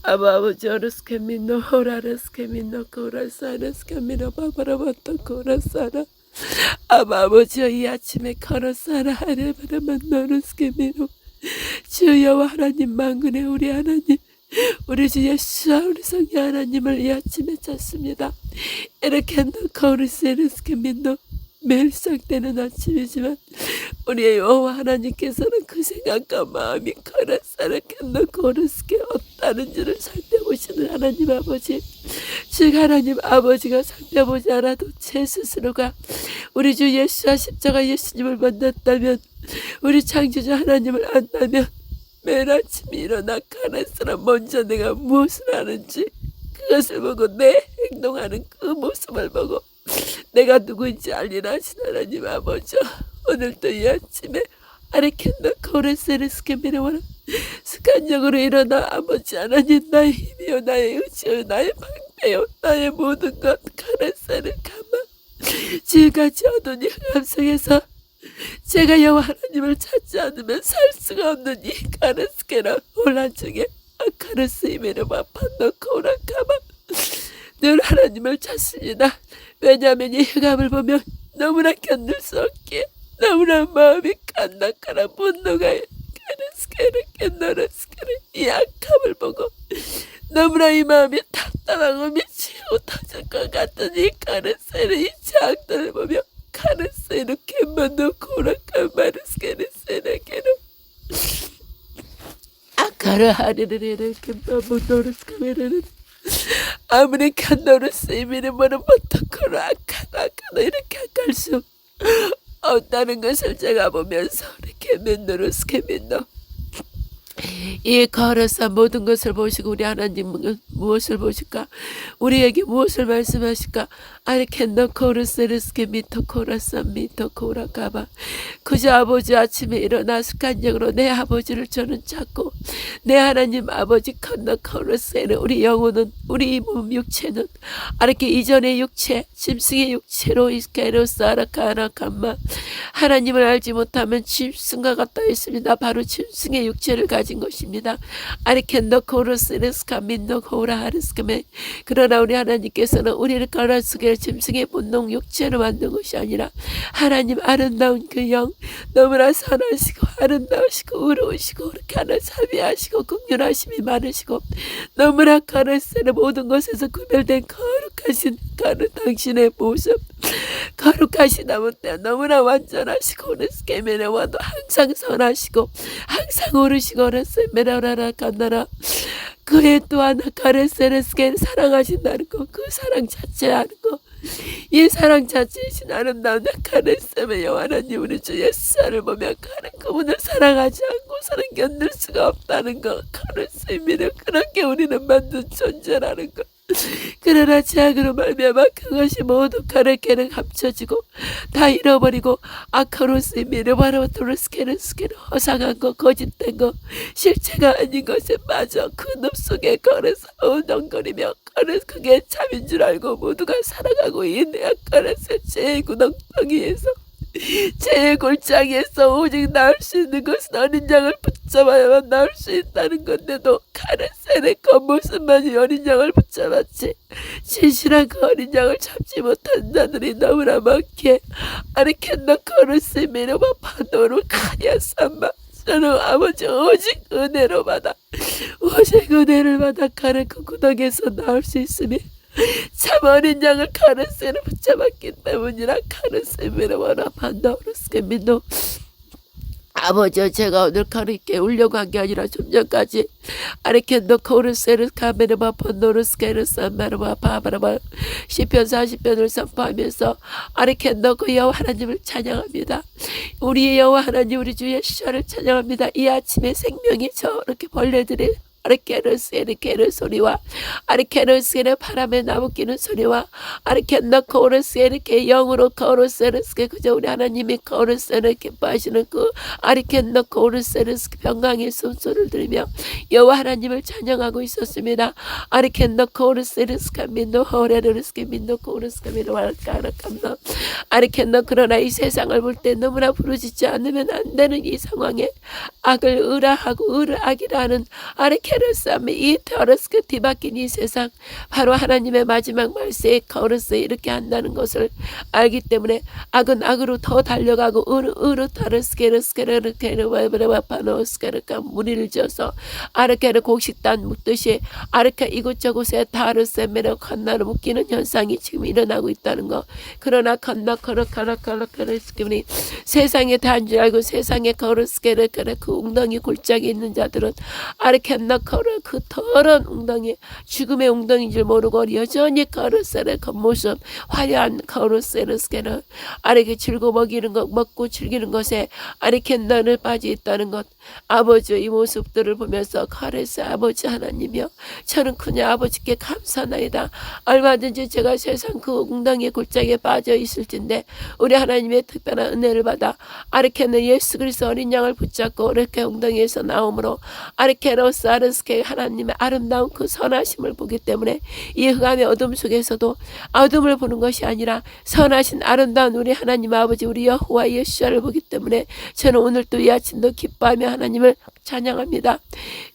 아버지 어르스케미노 호라르스케미노 코라사르스케미노 바바라바토 코라사라 아버지여 이 아침에 걸어사라 하늘바라만 너르스케미노 주여와 하나님 만군의 우리 하나님 우리 주 예수와 우리 성령 하나님을 이 아침에 찾습니다. 이렇게 놓고 우리 세르스케미노 매일 시작되는 아침이지만 우리의 여호와 하나님께서는 그 생각과 마음이 걸어사르게 놓고 오르스게 없다는지를 살펴보시는 하나님 아버지 즉 하나님 아버지가 살펴보지 않아도 제 스스로가 우리 주 예수와 십자가 예수님을 만났다면 우리 창조주 하나님을 안다면 매일 아침 일어나 가는 사람 먼저 내가 무엇을 하는지 그것을 보고 내 행동하는 그 모습을 보고 내가 누구인지 알리라 하신 하나님 아버지 오늘도 이 아침에 아레켄나 코레세르스케미르와라 습관적으로 일어나 아버지 하나님 나의 힘이요 나의 의지요 나의 방패요 나의 모든 것 카레세르 가마 지금까지 어두운 이 흑암 속에서 제가 여호와 하나님을 찾지 않으면 살 수가 없는 이 카레스케라 혼란 중에 아카르스 이메르마 판노코라 가마 늘 하나님을 찾습니다. 왜냐하면 이 흑암을 보면 너무나 견딜 수 없기에 너무나 마음이 깐나카라 분노가 이 악함을 보고 너무나 이 마음이 답답하고 미치고 터질 것 같은 이 카르세르 이 장들을 보며 카르세르 캔만도 고라카 마르스케르세르케로 아카르 하리르르 캔만도 노르스카메르르 아무리 칸노르스 이미는 뭐는 못하고로 아카도 이렇게 갈 수 없다는 것을 제가 보면서 이렇게 맨노르스케맨노 이 걸어서 모든 것을 보시고 우리 하나님은 무엇을 보실까 우리에게 무엇을 말씀하실까 아르켄노 코르세르스케 미토 코라사 미토 코라가바 그저 아버지 아침에 일어나 습관적으로 내 아버지를 저는 찾고 내 하나님 아버지 컨노 코르세르 우리 영혼은 우리 몸 육체는 아르케 이전의 육체 짐승의 육체로 이스케로스 아라카라카마 하나님을 알지 못하면 짐승과 같다 했습니다. 바로 짐승의 육체를 가진 것입니다. 아르켄노 코르세르스카 민노 코라하르스카메 그러나 우리 하나님께서는 우리를 갈아쓰게 짐승의 본능 육체로 만든 것이 아니라 하나님 아름다운 그 영 너무나 선하시고 아름다우시고 의로우시고 그렇게 하나 사비하시고 긍휼하심이 많으시고 너무나 가르세는 모든 것에서 구별된 거룩하신 당신의 모습 거룩하시다 못해 너무나 완전하시고 오르스케메네 와도 항상 선하시고 항상 오르시고 오르스메라라라 간나라 그의 또한 가르세르스케를 사랑하신다는 거 그 사랑 자체라는 거 이 사랑 자체이신 아름다운 가르세메 여호와 하나님 우리 주 예수를 보며 가는 그분을 사랑하지 않고서는 견딜 수가 없다는 거 가르세미를 그렇게 우리는 만든 존재라는 거 그러나 제약으로 말미암아 그것이 모두 가르케는 합쳐지고 다 잃어버리고 아카로스 미르바로토르스케르스케는 허상한 거 거짓된 거 실체가 아닌 것에 빠져 그 늪 속에 걸어서 어정거리며 걸어서 그게 참인 줄 알고 모두가 살아가고 있는 아카로스 제 구덩텅이에서 제 골짜기에서 오직 나올 수 있는 것은 어린 양을 붙잡아야만 나올 수 있다는 건데도 가르셀의 겉모습만이 어린 양을 붙잡았지 진실한 그 어린 양을 잡지 못한 자들이 너무나 많기에 아르켄나 거르스 미르바 파도로 카니아삼마 저는 아버지 오직 은혜로 받아 오직 은혜를 받아 가는 그 구덩에서 나올 수 있으며 참 어린 양을 카르세를 붙잡았기 때문이라 카르세미를 원하 판다우르스게 민노 아버지 제가 오늘 가르게 울려고 한 게 아니라 좀 전까지 아르켄도 코르세르 카메르바 폰노르스케르 산마르바 바바라바 시편 40편을 선포하면서 아르켄도 그 여호와 하나님을 찬양합니다. 우리의 여호와 하나님 우리 주 예수를 찬양합니다. 이 아침에 생명이 저렇게 벌레들이 아르케르스에르케르 소리와 아르케르스에르 바람에 나무끼는 소리와 아르켄나 코르스에르케 영으로 코르세르스케 그저 우리 하나님이 코르세르 기뻐하시는 그 아르켄나 코르세르스케 평강의 숨소리를 들으며 여호와 하나님을 찬양하고 있었습니다. 아르켄나 코르세르스케 민노 호레르스케 민노 코르스케 민노 아르카라캄나 아르켄나 그러나 이 세상을 볼 때 너무나 부르짖지 않으면 안 되는 이 상황에 악을 의라하고 의를 악이라 하는 아르케 아르케르사미 이 테어러스케 뒤바뀐 이 세상 바로 하나님의 마지막 말세에 거르스 이렇게 한다는 것을 알기 때문에 악은 악으로 더 달려가고 으르 타르스케르스케르케르바바노스케르가 무리를 지어서 아르케르 곡식단 묻듯이 아르케 이곳저곳에 타르세메르 칸나를 묶이는 현상이 지금 일어나고 있다는 거. 그러나 칸나커르카라카라카르스케니 세상에 다한 줄 알고 세상에 거르스케르케르 그 웅덩이 골짜기 있는 자들은 아르켄나커르 그 더러운 웅덩이 죽음의 웅덩이인 줄 모르고 여전히 거르세르 겉모습 화려한 거르세르스케르 아르게 즐거 먹이는 것 먹고 즐기는 것에 아르켄나를 빠져 있다는 것. 아버지 이 모습들을 보면서 카레스 아버지 하나님이여 저는 그냥 아버지께 감사나이다. 얼마든지 제가 세상 그 웅덩이의 골짜기에 빠져 있을 텐데 우리 하나님의 특별한 은혜를 받아 아르케는 예수 그리스도 어린 양을 붙잡고 이렇게 웅덩이에서 나옴으로 아르케로스 아르스케 하나님의 아름다운 그 선하심을 보기 때문에 이 흑암의 어둠 속에서도 어둠을 보는 것이 아니라 선하신 아름다운 우리 하나님 아버지 우리 여호와 예수를 보기 때문에 저는 오늘 또 이 아침도 기뻐하며 하나님을 찬양합니다.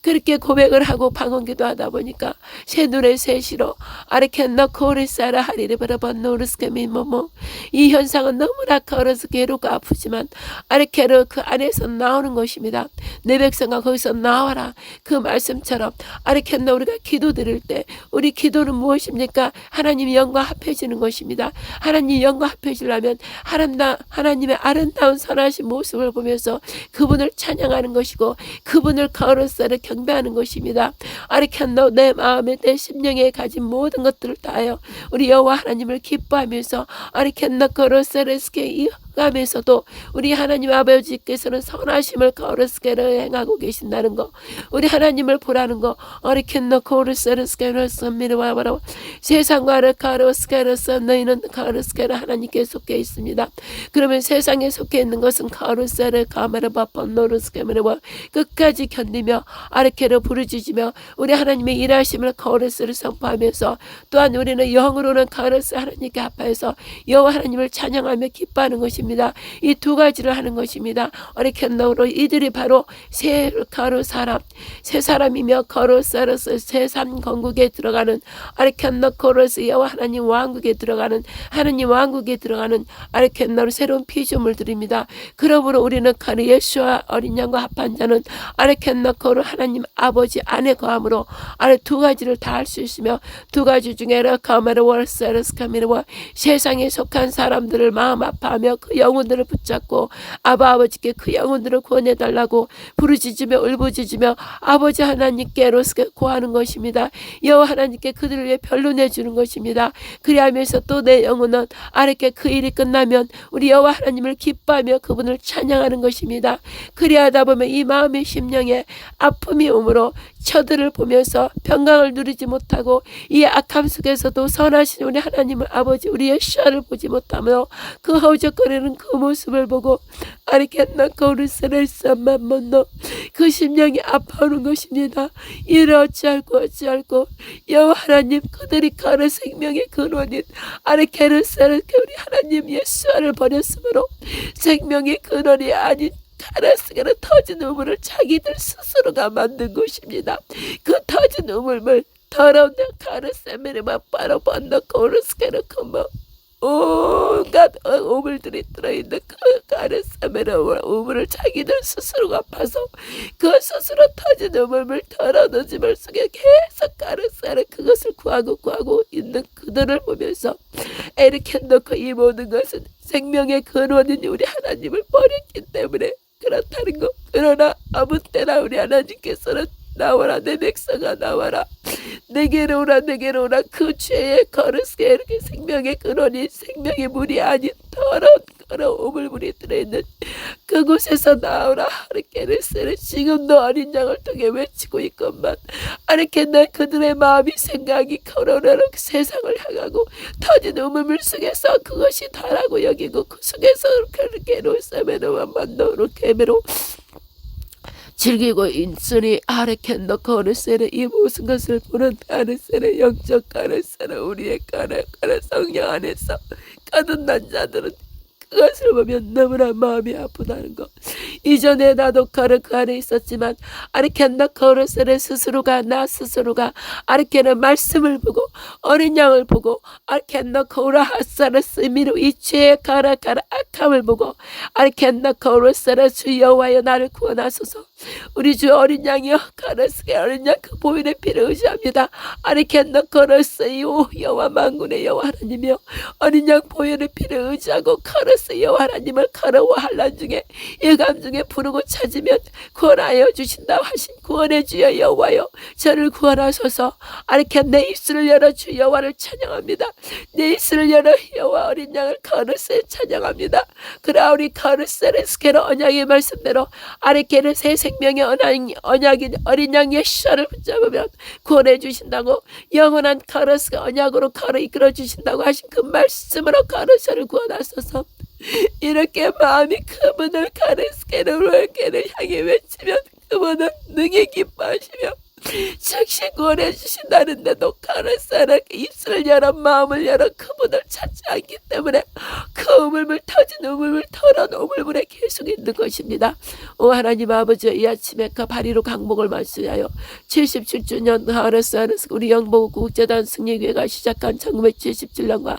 그렇게 고백을 하고 방언기도 하다 보니까 새 노래 새 시로 아르켄너 코리사라 하리리 바라반 노르스케미 뭐뭐 이 현상은 너무나 걸어서 괴롭고 아프지만 아르케르 그 안에서 나오는 것입니다. 내 백성아 거기서 나와라. 그 말씀처럼 아르켄너 우리가 기도 드릴 때 우리 기도는 무엇입니까? 하나님이 영과 합해지는 것입니다. 하나님 영과 합해지려면 하나님의 아름다운 선하신 모습을 보면서 그분을 찬양하는 것이고 그분을 거르사를 경배하는 것입니다. 아르켄너 내 마음에 내 심령에 가진 모든 것들을 다하여 우리 여호와 하나님을 기뻐하면서 아르켄너 거르사르스케 이 흑암에서도 우리 하나님 아버지께서는 선하심을 거르스케를 행하고 계신다는 거 우리 하나님을 보라는 거 아르켄너 거르사르스케르스미르와 바로 세상과 거르스케르스 너희는 거르스케르 하나님께 속해 있습니다. 그러면 세상에 속해 있는 것은 거르세르 가메르바폰 노르스케르와 끝까지 견디며 아르케르 부르짖으며 우리 하나님의 일하심을 거르스를 선포하면서 또한 우리는 영으로는 거르스 하나님께 합하여서 여호와 하나님을 찬양하며 기뻐하는 것입니다. 이 두 가지를 하는 것입니다. 아르켄노로 이들이 바로 새 사람이며 거르사르스 세상 건국에 들어가는 아르켄노 코르스 여호와 하나님 왕국에 들어가는 하나님 왕국에 들어가는 아르켄노로 새로운 피조물들입니다. 그러므로 우리는 가르 예수와 어린 양과 합한 자는 아르켄노 코르 하나님 아버지 안에 거함으로 아래 두 가지를 다 할 수 있으며 두 가지 중에 라카메르 월세르스 카미르와 세상에 속한 사람들을 마음 아파하며 그 영혼들을 붙잡고 아버지께 그 영혼들을 구원해달라고 부르짖으며 울부짖으며 아버지 하나님께로서 구하는 것입니다. 여호와 하나님께 그들을 위해 변론해 주는 것입니다. 그리하면서 또 내 영혼은 아래께 그 일이 끝나면 우리 여호와 하나님을 기뻐하며 그분을 찬양하는 것입니다. 그리하다 보면 이 마음의 심령에 아픔이 오므로 저들을 보면서 평강을 누리지 못하고 이 악함 속에서도 선하신 우리 하나님을 아버지 우리 예수를 보지 못하며 그 허우적거리는 그 모습을 보고 아리켄나 거르스를 쌈만먼너 그 심령이 아파오는 것입니다. 이를 어찌할고 여호와 하나님 그들이 가르 생명의 근원인 아리케르스를 우리 하나님 예수를 버렸으므로 생명의 근원이 아닌 가라스가는 터진 우물을 자기들 스스로가 만든 것입니다. 그 터진 우물을 더러운 가르세메르만 바로 번너 거르스케르 컴버 온갖 우물들이 들어있는 그 가르세메르 우물을 자기들 스스로가 파서 그 스스로 터진 우물을 더러운 우물 속에 계속 가르세르 그것을 구하고 있는 그들을 보면서 이렇게 놓고 이 모든 것은 생명의 근원인 우리 하나님을 버렸기 때문에 그렇다는 거. 그러나 아무 때나 우리 하나님께서는 나와라 내 백성아 나와라 내게로 오라 그 죄의 거르스게 이렇게 생명의 근원이 생명의 물이 아닌 더러운 오물물이 들어있는 그곳에서 나오라 하르케르스를 지금도 어린 양을 통해 외치고 있건만 아르케나 그들의 마음이 생각이 거로나로 세상을 향하고 터진 우물물 속에서 그것이 다라고 여기고 그 속에서 그렇게 세메노만 만노로 케메로 즐기고 있으니 아르켄너 거르세르 이 모든 것을 보는 가르세르 영적 가르세르 우리의 가르 성령 안에서 거듭난 자들은 그것을 보면 너무나 마음이 아프다는 거. 이전에 나도 그 안에 있었지만 아리켄나 거르셀의 스스로가 나 스스로가 아리켄의 말씀을 보고 어린 양을 보고 아리켄나 거라 하사를 쓰미로 이 죄의 가라 악함을 보고 아리켄나 거르셀의 주 여호와여 나를 구원하소서. 우리 주 어린 양이여 가르스게 어린 양 그 보혈의 피를 의지합니다. 아리켄나 거르세요 여호와 만군의 여호와 하나님이여 어린 양 보혈의 피를 의지하고 가르스 여호와 하나님을 가르와 환난 중에 예감 중에 부르고 찾으면 구원하여 주신다 하신 구원의 주여 여호와여 저를 구원하소서. 아리켄 내 입술을 열어 주 여호와를 찬양합니다. 내 입술을 열어 여호와 어린 양을 가르스에 찬양합니다. 그러나 우리 가르스의 스케로 언약의 말씀대로 아리켄의 새 생명의 언약인 어린 양 예수를 붙잡으면 구원해 주신다고 영원한 가르스가 언약으로 가르 이끌어 주신다고 하신 그 말씀으로 가르스를 구원하소서. 이렇게 마음이 그분을 가르스케를 향해 외치면 그분은 능히 기뻐하시며 즉시 구원해 주신다는데도 가르사는 입술을 열어 마음을 열어 그분을 찾지 않기 때문에 그 우물물 터진 우물물 털어놓은 우물물에 계속 있는 것입니다. 오 하나님 아버지 이 아침에 그 바리로 강목을 말씀하여 77주년 가르사는 우리 영복 국제단 승리교회가 시작한 1977년과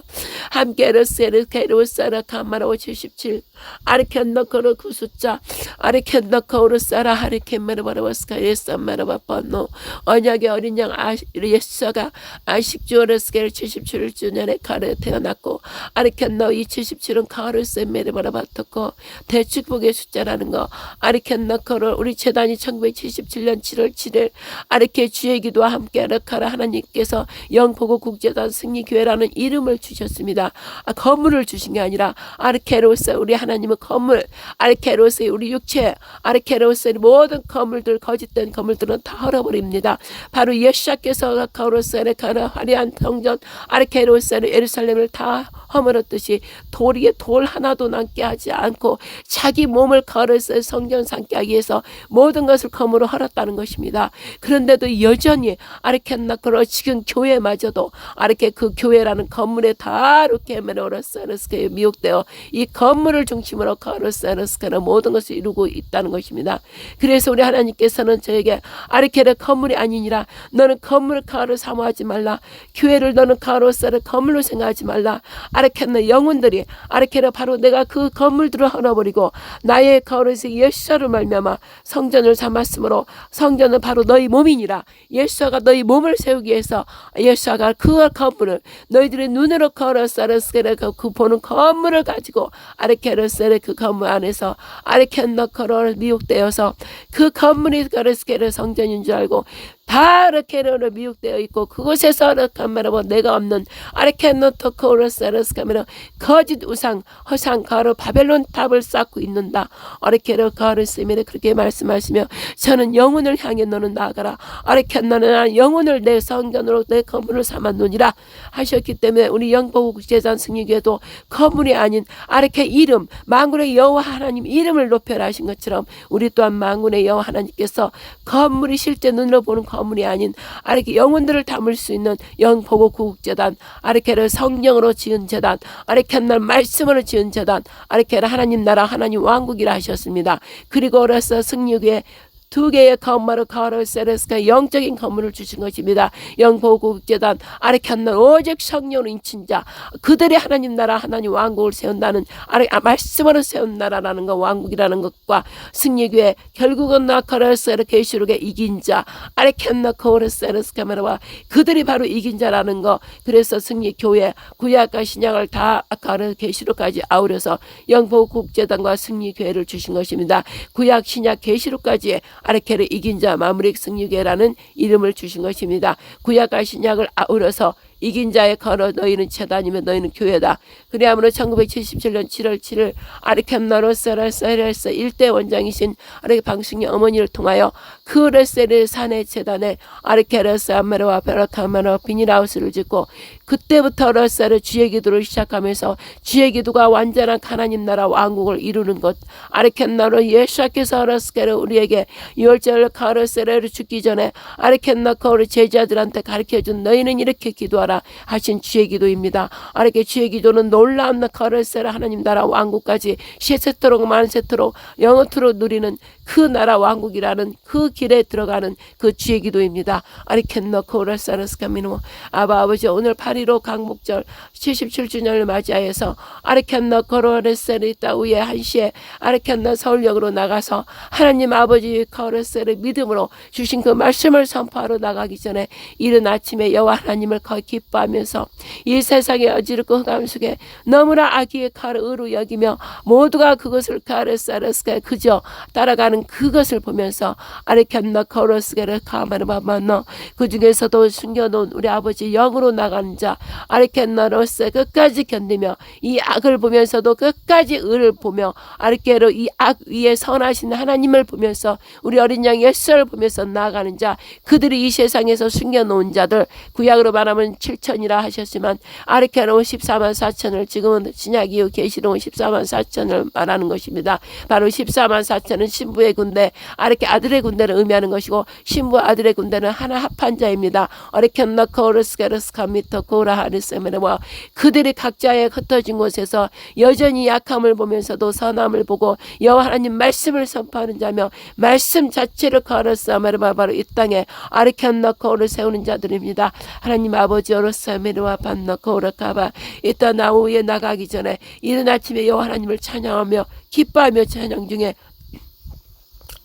함께 르세르케르사라 카마라오 77 아리켄너커르 그 숫자 아리켄너커르 사라 하리켄메르바라바스카 예산메르바번노 언약의 어린 양 예수가 아식주어레스케르 77주년에 가르에 태어났고 아리켄너 이 77은 가르세 메르바라바토코 대축복의 숫자라는 거. 아리켄너커를 우리 재단이 1977년 7월 7일 아리케 주의 기도와 함께 아르카라 하나님께서 영포고 국제단 승리교회라는 이름을 주셨습니다. 건물을 주신 게 아니라 아르케로스 우리 하나님은 건물 아르케로스의 우리 육체 아르케로스의 모든 건물들 거짓된 건물들은 다 헐어버립니다. 바로 예수께서 가로셀의 가나 화려한 성전 아르케로스의 예루살렘을 다 허물었듯이 돌 위에 돌 하나도 남게 하지 않고 자기 몸을 가로셀 성전 삼게 하기 위해서 모든 것을 검으로 헐었다는 것입니다. 그런데도 여전히 아르켄나크로 지금 교회마저도 아르케 그 교회라는 건물에 다 루케메로라사르스케에 미혹되어 이 건물을 중심으로 가로셀스케는 모든 것을 이루고 있다는 것입니다. 그래서 우리 하나님께서는 저에게 아르케를 건물이 아니니라 너는 건물을 가로 사모하지 말라. 교회를 너는 가로셀을 건물로 생각하지 말라. 아르케는 영혼들이 아르케를 바로 내가 그 건물들을 헐어버리고 나의 가로에서 예수를 말미암아 성전을 삼았으므로 성전은 바로 너희 몸이니라. 예수가 너희 몸을 세우기 위해서 예수가 그 건물을 너희들의 눈으로 가로셀을 그 보는 건물을 가지고 아르케르셀의 그 건물 안에서 아르켄너커를 미혹되어서 그 건물이 가르스케르 성전인 줄 알고 다 아르케르로 미혹되어 있고 그곳에서 아르카메라고 내가 없는 아르케노토코르세르스카메라 거짓 우상 허상 가로 바벨론 탑을 쌓고 있는다. 아르케르 가르스메르 그렇게 말씀하시며 저는 영혼을 향해 너는 나아가라. 아르케나는 영혼을 내 성전으로 내 건물을 삼았노니라 하셨기 때문에 우리 영보국제단 승리교회도 건물이 아닌 아르케 이름 만군의 여호와 하나님 이름을 높여라 하신 것처럼 우리 또한 만군의 여호와 하나님께서 건물이 실제 눈으로 보는 건물이 아닌 아르케 영혼들을 담을 수 있는 영보고 구국재단 아르케를 성령으로 지은 재단 아르케날 말씀으로 지은 재단 아르케를 하나님 나라 하나님 왕국이라 하셨습니다. 그리고 그래서 승리교회 두 개의 건물을 가로세르스가 영적인 건물을 주신 것입니다. 영보국제단 아르칸나 오직 성령을 인친 자 그들의 하나님 나라 하나님 왕국을 세운다는 말씀으로 세운 나라라는 것 왕국이라는 것과 승리교회 결국은 나카르세르 계시록의 이긴 자 아르칸나 코르세르스 카메라와 그들이 바로 이긴 자라는 것. 그래서 승리교회 구약과 신약을 다 아카르 계시록까지 아우려서 영보국제단과 승리교회를 주신 것입니다. 구약 신약 계시록까지 아르케를 이긴 자 마무리 승리교회라는 이름을 주신 것입니다. 구약과 신약을 아우러서 이긴 자의 걸어 너희는 재단이면 너희는 교회다. 그리하므로 1977년 7월 7일 아르켄나로세라세레스 1대 원장이신 아르케 방승의 어머니를 통하여 그 레세르 산의 재단에 아르케레스 암메르와 베라카메르 비닐하우스를 짓고 그때부터 레세르 주의 기도를 시작하면서 주의 기도가 완전한 하나님 나라 왕국을 이루는 것. 아르켄나로 예수께서 레스케르 우리에게 6월절 가르세르를 죽기 전에 아르켄나코를 제자들한테 가르쳐준 너희는 이렇게 기도하라. 나가라 하신 주의 기도입니다. 이렇게 주의 기도는 놀라운 거르세라 하나님 나라 왕국까지 세세토록 만세토록 영원토록 누리는 그 나라 왕국이라는 그 길에 들어가는 그 주의 기도입니다. 아리켄너 코라사르스카미노 아바 아버지 오늘 8.15 강복절 77주년을 맞이하여서 아리켄너 코라세르타 후에 1시에 아리켄너 서울역으로 나가서 하나님 아버지 코라세르 믿음으로 주신 그 말씀을 선포하러 나가기 전에 이른 아침에 여호와 하나님을 거의 기뻐하면서 이 세상의 어지럽고 흑암 속에 너무나 악의 칼을 의로 여기며 모두가 그것을 카르사르스카 그저 따라가는 그것을 보면서 아리켄너 코러스게를 카마르바마너 그 중에서도 숨겨놓은 우리 아버지 영으로 나가는 자 아리켄너로스 끝까지 견디며 이 악을 보면서도 끝까지 의를 보며 아리케로 이 악 위에 선하신 하나님을 보면서 우리 어린 양 예수를 보면서 나아가는 자 그들이 이 세상에서 숨겨놓은 자들 구약으로 말하면 7천이라 하셨지만 아리케로 14만 4천을 지금은 신약 이후 계시록 14만 4천을 말하는 것입니다. 바로 14만 4천은 신부의 군대 아리케 아들의 군대를 의미하는 것이고 신부 아들의 군대는 하나 합한 자입니다. 아리켄너 코르스게르스 카미터 코라하리스메르와 그들이 각자의 흩어진 곳에서 여전히 약함을 보면서도 선함을 보고 여호와 하나님 말씀을 선포하는 자며 말씀 자체를 걸었사마르바 바로 이 땅에 아리켄너 코를 세우는 자들입니다. 하나님 아버지 오르사메르와 반너 코르카바 이 땅 나오에 나가기 전에 이른 아침에 여호와 하나님을 찬양하며 기뻐하며 찬양 중에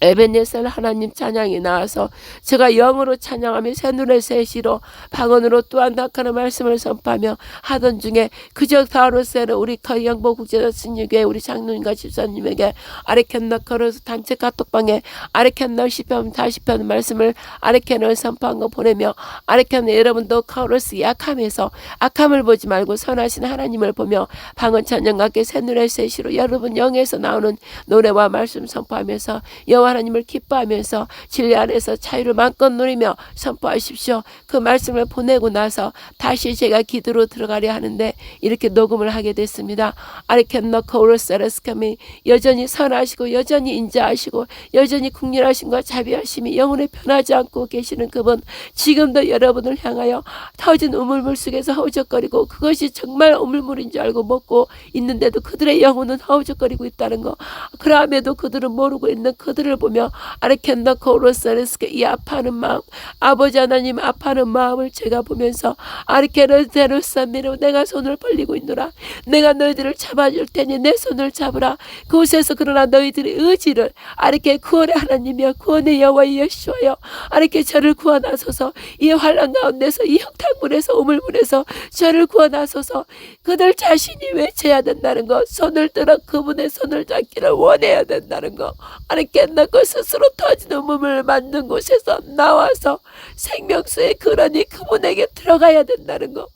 에베네셀 하나님 찬양이 나와서 제가 영으로 찬양하며 새눈의 새시로 방언으로 또한 닥하는 말씀을 선포하며 하던 중에 그저 다로세는 우리 영보국제자 신유교회 우리 장로님과 집사님에게 아리켄너 걸어서 단체 카톡방에 아리켄너 시편 40편 말씀을 아리켄너를 선포한 거 보내며 아리켄너 여러분도 카로스 약함에서 악함을 보지 말고 선하신 하나님을 보며 방언 찬양과 함께 새눈의 새시로 여러분 영에서 나오는 노래와 말씀 선포하면서 여호와 하나님을 기뻐하면서 진리 안에서 자유를 마음껏 누리며 선포하십시오. 그 말씀을 보내고 나서 다시 제가 기도로 들어가려 하는데 이렇게 녹음을 하게 됐습니다. 아리켄너 코르세르스카미 여전히 선하시고 여전히 인자하시고 여전히 국률하심과 자비하심이 영혼에 변하지 않고 계시는 그분 지금도 여러분을 향하여 터진 우물물 속에서 허우적거리고 그것이 정말 우물물인 줄 알고 먹고 있는데도 그들의 영혼은 허우적거리고 있다는 거 그럼에도 그들은 모르고 있는 그들을 보며 아리켄더 코로사르스케 이 아파하는 마음 아버지 하나님 아파하는 마음을 제가 보면서 아리케르데루사미로 내가 손을 벌리고 있노라 내가 너희들을 잡아줄 테니 내 손을 잡으라 그곳에서 그러나 너희들의 의지를 아리케 구원의 하나님이여 구원의 여호와 예수와여 아리케 저를 구원하소서 이 환난 가운데서 이 흙탕물에서 우물물에서 저를 구원하소서 그들 자신이 외쳐야 된다는 것 손을 들어 그분의 손을 잡기를 원해야 된다는 것 아리케 그 스스로 터지는 몸을 만든 곳에서 나와서 생명수의 근원이 그분에게 들어가야 된다는 거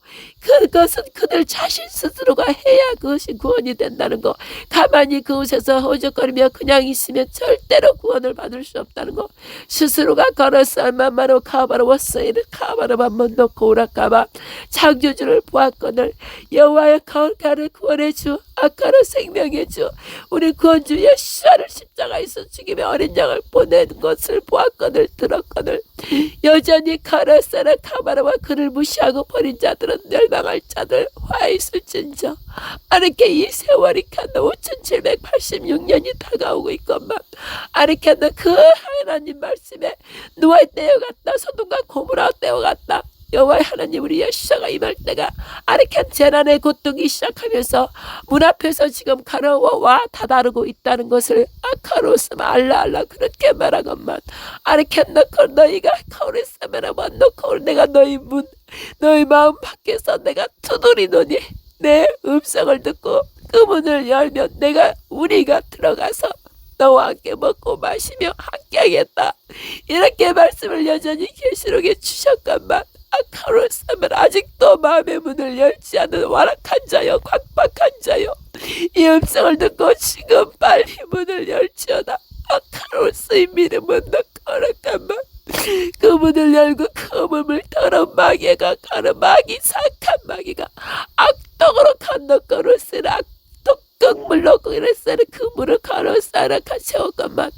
그것은 그들 자신 스스로가 해야 그것이 구원이 된다는 거 가만히 그곳에서 허우적거리며 그냥 있으면 절대로 구원을 받을 수 없다는 거 스스로가 걸어서 얼마만로 카바로 워서이를 카바로 한번 넣고 오락가봐 창조주를 보았거늘 여호와의 거룩하를 구원해 주 아까로 생명해 주 우리 구원주 예수를 십자가에서 죽이며 어린 양을 보낸 것을 보았거늘 들었거늘 여전히 카라사라 카바라와 그를 무시하고 버린 자들은 멸망할 자들 화 있을진저 아르케 이 세월이 칸다 5786년이 다가오고 있건만 아르케는 그 하나님 말씀에 누아의 때와 같다 소돔과 고모라 때와 같다 여호와의 하나님 우리 예수가 임할 때가 아르켄 재난의 고통이 시작하면서 문 앞에서 지금 가라와 다다르고 있다는 것을 아카로스마 알라 그렇게 말하건만 아르켄 너코 너희가 카오레스메라만 너코 내가 너희 문 너희 마음 밖에서 내가 두드리노니 내 음성을 듣고 그 문을 열면 내가 우리가 들어가서 너와 함께 먹고 마시며 함께 하겠다 이렇게 말씀을 여전히 계시록에 주셨건만 아카로스면 아직도 마음의 문을 열지 않은 완악한 자여 곽박한 자여 이 음성을 듣고 지금 빨리 문을 열지어다 아카로스의 믿음은 너 거룩한만 그 문을 열고 그 문을 더러운 마귀가 가는 마귀 사악한 마귀가 악독으로 간너거로 쓰라 악독물로 그랬으니 그 물을 가로사라 가세웠건만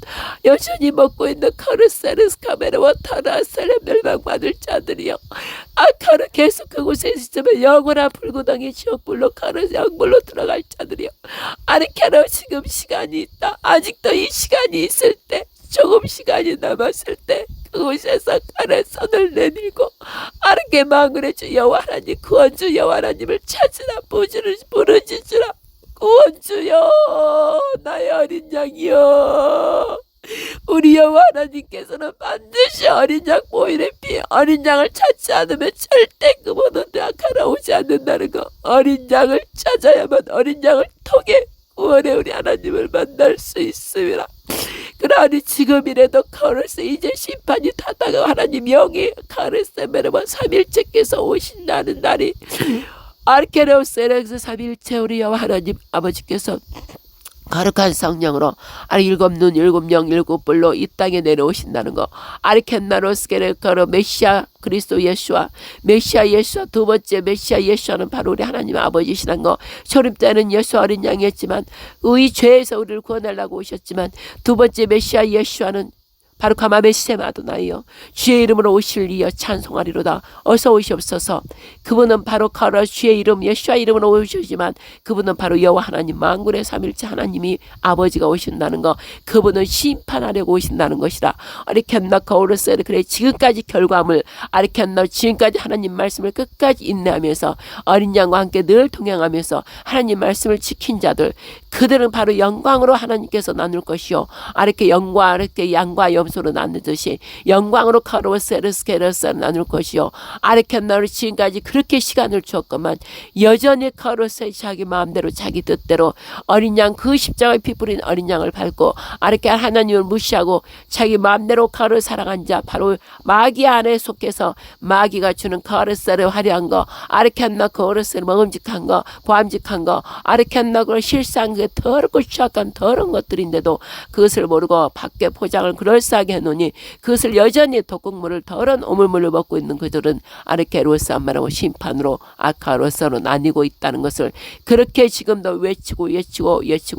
여전히 먹고 있는 카르사르스 카메라와 타라셀의 멸망받을 자들이여 아카르 계속 그곳에 있으면 영원한 불구덩이 지옥불로 가는 영불로 들어갈 자들이여. 아르케로 지금 시간이 있다. 아직도 이 시간이 있을 때, 조금 시간이 남았을 때 그곳에서 칼에 손을 내밀고 아르케 망군의 주 여호와 하나님, 구원주 여호와 하나님을 찾으라. 부르짖으라. 구원주여, 나의 어린 양이여. 우리 여호와 하나님께서는 반드시 어린 양 보일의 피, 어린 양을 찾지 않으면 절대 그분은 아카라 오지 않는다는 거. 어린 양을 찾아야만 어린 양을 통해 구원의 우리 하나님을 만날 수 있습니다. 그러니 지금이라도 카르세, 이제 심판이 다 다가가 하나님 영이 카르세 메르바 삼일체께서 오신다는 날이, 아르케레오스에렉스 삼일체 우리 여호와 하나님 아버지께서 거룩한 성령으로 일곱 눈 일곱 영 일곱 뿔로 이 땅에 내려오신다는 거. 아르켄나로스케레카로 메시아 그리스도 예수와 메시아 예수와 두 번째 메시아 예수와는 바로 우리 하나님 아버지시라는 거. 초림 때는 예수 어린 양이었지만 이 죄에서 우리를 구원하려고 오셨지만, 두 번째 메시아 예수와는 바로 가마메시셈 아도나이여, 주의 이름으로 오실 이여 찬송하리로다. 어서 오시옵소서. 그분은 바로 가라 주의 이름 예수와 이름으로 오시지만 그분은 바로 여호와 하나님, 만군의 삼일체 하나님이 아버지가 오신다는 거. 그분은 심판하려고 오신다는 것이라. 아리켄나 거울을 그래 지금까지 결과물, 아리켄나 지금까지 하나님 말씀을 끝까지 인내하면서 어린 양과 함께 늘 동행하면서 하나님 말씀을 지킨 자들, 그들은 바로 영광으로 하나님께서 나눌 것이요. 아르케 영광, 아르케 양과 염소로 나누듯이 영광으로 카로세르스케르스를 나눌 것이요. 아르켄나를 지금까지 그렇게 시간을 주었건만 여전히 카로세 자기 마음대로 자기 뜻대로 어린 양, 그 십자가에 피 뿌린 어린 양을 밟고 아르케 하나님을 무시하고 자기 마음대로 카를 사랑한 자, 바로 마귀 안에 속해서 마귀가 주는 카르세를 화려한 거, 아르켄나 카르세를 먹음직한 거, 보암직한 거, 아르켄나 그 실상 그 더럽고 취약한 더러운 것들인데도 그것을 모르고 밖에 포장을 그럴싸하게 해놓으니 그것을 여전히 독극물을 더러운 오물물을 먹고 있는 그들은 아르케로스 안마라고 심판으로 아카로스로 나뉘고 있다는 것을 그렇게 지금도 외치고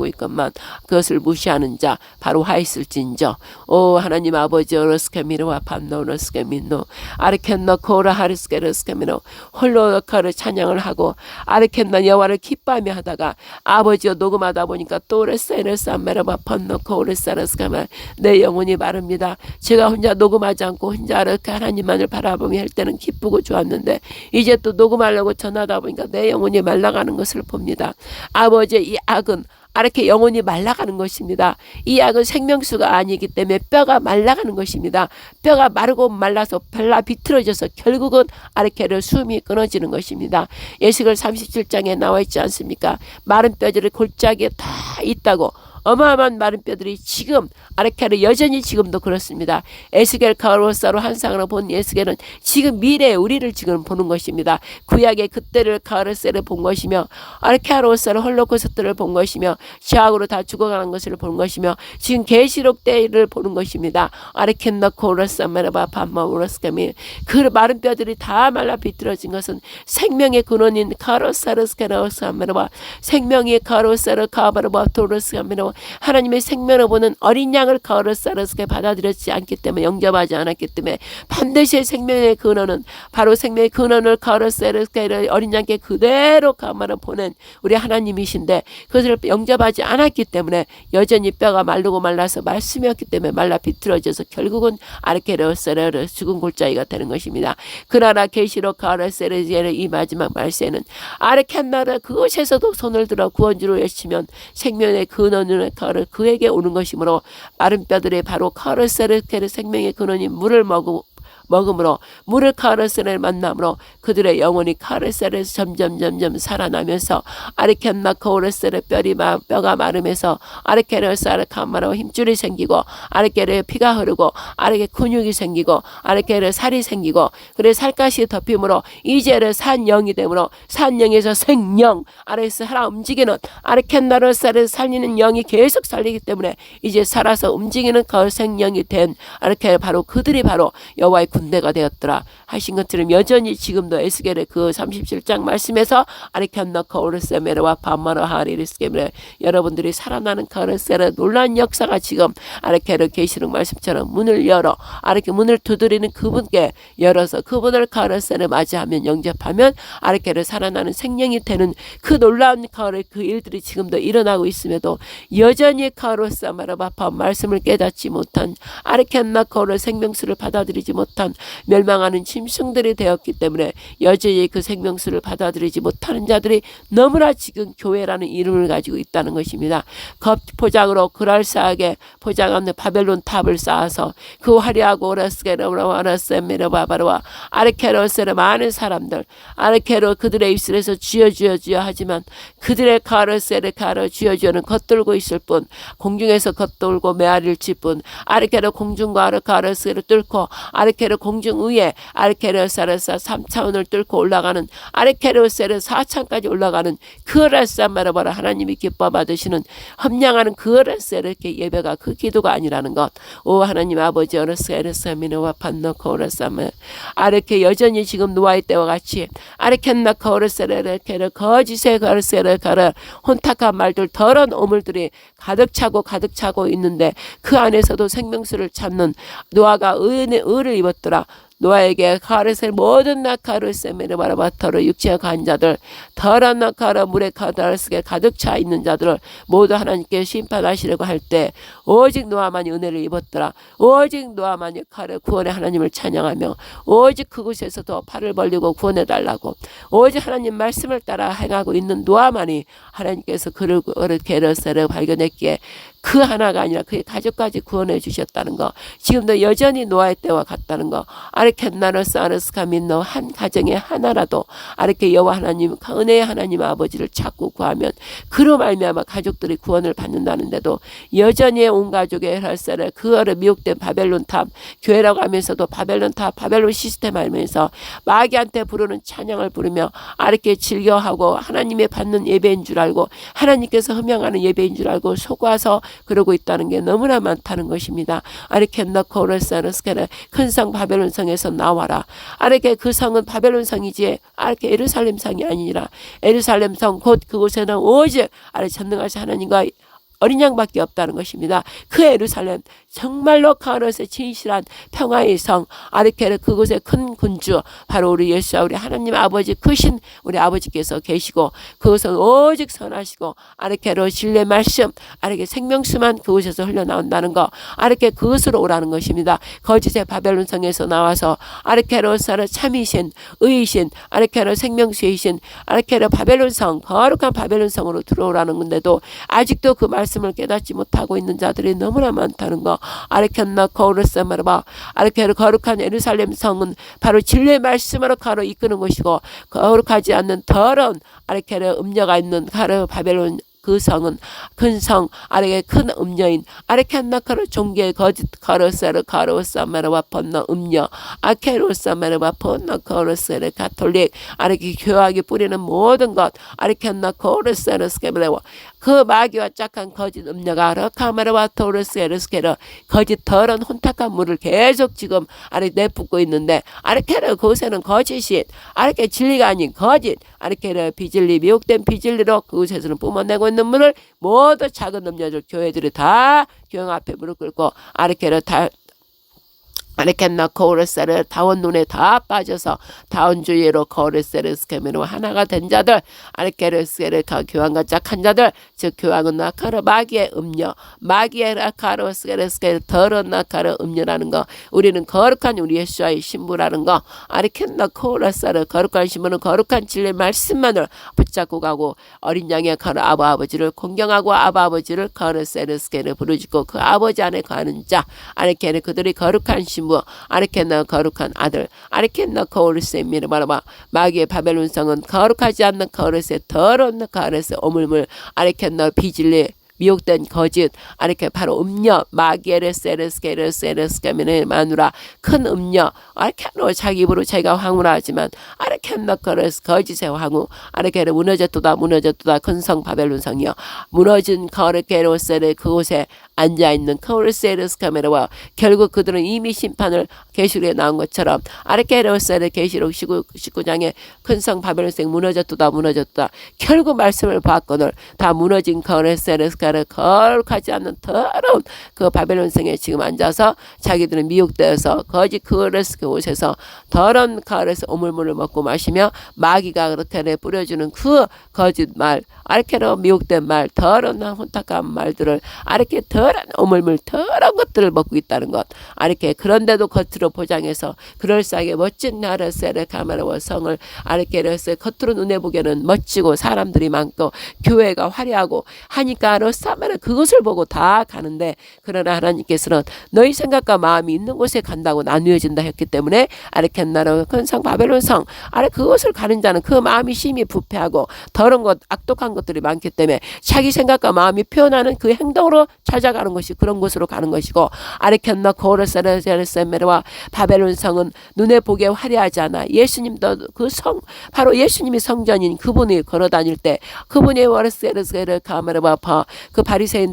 있건만 그것을 무시하는 자 바로 화 있을진저. 오 하나님 아버지, 오르스케미노와 밤노르스케미노 아르켄나 코라 하르스케르스케미노 홀로 카를 찬양을 하고 아르켄나 여호와를 기뻐하며 하다가 아버지여 녹음하다 보니까 또 레세르스 안메라바 번노코 오르사르스가마 내 영혼이 마릅니다. 제가 혼자 녹음하지 않고 혼자 이렇게 하나님만을 바라보며 할 때는 기쁘고 좋았는데 이제 또 녹음하려고 전하다 보니까 내 영혼이 말라가는 것을 봅니다. 아버지, 이 악은 이렇게 영혼이 말라가는 것입니다. 이 약은 생명수가 아니기 때문에 뼈가 말라가는 것입니다. 뼈가 마르고 말라서 발라 비틀어져서 결국은 아르케를 숨이 끊어지는 것입니다. 에스겔 37장에 나와 있지 않습니까? 마른 뼈들이 골짜기에 다 있다고. 어마어마한 마른 뼈들이 지금 아르케를 여전히 지금도 그렇습니다. 에스겔 카로사로 한상으로 본 에스겔은 지금 미래의 우리를 지금 보는 것입니다. 구약의 그때를 카르세를 본 것이며 아르케로사로 홀로코스트를 본 것이며 죄악으로 다 죽어가는 것을 본 것이며 지금 계시록 때를 보는 것입니다. 아르켄나 코르사메라바 밤마우라스카미 그 마른 뼈들이 다 말라 비틀어진 것은 생명의 근원인 카로사르스케라오사메라바 생명의 카로사르 카바르바 토르스카메라바 하나님의 생명을 보는 어린 양을 카르사르스케 받아들였지 않기 때문에, 영접하지 않았기 때문에 반드시 생명의 근원은 바로 생명의 근원을 카르사르스케 어린 양께 그대로 가마를 보낸 우리 하나님이신데 그것을 영접하지 않았기 때문에 여전히 뼈가 마르고 말라서 말씀이 없기 때문에 말라 비틀어져서 결국은 아르케레오스를 죽은 골짜기가 되는 것입니다. 그러나 계시록 카르세르지의 이 마지막 말세는 아르켄나를 그곳에서도 손을 들어 구원주로 외치면 생명의 근원을 그에게 오는 것이므로 마른 뼈들이 바로 카르세르케르 생명의 근원인 물을 먹음으로 물을 카르세를 만남으로 그들의 영혼이 카르세에서 점점 살아나면서 아르켄나 코르세의 뼈가 마르면서 아르케르사르 카마로 힘줄이 생기고 아르케르 피가 흐르고 아르케 근육이 생기고 아르케르 살이 생기고 그래 살갗이 덮임으로 이제를 산영이 되므로 산영에서 생영 아르케스 살아 움직이는 아르켄나르사를 살리는 영이 계속 살리기 때문에 이제 살아서 움직이는 그 생명이 된 아르케 바로 그들이 바로 여호와의 군대가 되었더라 하신 것처럼 여전히 지금도 에스겔의 그 37장 말씀에서 아리칸나카 오르세메르와 반마르 하리리스케메르 여러분들이 살아나는 카르세르 놀라운 역사가 지금 아르케르 계시록 말씀처럼 문을 열어 아르케 문을 두드리는 그분께 열어서 그분을 카르세르 맞이하면 영접하면 아르케르 살아나는 생명이 되는 그 놀라운 그 일들이 지금도 일어나고 있음에도 여전히 카르사마르바파 말씀을 깨닫지 못한 아르켄나코르 생명수를 받아들이지 못한 멸망하는 짐승들이 되었기 때문에 여전히 그 생명수를 받아들이지 못하는 자들이 너무나 지금 교회라는 이름을 가지고 있다는 것입니다. 겉포장으로 그럴싸하게 포장하는 바벨론 탑을 쌓아서 그 화려하고 오라스게르와라세메르바바르와 아르케로스의 많은 사람들 아르케로 그들의 입술에서 주여 주여 주여 하지만 그들의 카르세르 카르 주여 주여는 겉돌고 있을 뿐 공중에서 겉돌고 메아리를 칠 뿐 아르케로 공중과 아르카르스를 뚫고 아르케로 공중 위에 아르케로사르사 3차원을 뚫고 올라가는 아르케로세르 4차원까지 올라가는 그 라사마르바라 하나님이 기뻐 받으시는 험량하는 그 라세르의 예배가 그 기도가 아니라는 것. 오 하나님 아버지 어르세르사미노와 판너코르사메 아르케 여전히 지금 노아의 때와 같이 아르켄나코르세르케르 거짓의 거르세르 가르 혼탁한 말들 더러운 오물들이 가득 차고 있는데 그 안에서도 생명수를 찾는 노아가 의를 입었더라. 노아에게 카르셀 모든 나카르세메르 바라바터로 육체에 간 자들 더러운 나카르 물에 카다르스게 가득 차 있는 자들을 모두 하나님께 심판하시려고 할 때 오직 노아만이 은혜를 입었더라. 오직 나만이 카르 구원의 하나님을 찬양하며 오직 그곳에서도 팔을 벌리고 구원해달라고 오직 하나님 말씀을 따라 행하고 있는 노아만이 하나님께서 그를 게르세를 발견했기에 그 하나가 아니라 그의 가족까지 구원해 주셨다는 거. 지금도 여전히 노아의 때와 같다는 거. 아르켄나르스 아르스카민노 한 가정의 하나라도 아르케 여호와 하나님 은혜의 하나님 아버지를 찾고 구하면 그로 말미암아 가족들이 구원을 받는다는데도 여전히 온 가족의 혈세를 그거를 미혹된 바벨론 탑 교회라고 하면서도 바벨론 탑 바벨론 시스템 하면서 마귀한테 부르는 찬양을 부르며 아르케 즐겨하고 하나님의 받는 예배인 줄 알고 하나님께서 흠양하는 예배인 줄 알고 속아서 그러고 있다는 게 너무나 많다는 것입니다. 아르켄나코르사르스케르 큰 성 바벨론 성에서 나와라. 아르케 그 성은 바벨론 성이지 아르케 예루살렘 성이 아니라 예루살렘 성 곧 그곳에는 오직 아르 전능하신 하나님과 어린 양밖에 없다는 것입니다. 그 예루살렘 정말로 카르스의 진실한 평화의 성 아르케르 그곳의 큰 군주 바로 우리 예수와 우리 하나님 아버지 크신 우리 아버지께서 계시고 그곳은 오직 선하시고 아르케로 진리의 말씀 아르케 생명수만 그곳에서 흘러나온다는 거 아르케 그것으로 오라는 것입니다. 거짓의 바벨론 성에서 나와서 아르케로 사르 참이신 의이신 아르케로 생명수이신 아르케로 바벨론 성 거룩한 바벨론 성으로 들어오라는 건데도 아직도 그 말씀을 깨닫지 못하고 있는 자들이 너무나 많다는 거. 아르켄나 코르세마르바 아르케르 거룩한 예루살렘 성은 바로 진리의 말씀으로 가로 이끄는 것이고 거룩하지 않는 더러운 아르케르 음녀가 있는 가르 바벨론 그 성은 큰 성 아르게 큰 음녀인 아르켄나카르 종교의 거짓 카르세르 카르사메르와 펀너 음녀 아케르사메르와 펀너 카르세르 가톨릭 아르게 교학이 뿌리는 모든 것 아르켄나코르세르 스케브레와 그 마귀와 짝한 거짓 음녀가 러카메르와 토르세르스케르 거짓 더러운 혼탁한 물을 계속 지금 아르 내뿜고 있는데 아르케르 그곳에는 거짓이 아르케 진리가 아닌 거짓 아르케르 비진리 미혹된 비진리로 그곳에서는 뿜어내고 있는 물을 모두 작은 음녀들 교회들이 다 교회 앞에 무릎 꿇고 아르케르 다 아르켄나 코르세르 다원 눈에 다 빠져서 다원주의로 코르세르 스케메로 하나가 된 자들 아르케르스케르 교황과 짝한 자들 즉 교황은 나카르 마귀의 음녀 마귀의 라카르스케르스케르 더러운 나카르 음녀라는 거 우리는 거룩한 우리 예수와의 신부라는 거 아르켄나 코르세르 거룩한 신부는 거룩한 진리의 말씀만을 붙잡고 가고 어린 양의 카르 아버지를 공경하고 아버지를 코르세르스케르 부르짖고 그 아버지 안에 거하는 자 아르케르 그들이 거룩한 신부 아르켄나 거룩한 아들 아르켄나 거르세미르 말하마 마귀의 바벨론 성은 거룩하지 않는 거르세 더러운 거르세 오물물 아르켄나 비질리 미혹된 거짓 아르케 바로 음녀 마기에르세르스케르세르스케미네 마누라 큰 음녀 아르케노 자기 입으로 자기가 황후라 하지만 아르켄나 거르스 거짓의 황후 아르케르 무너졌도다 큰 성 바벨론 성이여 무너진 거르케로세르 그곳에 앉아있는 코르세르스 카메라와 결국 그들은 이미 심판을 계시록에 나온 것처럼 아르케로스의 계시록 19장에 큰 성 바벨론성 무너졌다 결국 말씀을 받거늘 다 무너진 코르세르스카를 거룩하지 않는 더러운 그 바벨론성에 지금 앉아서 자기들은 미혹되어서 거짓 코르스 옷에서 더러운 가을에서 오물물을 먹고 마시며 마귀가 그렇게 뿌려주는 그 거짓말 아르케로 미혹된 말 더러운 혼탁한 말들을 아르케 더러운 오물물 더러운 것들을 먹고 있다는 것 아르케 그런데도 겉으로 포장해서 그럴싸하게 멋진 나르세르 카메라와 성을 아르케르스 겉으로 눈에 보기에는 멋지고 사람들이 많고 교회가 화려하고 하니까 로사마는 그것을 보고 다 가는데 그러나 하나님께서는 너희 생각과 마음이 있는 곳에 간다고 나누어진다 했기 때문에 아르켄나로 큰 성 바벨론 성 아래 그것을 가는 자는 그 마음이 심히 부패하고 더러운 것 악독한 것들이 많기 때문에 자기 생각과 마음이 표현하는 그 행동으로 찾아가는 것이 그런 곳으로 가는 것이고 아르켄나 고르세르세메르와 바벨론 성은 눈에 보기에 화려하지 않아 예수님도 그 성 바로 예수님이 성전인 그분이 걸어다닐 때 그분이 워르세르세르 카메르와 그 바리새인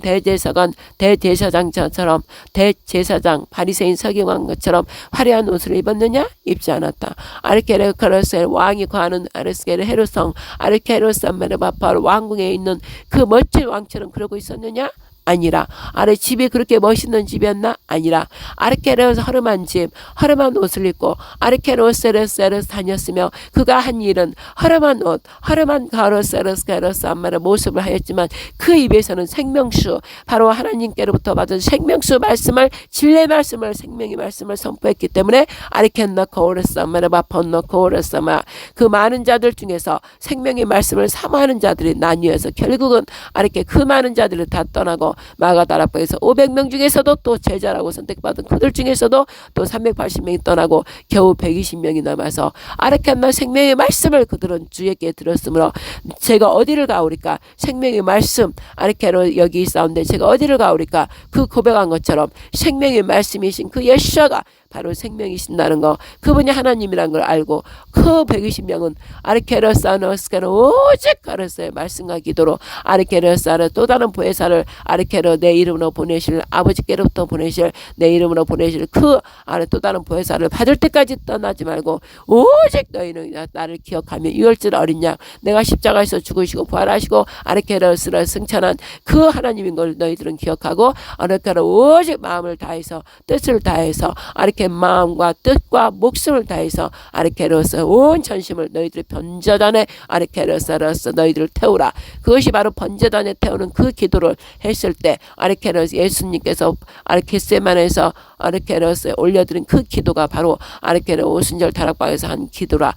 대제사장처럼 대제사장 바리새인 서기관 것처럼 화려한 옷을 입었느냐? 입지 않았다. 아르케르카르셀 왕이 거하는 아르스게르 헤르성 아르케르산메르바파 왕궁에 있는 그 멋진 왕처럼 그러고 있었느냐? 아니라 아래 집이 그렇게 멋있는 집이었나? 아니라 아르케르스 허름한 집 허름한 옷을 입고 아르케로세르세르스 다녔으며 그가 한 일은 허름한 옷 허름한 가로세르스케르스 안마의 모습을 하였지만 그 입에서는 생명수 바로 하나님께로부터 받은 생명수 말씀을 진리의 말씀을 생명의 말씀을 선포했기 때문에 아르켄나 코르사마르 바폰노 코르사마 그 많은 자들 중에서 생명의 말씀을 사모하는 자들이 나뉘어서 결국은 아르케 그 많은 자들을 다 떠나고 마가다락방에서 500명 중에서도 또 제자라고 선택받은 그들 중에서도 또 380명이 떠나고 겨우 120명이 남아서 아르케나 생명의 말씀을 그들은 주에게 들었으므로 제가 어디를 가오리까 생명의 말씀 아르케로 여기 있사온데 제가 어디를 가오리까 그 고백한 것처럼 생명의 말씀이신 그 예수가 바로 생명이신다는 거 그분이 하나님이라는 걸 알고 그 120명은 아르케로사노스케로 오직 가르스의 말씀과 기도로 아르케로사를 또 다른 보혜사를 아르케로 내 이름으로 보내실 아버지께로부터 보내실 내 이름으로 보내실 그 아래 또 다른 보혜사를 받을 때까지 떠나지 말고 오직 너희는 나를 기억하며 유월절 어린 양 내가 십자가에서 죽으시고 부활하시고 아르케로스를 승천한 그 하나님인 걸 너희들은 기억하고 아르케로 오직 마음을 다해서 뜻을 다해서 아르케 마음과 뜻과 목숨을 다해서 아르케로서 온 전심을 너희들이 번제단에 아르케로서로서 너희들을 태우라. 그것이 바로 번제단에 태우는 그 기도를 했을 때 아르케로스 예수님께서 아르케세만에서 아르케로스에 올려드린 그 기도가 바로 아르케로 오순절 다락방에서 한 기도라.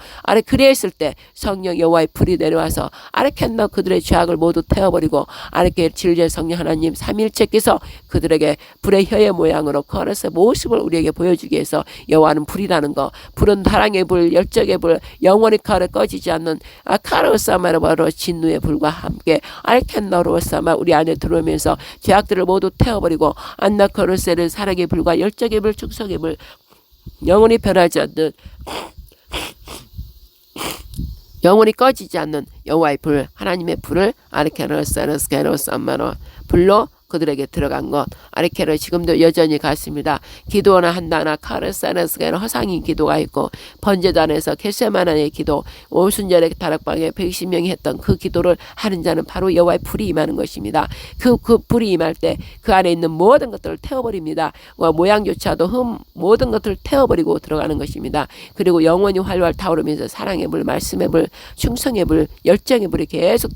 그리했을 때 성령 여호와의 불이 내려와서 아르케나 그들의 죄악을 모두 태워버리고 아르케 진리의 성령 하나님 삼일체께서 그들에게 불의 혀의 모양으로 거라서 모습을 우리에게 보여주기 위해서 여호와는 불이라는 거 불은 사랑의 불 열정의 불 영원히 가르 꺼지지 않는 카로사마르바로 진노의 불과 함께 아르케나로사마 우리 안에 들어오면서 죄악들을 모두 태워버리고 안나코르세를 사랑의 불과 열정의 불 충성의 불 영원히 변하지 않는 영원히 꺼지지 않는 여호와의 불 하나님의 불을 아르케로사르스케로사마로 불로 그들에게 들어간 것 아르케로 지금도 여전히 같습니다. 기도나 한다나 카르사르스가는 허상인 기도가 있고 번제단에서 겟세마나의 기도 오순절의 다락방에 120명이 했던 그 기도를 하는 자는 바로 여호와의 불이 임하는 것입니다. 그 불이 임할 때 그 안에 있는 모든 것들을 태워버립니다. 모양조차도 모든 것들을 태워버리고 들어가는 것입니다. 그리고 영원히 활활 타오르면서 사랑의 불 말씀의 불 충성의 불 열정의 불이 계속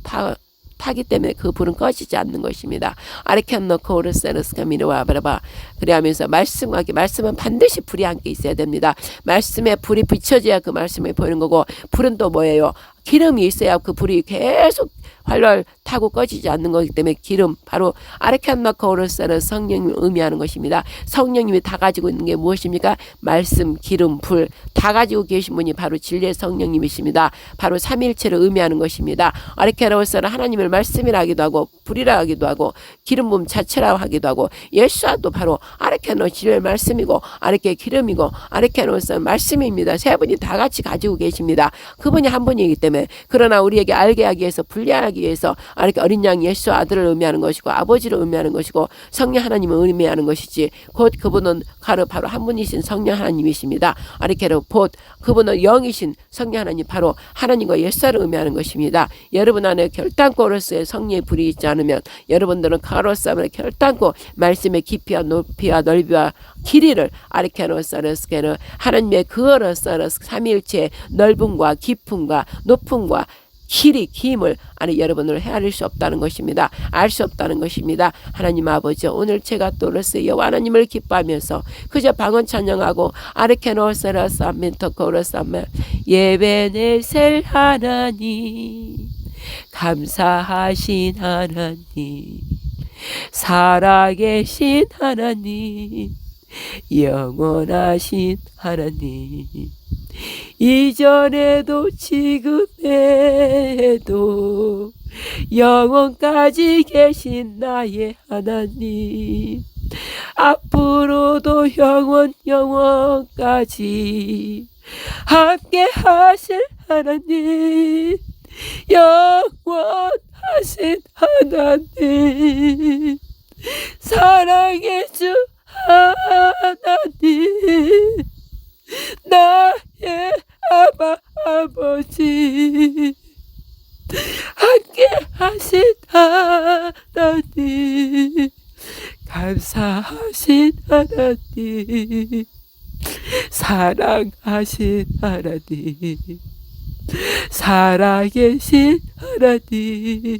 타기 때문에 그 불은 꺼지지 않는 것입니다. 아르켄노코 오르세르스카미르와 아브라바 그래하면서 말씀은 반드시 불이 함께 있어야 됩니다. 말씀에 불이 비춰져야 그 말씀이 보이는 거고 불은 또 뭐예요? 기름이 있어야 그 불이 계속 활활 타고 꺼지지 않는 거기 때문에 기름 바로 아르케나코르세르 성령님을 의미하는 것입니다. 성령님이 다 가지고 있는 게 무엇입니까? 말씀, 기름, 불 다 가지고 계신 분이 바로 진리의 성령님이십니다. 바로 삼일체를 의미하는 것입니다. 아르케나코르세르 하나님을 말씀이라 하기도 하고 불이라 하기도 하고 기름 부음 자체라 하기도 하고 예수와도 바로 아르케노 진리의 말씀이고 아르케 기름이고 아르케노스 말씀입니다. 세 분이 다 같이 가지고 계십니다. 그분이 한 분이기 때문에 때문에 그러나 우리에게 알게 하기 위해서 분리하기 위해서 이렇게 어린 양 예수 아들을 의미하는 것이고 아버지를 의미하는 것이고 성령 하나님을 의미하는 것이지 곧 그분은 바로 한 분이신 성령 하나님이십니다. 이렇게 곧 그분은 영이신 성령 하나님 바로 하나님과 예수를 의미하는 것입니다. 여러분 안에 결단코로서의 성령의 불이 있지 않으면 여러분들은 가로싸움을 결단코 말씀의 깊이와 높이와 넓이와 길이를 아리케노사르스케는 하나님의 그어로서르스 삼위일체의 넓음과 깊음과 높음과 길이 힘을 여러분을 헤아릴 수 없다는 것입니다. 알 수 없다는 것입니다. 하나님 아버지 오늘 제가 또르스 여호와 하나님을 기뻐하면서 그저 방언 찬양하고 아르케노사라스 아멘토코르사메 예배네셀 하나님 감사하신 하나님 살아계신 하나님 영원하신 하나님 이전에도 지금에도 영원까지 계신 나의 하나님 앞으로도 영원까지 함께 하실 하나님 영원하신 하나님 사랑의 주 하나님 나의 아버지 함께 하신 하나님 감사하신 하나님 사랑하신 하나님 살아계신 하나님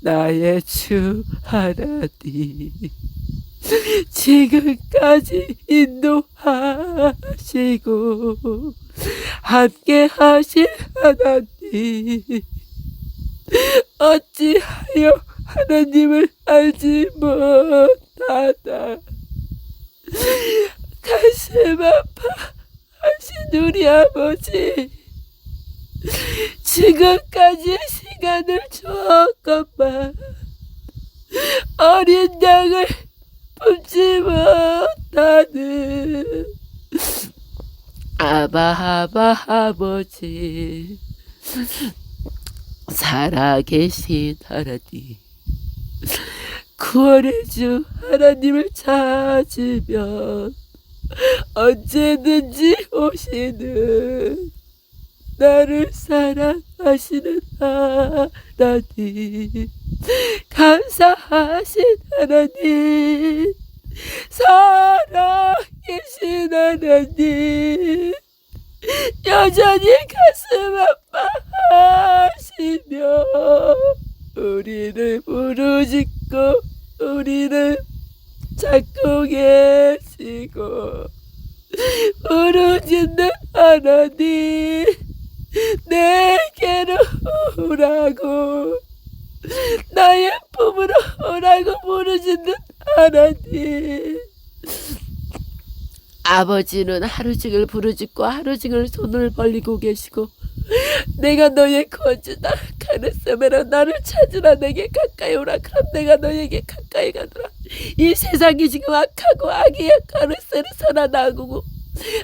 나의 주 하나님 지금까지 인도하시고 함께 하실 하나님 어찌하여 하나님을 알지 못하다 가슴 아파하신 우리 아버지 지금까지 시간을 주었건만 어린 양을 품지 못하는 아버지 살아계신 하나님 구원의 주 하나님을 찾으면 언제든지 오시는 나를 사랑하시는 하나님 감사하신 하나님 살아계신 하나님 여전히 가슴 아파하시며 우리를 부르짖고 우리를 찾고 계시고 부르짖는 하나님 내게로 오라고 나의 품으로 오라고 부르짖는 하나님 아버지는 하루 종일 부르짖고 하루 종일 손을 벌리고 계시고 내가 너의 거주다 가르스메라 나를 찾으라 내게 가까이 오라 그럼 내가 너에게 가까이 가더라 이 세상이 지금 악하고 악의 가르스를 선하다고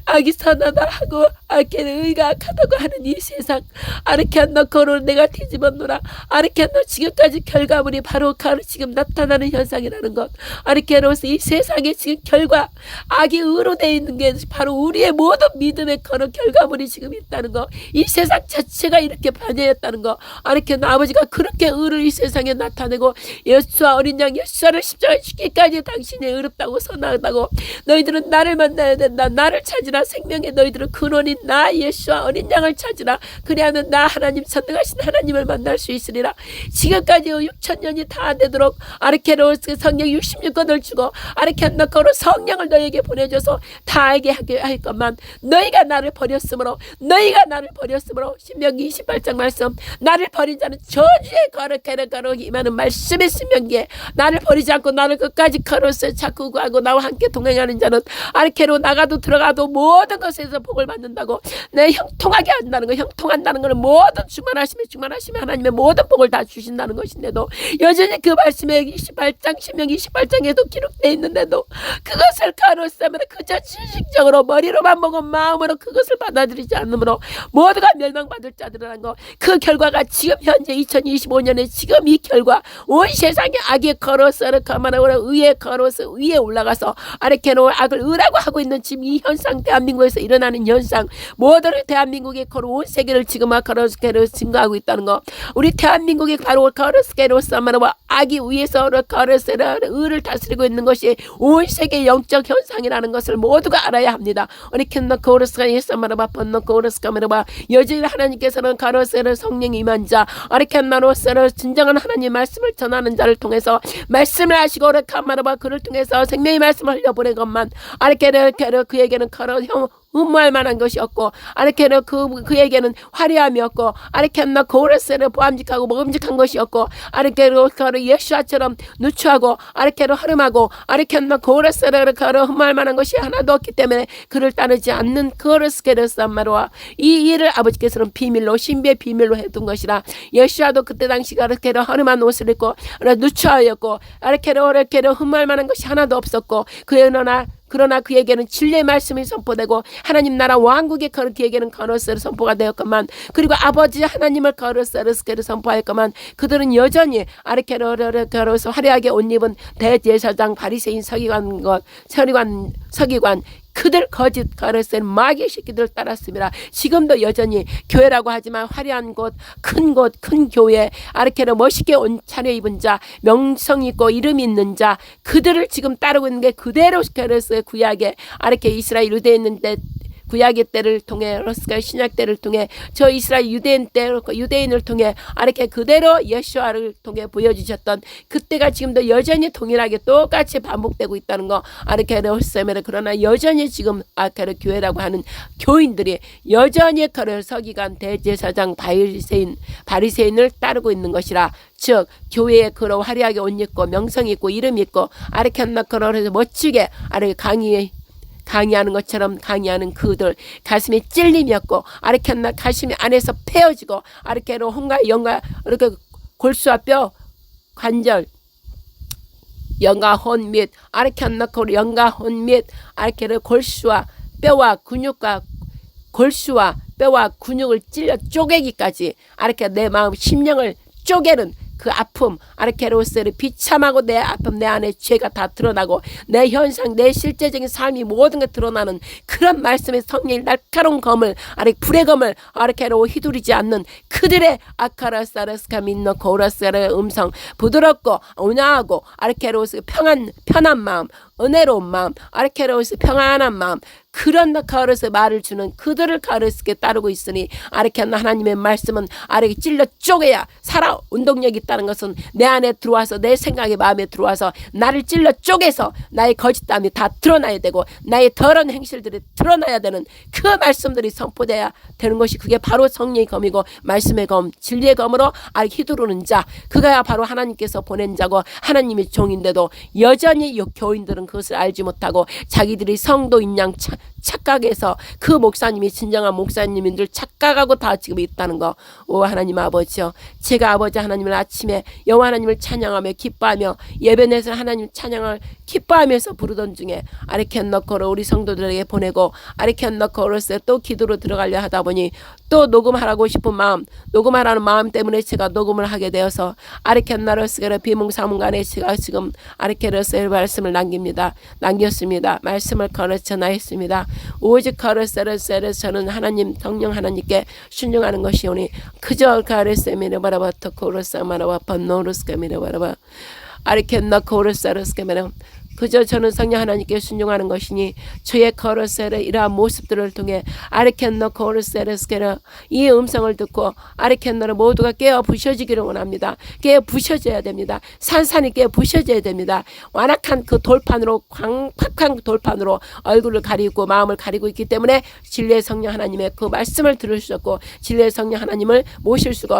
악이 선하다하고 악의 의가 악하다고 하는 이 세상 아르케안 너 거를 내가 뒤집어놓으라 아르케안 너 지금까지 결과물이 바로 지금 나타나는 현상이라는 것 아르케노스 이 세상에 지금 결과 악이 의로 되어 있는 게 바로 우리의 모든 믿음의 거는 결과물이 지금 있다는 것 이 세상 자체가 이렇게 반영했다는 것 아르케안 아버지가 그렇게 의를 이 세상에 나타내고 예수와 어린 양 예수를 십자가에 죽기까지 당신이 의롭다고 선하다고 너희들은 나를 만나야 된다 나를 찾으라 생명의 너희들은 근원인 나 예수와 어린 양을 찾으라 그리하면 나 하나님 선능하신 하나님을 만날 수 있으리라 지금까지 6,000년이 다 되도록 아르케노스 성령 66권을 주고 아르케노코로 성령을 너에게 보내줘서 다 알게 하게 할 것만 너희가 나를 버렸으므로 신명기 28장 말씀 나를 버린 자는 저주의 거룩하는 임하는 말씀의 신명기에 나를 버리지 않고 나를 끝까지 걸어서 자꾸 구하고 나와 함께 동행하는 자는 아르케로 나가도 들어가도 모든 것에서 복을 받는다고 하고 내 형통하게 한다는 거, 형통한다는 것은 모든 충만하시면 하나님의 모든 복을 다 주신다는 것인데도 여전히 그 말씀에 28장 신명기 28장에도 기록되어 있는데도 그것을 가로싸면 그저 지식적으로 머리로만 보고 마음으로 그것을 받아들이지 않으므로 모두가 멸망받을 자들이라는 거, 그 결과가 지금 현재 2025년에 지금 이 결과 온 세상에 악의 거로서를 가만하고 의의 거로서 위에 올라가서 아래캐로 악을 의라고 하고 있는 지금 이 현상, 대한민국에서 일어나는 현상, 모두를 대한민국의 거로 온 세계를 지금 거로스케로 증가하고 있다는 거, 우리 대한민국이 바로 거로스케로 싸마노와 악이 위에서 거로스케로 의를 다스리고 있는 것이 온 세계 영적 현상이라는 것을 모두가 알아야 합니다. 우리 캔너 거로스케로 싸마노와 번너 거로스케로와 여전히 하나님께서는 거로스케로 성령이 임한 자, 아리캔나로스로 진정한 하나님 말씀을 전하는 자를 통해서 말씀을 하시고 오르카마노와 그를 통해서 생명의 말씀을 흘려보낸 것만 아리케르 그에게는 거로 흠모할 만한 것이었고, 아르케르 그에게는 화려함이었고, 아르케르 고레스를 보암직하고 먹음직한 것이었고, 아르케르 예수아처럼 누추하고, 아르케르 허름하고, 아르케르 고레스를 흠모할 만한 것이 하나도 없기 때문에 그를 따르지 않는 거르스케르스마로와 이 일을 아버지께서는 비밀로, 신비의 비밀로 해둔 것이라. 예수아도 그때 당시 아르케르 허름한 옷을 입고 누추하였고, 아르케르 흠모할 만한 것이 하나도 없었고, 그러나 그에게는 진리의 말씀이 선포되고 하나님 나라 왕국의 그에게는 거로스를 선포가 되었건만, 그리고 아버지 하나님을 거로스를 선포하였건만, 그들은 여전히 아르케로서 화려하게 옷 입은 대제사장 바리새인 서기관 그들 거짓 거르스는 마귀의 새끼들을 따랐습니다. 지금도 여전히 교회라고 하지만 화려한 곳, 큰 교회, 아르케로 멋있게 옷 차려입은 자, 명성 있고 이름 있는 자, 그들을 지금 따르고 있는 게 그대로 거르스의 구약에 아르케 이스라엘 유대에 있는데 구약의 때를 통해 러스가 신약 때를 통해 저 이스라엘 유대인을 통해 아르케 그대로 예수아를 통해 보여주셨던 그때가 지금도 여전히 동일하게 똑같이 반복되고 있다는 거, 아르케 러스메르. 그러나 여전히 지금 아르케 교회라고 하는 교인들이 여전히 그를 서기관 대제사장 바리새인을 따르고 있는 것이라. 즉 교회에 그런 화려하게 옷 입고 명성 있고 이름 있고 아르케나 그러해서 멋지게 강의하는 것처럼 강의하는 그들 가슴에 찔림이었고, 아르케나 가슴이 안에서 패어지고, 아르케로 혼과 영과 이렇게 골수와 뼈 관절 영과 혼 및 아르케나 그 영과 혼 및 아르케로 골수와 뼈와 근육과 골수와 뼈와 근육을 찔려 쪼개기까지 아르케 내 마음 심령을 쪼개는 그 아픔, 아르케로스를 비참하고 내 아픔, 내 안에 죄가 다 드러나고 내 현상, 내 실제적인 삶이 모든 게 드러나는 그런 말씀의 성령의 날카로운 검을, 불의 검을 아르케로 휘두르지 않는 그들의 아카라사르스카 민노 고라스의 음성, 부드럽고 온화하고 아르케로스 편한 마음, 은혜로운 마음, 아르케로스 평안한 마음, 그런 가르스 말을 주는 그들을 가르스게 따르고 있으니 아르케나 하나님의 말씀은 아르게 찔러 쪼개야 살아. 운동력이 있다는 것은 내 안에 들어와서 내 생각에 마음에 들어와서 나를 찔러 쪼개서 나의 거짓담이 다 드러나야 되고 나의 더러운 행실들이 드러나야 되는 그 말씀들이 선포돼야 되는 것이, 그게 바로 성령의 검이고 말씀의 검, 진리의 검으로 휘두르는 자, 그가 바로 하나님께서 보낸 자고 하나님의 종인데도 여전히 교인들은 그것을 알지 못하고 자기들이 성도인 양 착각해서 그 목사님이 진정한 목사님인 줄 착각하고 다 지금 있다는 거. 오 하나님 아버지요, 제가 아버지 하나님을 아침에 여호와 하나님을 찬양하며 기뻐하며 예배내서 하나님 찬양을 기뻐하면서 부르던 중에 아리켄너코로 우리 성도들에게 보내고 아리켄너코로서 또 기도로 들어가려 하다 보니 또 녹음하라고 싶은 마음, 녹음하라는 마음 때문에 제가 녹음을 하게 되어서 아리켄나로스가 비몽사몽간에 제가 지금 아리케로스의 말씀을 남겼습니다. 말씀을 가르쳐나했습니다. 오직 가르세르세르 저는 하나님 성령 하나님께 순종하는 것이오니 그저 가르세미르 바라바터 코르사마라와 번노르스케미르 바라바 아리켄나 코르사르스케미르 그저 저는 성령 하나님께 순종하는 것이니 저의 거르세르 이러한 모습들을 통해 아르켄너 거르세르스케르 이 음성을 듣고 아르켄너를 모두가 깨어 부셔지기를 원합니다. 깨어 부셔져야 됩니다. 산산이 깨어 부셔져야 됩니다. 완악한 그 돌판으로 광팍한 돌판으로 얼굴을 가리고 마음을 가리고 있기 때문에 진리의 성령 하나님의 그 말씀을 들을 수 없고 진리의 성령 하나님을 모실 수가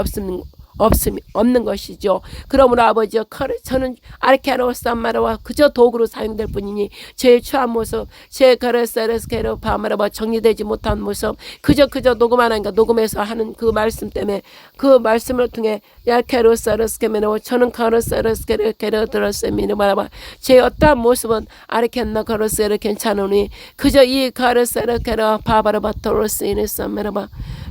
없는 것이죠. 그러므로 아버지여 저는 아르케로스마라와 그저 도구로 사용될 뿐이니 제 추한 모습, 제 가르세르스케로 파마라와 정리되지 못한 모습, 그저 녹음하는가 녹음해서 하는 그 말씀 때문에 그 말씀을 통해 야케로사르스케메로 저는 가르세르스케로 들었습니다. 제 어떠한 모습은 아르켄나 가르세르 괜찮으니 그저 이 가르세르케로 파바라바토로스이네사메라바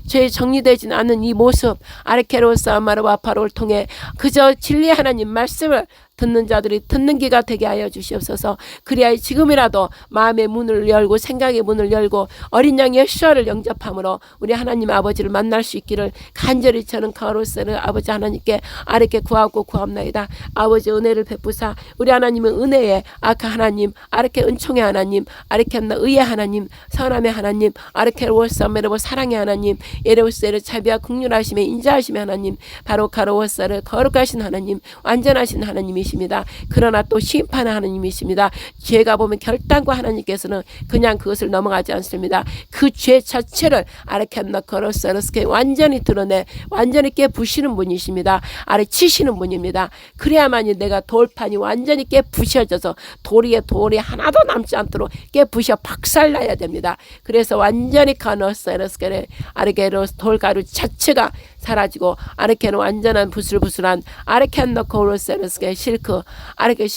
제 정리되지 않는 이 모습 아르케로사마라와 바로를 통해 그저 진리 하나님 말씀을 듣는 자들이 듣는 귀가 되게 하여 주시옵소서. 그리하여 지금이라도 마음의 문을 열고 생각의 문을 열고 어린 양 예수를 영접함으로 우리 하나님 아버지를 만날 수 있기를 간절히 저는 가로세를 아버지 하나님께 아르게 구하고 구합나이다. 아버지 은혜를 베푸사 우리 하나님은 은혜의 아까 하나님 아르게 은총의 하나님 아르케나 의의 하나님 선함의 하나님 아르케로워사메르보 사랑의 하나님 예레우스에르 자비와 긍휼하심의 인자하심의 하나님 바로 가로워사를 거룩하신 하나님 완전하신 하나님이 입니다. 그러나 또 심판의 하나님이십니다. 죄가 보면 결단과 하나님께서는 그냥 그것을 넘어가지 않습니다. 그 죄 자체를 아르켄나 거로사르스케 완전히 드러내 완전히 깨부시는 분이십니다. 아래치시는 분입니다. 그래야만이 내가 돌판이 완전히 깨부셔져서 돌이 하나도 남지 않도록 깨부셔 박살나야 됩니다. 그래서 완전히 가노사르스케 아르게로 돌가루 자체가 사라지고 아르케는 완전한 부슬부슬한 아르켄너 코로세르스게 실크 아르케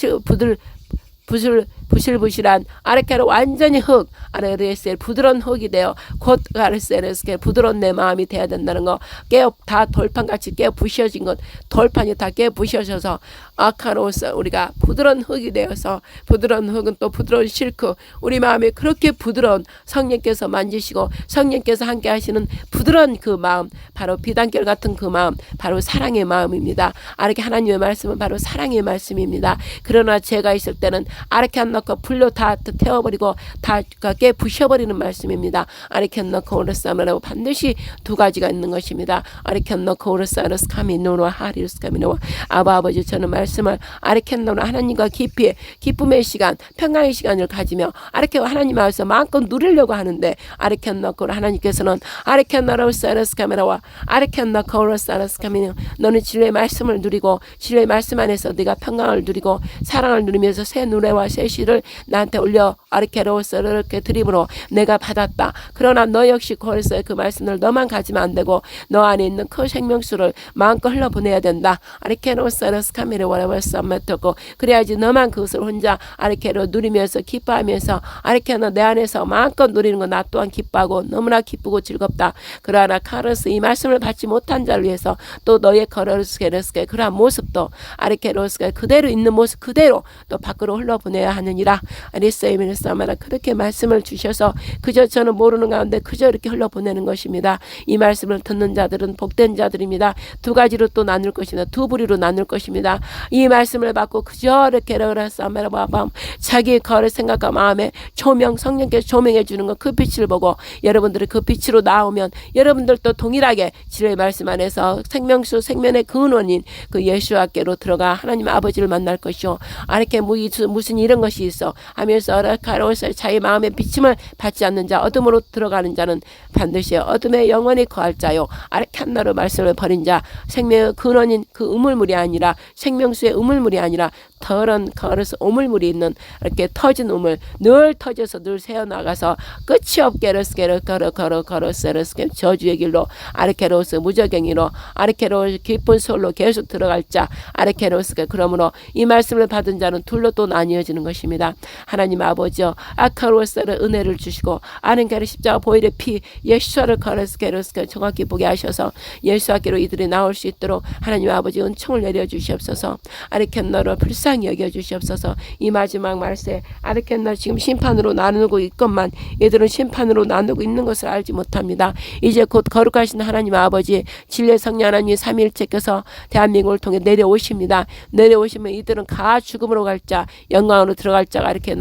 부실부실한 아르케로 완전히 흙 아르레셀 부드러운 흙이 되어 곧 아르세르스게 부드러운 내 마음이 돼야 된다는 거 깨어 다 돌판같이 깨어 부셔진 것 돌판이 다 깨어 부셔져서 아카로스 우리가 부드러운 흙이 되어서 부드러운 흙은 또 부드러운 실크 우리 마음이 그렇게 부드러운 성령께서 만지시고 성령께서 함께 하시는 부드러운 그 마음 바로 비단결 같은 그 마음 바로 사랑의 마음입니다. 아르케 하나님의 말씀은 바로 사랑의 말씀입니다. 그러나 제가 있을 때는 아르케 안 넣고 불로 다 태워버리고 다 깨 부셔버리는 말씀입니다. 아르케 안 넣고 오르사마라고 반드시 두 가지가 있는 것입니다. 아르케 안 넣고 오르사르스 카미노와 하리루스 카미노와 아버지 저는 말씀을 아르케 안 넣고 하나님과 깊이 기쁨의 시간 평강의 시간을 가지며 아르케 하나님 앞에서 마음껏 누리려고 하는데 아르케 안 넣고 하나님께서는 아르케 안 넣고 오르사르스 카미노와 아르케 안 넣고 오르사르스 카미노 너는 진리의 말씀을 누리고 진리의 말씀 안에서 네가 평강을 누리고 사랑을 누리면서 새 노래와 새 시를 나한테 올려 아르케로스를 이렇게 드림으로 내가 받았다. 그러나 너 역시 거기서 그 말씀을 너만 가지면 안 되고 너 안에 있는 그 생명수를 마음껏 흘러보내야 된다. 아르케로스를 카메라 원하면서 맡았고 그래야지 너만 그것을 혼자 아르케로 누리면서 기뻐하면서 아르케는 내 안에서 마음껏 누리는 건 나 또한 기뻐하고 너무나 기쁘고 즐겁다. 그러나 카르스 이 말씀을 받지 못한 자를 위해서 또 너의 거르스케르스케 그러한 모습도 아르케로스가 그대로 있는 모습 그대로 또 밖으로 흘러보내야 하느니라. 아리세이미르사마라 그렇게 말씀을 주셔서 그저 저는 모르는 가운데 그저 이렇게 흘러보내는 것입니다. 이 말씀을 듣는 자들은 복된 자들입니다. 두 가지로 또 나눌 것입니다. 두 부류로 나눌 것입니다. 이 말씀을 받고 그저 이렇게 러라사마라바밤 자기의 거를 생각과 마음에 조명 성령께서 조명해 주는 것 그 빛을 보고 여러분들이 그 빛으로 나오면 여러분들도 동일하게 진리의 말씀 안에서 생명수 생명의 근원인 그 예수와께로 들어가 하나님 아버지를 만날 것이요. 아르케 무슨 이런 것이 있어 하면서 아르카로스 자기 마음의 비침을 받지 않는 자 어둠으로 들어가는 자는 반드시 어둠에 영원히 거할 자요. 아르칸나로 말씀을 버린 자 생명의 근원인 그 우물물이 아니라 생명수의 우물물이 아니라 더러운 거르스 우물물이 있는 이렇게 터진 우물 늘 터져서 늘 새어나가서 끝이 없게 러스케르스케르스케 저주의 길로 아르케로스 무저갱이로 아르케로스 깊은 솔로 계속 들어갈 자 아르케로스가 그러므로 이 말씀을 받은 자는 둘로 또 나뉘어지는 것입니다. 하나님 아버지여 아카로스를 은혜를 주시고 아는게르 십자가 보혈의 피 예수를 거르스케르스케 정확히 보게 하셔서 예수께로 이들이 나올 수 있도록 하나님 아버지 은총을 내려 주시옵소서. 아르켄너로 불쌍히 여겨 주시옵소서. 이 마지막 말세 아르켄너 지금 심판으로 나누고 있건만 얘들은 심판으로 나누고 있는 것을 알지 못합니다. 이제 곧 거룩하신 하나님 아버지 진리의 성령 하나님 삼위일체께서 대한민국을 통해 내려오십니다. 내려오시면 이들은 가 죽음으로 갈 자 영광으로 들어갈 자가 이렇게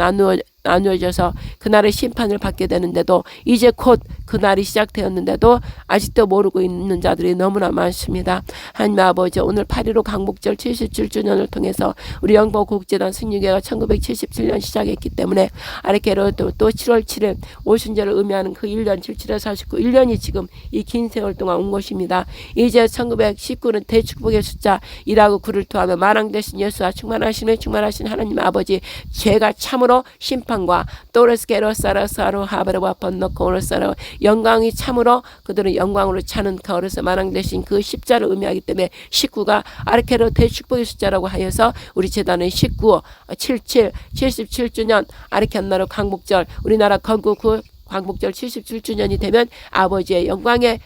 나누어져서 그날의 심판을 받게 되는데도 이제 곧 그날이 시작되었는데도 아직도 모르고 있는 자들이 너무나 많습니다. 하나님 아버지, 오늘 8.15 강복절 77주년을 통해서 우리 영보국제단 승리교회가 1977년 시작했기 때문에 아래께로 또 7월 7일 오순절을 의미하는 그 1년 77에 49 1년이 지금 이 긴 세월 동안 온 것입니다. 이제 1919는 대축복의 숫자 1하고 9를 토하며 만왕 되신 예수와 충만하신 하나님 아버지, 죄가 참으로 심판과 또르스게로사라사로 하베르와 번너코 오르사로 영광이 참으로 그들은 영광으로 차는 가오르서 만왕 되신 그 십자를 의미하기 때문에 19가 아르케로 대축복의 숫자라고 하여서 우리 제단은 19, 77, 77주년 아르케나로 강복절 우리나라 건국 후 광복절 77주년이 되면 아버지의 영광의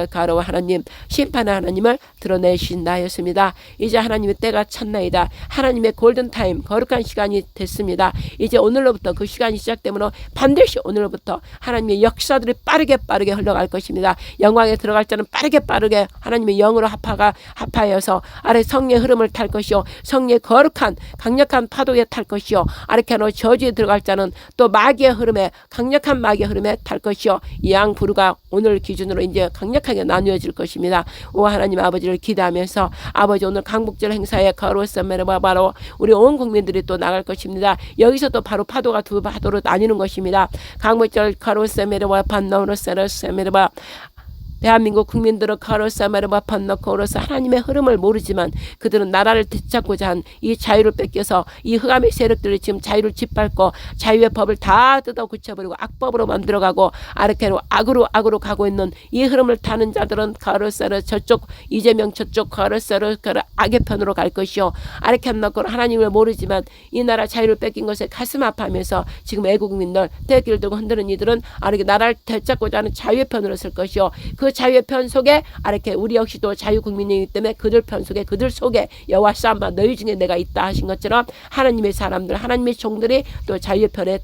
가로와 하나님, 심판의 하나님을 드러내신다 하였습니다. 이제 하나님의 때가 찼나이다. 하나님의 골든타임, 거룩한 시간이 됐습니다. 이제 오늘로부터 그 시간이 시작되므로 반드시 오늘로부터 하나님의 역사들이 빠르게 흘러갈 것입니다. 영광에 들어갈 자는 빠르게 하나님의 영으로 합하여서 아래 성령의 흐름을 탈 것이요, 성령의 거룩한 강력한 파도에 탈 것이요, 아르케노 저주에 들어갈 자는 또 마귀의 흐름에, 강력한 마귀의 흐름에 탈 것이요, 이 양 부류가 오늘 기준으로 이제 강력하게 나누어질 것입니다. 오 하나님 아버지를 기대하면서 아버지, 오늘 강복절 행사에 바로 우리 온 국민들이 또 나갈 것입니다. 여기서 또 바로 파도가 두 파도로 나뉘는 것입니다. 강복절 카로세메르와 반나우로세르세메르바 대한민국 국민들은 카로사마르바 판너코로서 하나님의 흐름을 모르지만 그들은 나라를 되찾고자 한 이 자유를 뺏겨서 이 흑암의 세력들이 지금 자유를 짓밟고 자유의 법을 다 뜯어 고쳐버리고 악법으로 만들어가고 아르케로 악으로 가고 있는 이 흐름을 타는 자들은 카로사르 저쪽 이재명 저쪽 카로사르 악의 편으로 갈 것이요, 아르케나코로 하나님을 모르지만 이 나라 자유를 뺏긴 것에 가슴 아파하면서 지금 애국민들 태극기를 들고 흔드는 이들은 아르게 나라를 되찾고자 하는 자유의 편으로 설 것이요, 그 자유의 편 속에 아르케 우리 역시도 자유국민이기 때문에 그들 편 속에 그들 속에 여호와 사마 너희 중에 내가 있다 하신 것처럼 하나님의 사람들, 하나님의 종들이 또 자유의 편에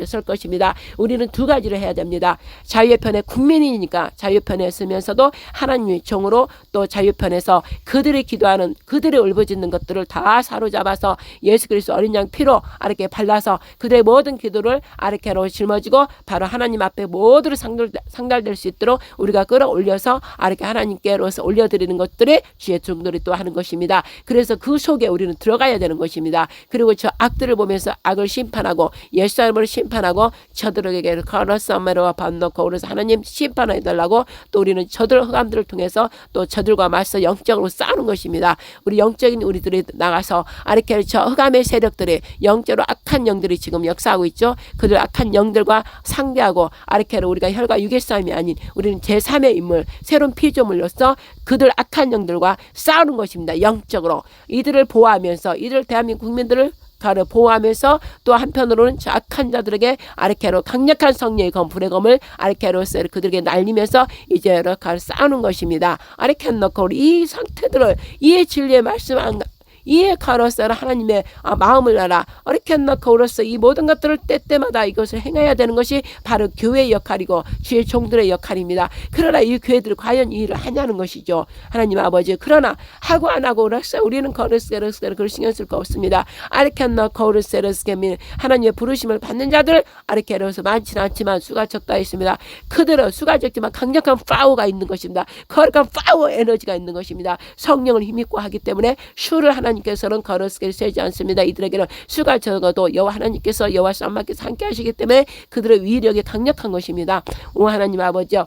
설 것입니다. 우리는 두 가지를 해야 됩니다. 자유의 편에 국민이니까 자유의 편에 서면서도 하나님의 종으로 또 자유의 편에서 그들이 기도하는 그들이 울부짖는 것들을 다 사로잡아서 예수 그리스도 어린 양 피로 아르케 발라서 그들의 모든 기도를 아르케로 짊어지고 바로 하나님 앞에 모두를 상달될 수 있도록 우리가 끌어올려서 아르케 하나님께로서 올려드리는 것들이 주의 종들이 또 하는 것입니다. 그래서 그 속에 우리는 들어가야 되는 것입니다. 그리고 저 악들을 보면서 악을 심판하고 옛사람을 심판하고 저들에게 가라사메로와 반놓고 그래서 하나님 심판해달라고 또 우리는 저들 흑암들을 통해서 또 저들과 맞서 영적으로 싸우는 것입니다. 우리 영적인 우리들이 나가서 아르케 저 흑암의 세력들이 영적으로 악한 영들이 지금 역사하고 있죠. 그들 악한 영들과 상대하고 아르케로 우리가 혈과 육의 싸움이 아닌 우리는 제3의 인물, 새로운 피조물로서 그들 악한 영들과 싸우는 것입니다. 영적으로 이들을 보호하면서 이들 대한민국 국민들을 보호하면서 또 한편으로는 악한 자들에게 아르케로 강력한 성령의 검, 불의 검을 아르케로서 그들에게 날리면서 이제 싸우는 것입니다. 아르케 넣고 이 상태들을 이 진리의 말씀 이에 가로서라 하나님의 마음을 알아 어리켰나 거울로서 이 모든 것들을 때때마다 이것을 행해야 되는 것이 바로 교회의 역할이고 주의 종들의 역할입니다. 그러나 이 교회들이 과연 이 일을 하냐는 것이죠. 하나님 아버지, 그러나 하고 안 하고 그랬어 우리는 거르세르스를 그걸 신경 쓸 거 없습니다. 아르켰나 거르세르스게민 하나님의 부르심을 받는 자들 아르케로서 많지는 않지만 수가 적다 있습니다. 그들은 수가 적지만 강력한 파워가 있는 것입니다. 거룩한 파워 에너지가 있는 것입니다. 성령을 힘입고 하기 때문에 슈를 하나님께서는 거르스게 세지 않습니다. 이들에게는 수가 적어도 여호와 하나님께서 여호와 쌈마께서 함께 하시기 때문에 그들의 위력이 강력한 것입니다. 오 하나님 아버지요,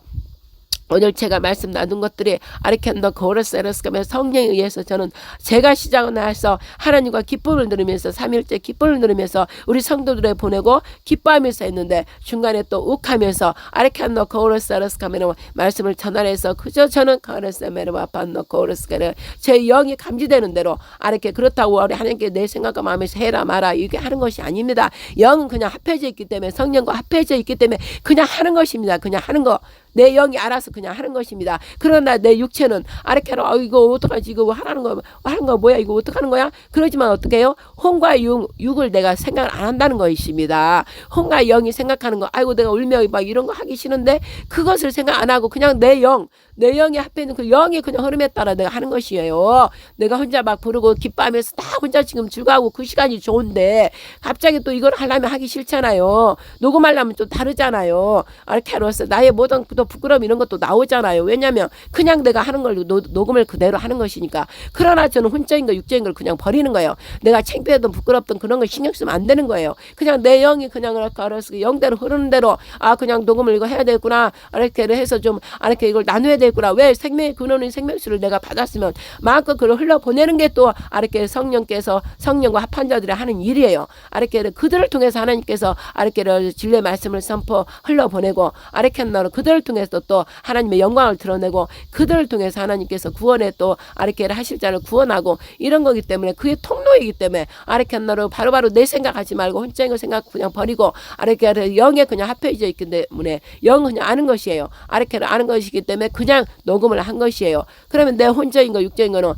오늘 제가 말씀 나눈 것들이 아르켄더 거르세르스가며 성령에 의해서 저는 제가 시작을 해서 하나님과 기쁨을 누리면서 3일째 기쁨을 누리면서 우리 성도들에 보내고 기뻐하면서 했는데 중간에 또 욱하면서 아르켄더 거르세르스가며 말씀을 전환해서 그저 저는 거르세메르와 반너 거르스가르 제 영이 감지되는 대로 아르케 그렇다고 하나님께 내 생각과 마음에서 해라 마라 이게 하는 것이 아닙니다. 영은 그냥 합해져 있기 때문에 성령과 합해져 있기 때문에 그냥 하는 것입니다. 그냥 하는 거. 내 영이 알아서 그냥 하는 것입니다. 그러나 내 육체는 이렇게로 이거 어떡하지, 이거 하는 거 뭐야, 이거 어떡하는 거야? 그러지만 어떻게 해요? 혼과 육을 내가 생각을 안 한다는 것입니다. 혼과 영이 생각하는 거, 아이고 내가 울며 막 이런 거 하기 싫은데 그것을 생각 안 하고 그냥 내 영이 앞에 있는 그 영의 그냥 흐름에 따라 내가 하는 것이에요. 내가 혼자 막 부르고 기뻐하면서 다 혼자 지금 즐거워하고 그 시간이 좋은데 갑자기 또 이걸 하려면 하기 싫잖아요. 녹음하려면 좀 다르잖아요. 이렇게로서 나의 모든 또 부끄러움 이런 것도 나오잖아요. 왜냐면 그냥 내가 하는 걸 녹음을 그대로 하는 것이니까. 그러나 저는 혼자인 거 육체인 걸 그냥 버리는 거예요. 내가 창피하든 부끄럽든 그런 걸 신경 쓰면 안 되는 거예요. 그냥 내 영이 그냥 알아서 영대로 흐르는 대로 그냥 녹음을 이거 해야 되겠구나. 이렇게 해서 좀 이렇게 이걸 나눠야 되겠구나. 왜 생명의 근원인 생명수를 내가 받았으면 마음껏 그걸 흘러보내는 게 또 이렇게 성령과 합한 자들이 하는 일이에요. 이렇게 그들을 통해서 하나님께서 이렇게 진리의 말씀을 선포 흘러보내고 이렇게 그들을 통해서 또 하나님의 영광을 드러내고 그들을 통해서 하나님께서 구원에 또 이렇게 하실 자를 구원하고 이런 거기 때문에 그의 통로이기 때문에 이렇게 바로바로 내 생각하지 말고 혼자인 거 생각 그냥 버리고 이렇게 영에 그냥 합해져 있기 때문에 영은 그냥 아는 것이에요. 이렇게 아는 것이기 때문에 그냥 녹음을 한 것이에요. 그러면 내 혼자인 거 육자인 거는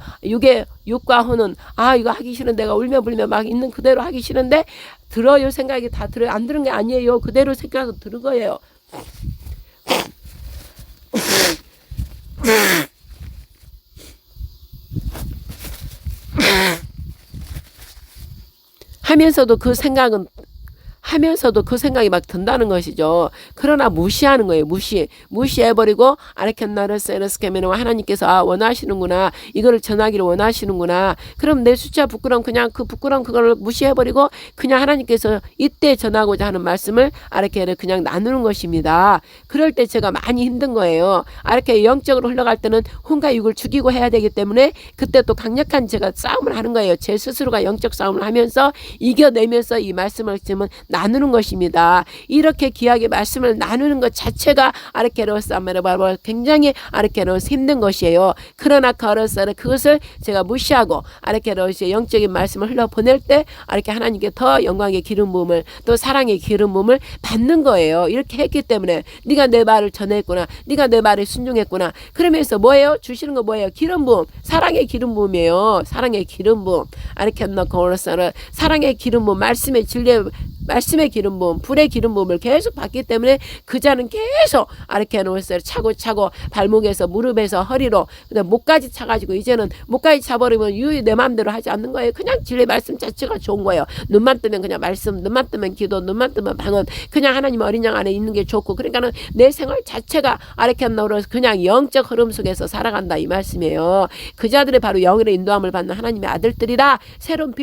육과 혼은 이거 하기 싫은 내가 울며 불며 막 있는 그대로 하기 싫은데 들어요. 생각이 다 들어요. 안 들은 게 아니에요. 그대로 생각해서 들은 거예요. 하면서도 그 생각이 막 든다는 것이죠. 그러나 무시하는 거예요. 무시해버리고 아르켄나르세르스케면 하나님께서 원하시는구나. 이거를 전하기를 원하시는구나. 그럼 내 수치와 부끄러움 그냥 그 부끄러움 그걸 무시해버리고 그냥 하나님께서 이때 전하고자 하는 말씀을 아르케를 그냥 나누는 것입니다. 그럴 때 제가 많이 힘든 거예요. 아르케 영적으로 흘러갈 때는 혼과 육을 죽이고 해야 되기 때문에 그때 또 강력한 제가 싸움을 하는 거예요. 제 스스로가 영적 싸움을 하면서 이겨내면서 이 말씀을 지면 나누는 것입니다. 이렇게 귀하게 말씀을 나누는 것 자체가 아르케로스 아메르바로 굉장히 아르케로스 힘든 것이에요. 그러나 그것을 제가 무시하고 아르케로스의 영적인 말씀을 흘러보낼 때 이렇게 하나님께 더 영광의 기름 부음을 또 사랑의 기름 부음을 받는 거예요. 이렇게 했기 때문에 네가 내 말을 전했구나. 네가 내 말에 순종했구나. 그러면서 뭐예요? 주시는 거 뭐예요? 기름 부음. 사랑의 기름 부음이에요. 사랑의 기름 부음. 아르케노코로스는 사랑의 기름 부음, 말씀의 진리의 말씀의 기름 부음, 불의 기름 부음을 계속 받기 때문에 그 자는 계속 아르케노스를 차고 발목에서 무릎에서 허리로 목까지 차가지고 이제는 목까지 차버리면 유유 내 마음대로 하지 않는 거예요. 그냥 진리의 말씀 자체가 좋은 거예요. 눈만 뜨면 그냥 말씀, 눈만 뜨면 기도, 눈만 뜨면 방언, 그냥 하나님 어린 양 안에 있는 게 좋고 그러니까는 내 생활 자체가 아르케노로서 그냥 영적 흐름 속에서 살아간다 이 말씀이에요. 그 자들이 바로 영으로 인도함을 받는 하나님의 아들들이라. 새로운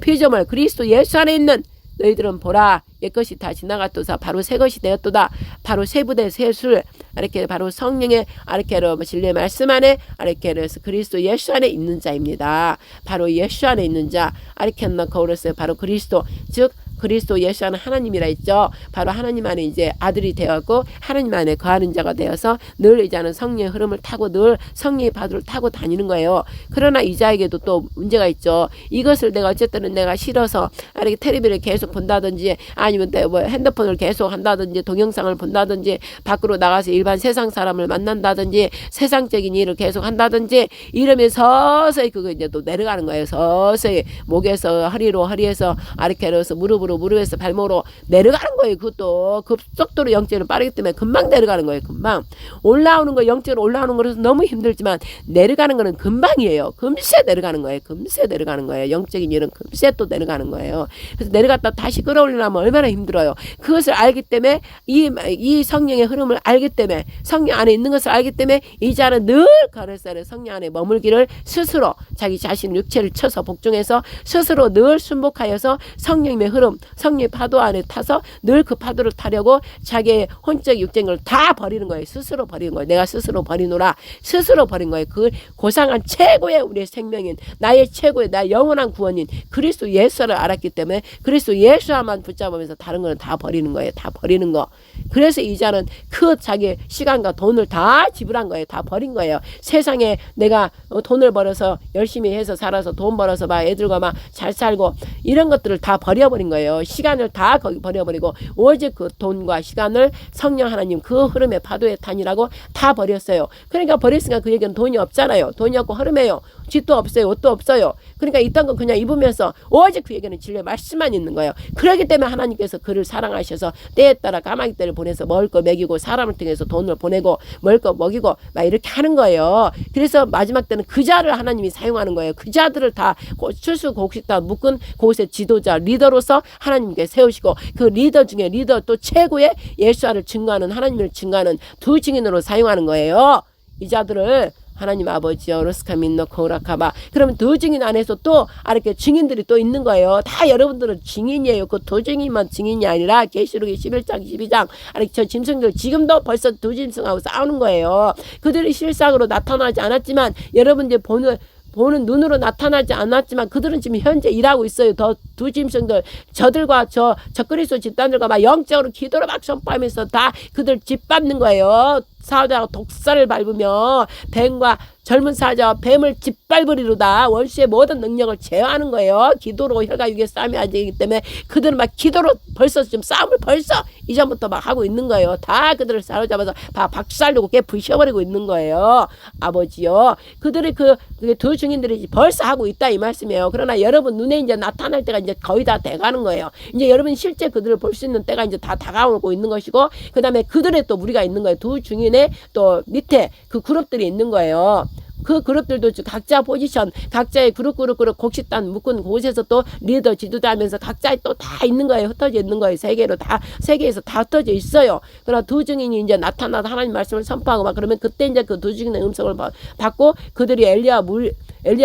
피조물 그리스도 예수 안에 있는 너희들은 보라 옛것이 다 지나갔도다 바로 새 것이 되었도다. 바로 새 부대 새술 이렇게 바로 성령의 아르케로 진리의 말씀 안에 아르케로서 그리스도 예수 안에 있는 자입니다. 바로 예수 안에 있는 자 아르케나 거울에서 바로 그리스도 즉 그리스도 예수 안에 하나님이라 했죠. 바로 하나님 안에 이제 아들이 되었고 하나님 안에 거하는 자가 되어서 늘 이제는 성령의 흐름을 타고 늘 성령의 바다를 타고 다니는 거예요. 그러나 이 자에게도 또 문제가 있죠. 이것을 내가 어쨌든 내가 싫어서 이렇게 텔레비를 계속 본다든지 아니면 뭐 핸드폰을 계속 한다든지 동영상을 본다든지 밖으로 나가서 일반 세상 사람을 만난다든지 세상적인 일을 계속 한다든지 이러면 서서히 그거 이제 또 내려가는 거예요. 서서히 목에서 허리에서 아르케로서 무릎에서 발목으로 내려가는 거예요. 그것도 급속도로 영적으로 빠르기 때문에 금방 내려가는 거예요. 금방 올라오는 거 영적으로 올라오는 거라서 너무 힘들지만 내려가는 거는 금방이에요. 금세 내려가는 거예요. 금세 내려가는 거예요. 영적인 일은 금세 또 내려가는 거예요. 그래서 내려갔다 다시 끌어올리려면 얼마나 힘들어요. 그것을 알기 때문에 이 성령의 흐름을 알기 때문에 성령 안에 있는 것을 알기 때문에 이 자는 늘 가르사를 성령 안에 머물기를 스스로 자기 자신 육체를 쳐서 복종해서 스스로 늘 순복하여서 성령의 흐름 성령의 파도 안에 타서 늘 그 파도를 타려고 자기의 혼적 육적인 걸 다 버리는 거예요. 스스로 버리는 거예요. 내가 스스로 버리노라. 스스로 버린 거예요. 그 고상한 최고의 우리의 생명인 나의 최고의 나의 영원한 구원인 그리스도 예수를 알았기 때문에 그리스도 예수만 붙잡으면서 다른 거는 다 버리는 거예요. 다 버리는 거. 그래서 이 자는 그 자기 시간과 돈을 다 지불한 거예요. 다 버린 거예요. 세상에 내가 돈을 벌어서 열심히 해서 살아서 돈 벌어서 막 애들과 막 잘 살고 이런 것들을 다 버려버린 거예요. 거예요. 시간을 다 거기 버려버리고 오직 그 돈과 시간을 성령 하나님 그 흐름의 파도에 타니라고 다 버렸어요. 그러니까 버렸으니까 그 얘기는 돈이 없잖아요. 돈이 없고 흐름해요. 집도 없어요. 옷도 없어요. 그러니까 이딴 거 그냥 입으면서 오직 그 얘기는 진리의 말씀만 있는 거예요. 그렇기 때문에 하나님께서 그를 사랑하셔서 때에 따라 까마귀 떼를 보내서 먹을 거 먹이고 사람을 통해서 돈을 보내고 먹을 거 먹이고 막 이렇게 하는 거예요. 그래서 마지막 때는 그 자를 하나님이 사용하는 거예요. 그 자들을 다 출수 곡식다 묶은 곳의 지도자 리더로서 하나님께 세우시고 그 리더 중에 리더 또 최고의 예수와를 증거하는 하나님을 증거하는 두 증인으로 사용하는 거예요. 이 자들을 하나님 아버지여 로스카민노 코라카바 그러면 두 증인 안에서 또 이렇게 증인들이 또 있는 거예요. 다 여러분들은 증인이에요. 그 두 증인만 증인이 아니라 계시록의 11장 12장 저 짐승들 지금도 벌써 두 짐승하고 싸우는 거예요. 그들이 실상으로 나타나지 않았지만 여러분들 보는 눈으로 나타나지 않았지만 그들은 지금 현재 일하고 있어요. 두 짐승들 저들과 저 그리스도 집단들과 막 영적으로 기도를 막 선포하면서 다 그들 짓밟는 거예요. 사자가 독사를 밟으며 뱀과 젊은 사자와 뱀을 짓밟으리로다. 원수의 모든 능력을 제어하는 거예요. 기도로 혈과 육의 싸움이 아직 되기 때문에 그들은 막 기도로 벌써 지금 싸움을 벌써 이전부터 막 하고 있는 거예요. 다 그들을 사로잡아서 다 박살내고 깨 부셔버리고 있는 거예요. 아버지요. 그들이 그 두 증인들이 벌써 하고 있다 이 말씀이에요. 그러나 여러분 눈에 이제 나타날 때가 이제 거의 다 돼가는 거예요. 이제 여러분 실제 그들을 볼 수 있는 때가 이제 다 다가오고 있는 것이고 그 다음에 그들의 또 무리가 있는 거예요. 두 증인의 또 밑에 그 그룹들이 있는 거예요. 그 그룹들도 각자 포지션, 각자의 그룹 곡식단 묶은 곳에서 또 리더 지도자 하면서 각자의 또 다 있는 거예요. 흩어져 있는 거예요. 세계에서 다 흩어져 있어요. 그러나 두 증인이 이제 나타나서 하나님 말씀을 선포하고 막 그러면 그때 이제 그 두 증인의 음성을 받고 그들이 엘리야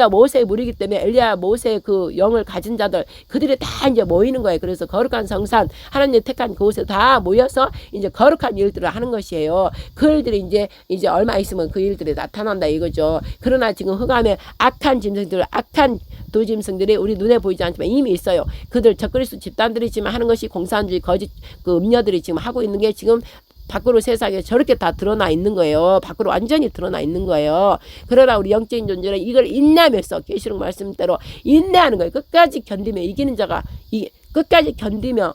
모세의 무리이기 때문에 엘리야 모세의 그 영을 가진 자들 그들이 다 이제 모이는 거예요. 그래서 거룩한 성산 하나님의 택한 그곳에 다 모여서 이제 거룩한 일들을 하는 것이에요. 그 일들이 이제 얼마 있으면 그 일들이 나타난다 이거죠. 그러나 지금 흑암에 악한 짐승들 악한 두 짐승들이 우리 눈에 보이지 않지만 이미 있어요. 그들 적그리스도 집단들이 지금 하는 것이 공산주의 거짓 그 음녀들이 지금 하고 있는 게 지금 밖으로 세상에 저렇게 다 드러나 있는 거예요. 밖으로 완전히 드러나 있는 거예요. 그러나 우리 영적인 존재는 이걸 인내하면서 계시록 말씀대로 인내하는 거예요. 끝까지 견디며 이기는 자가 끝까지 견디며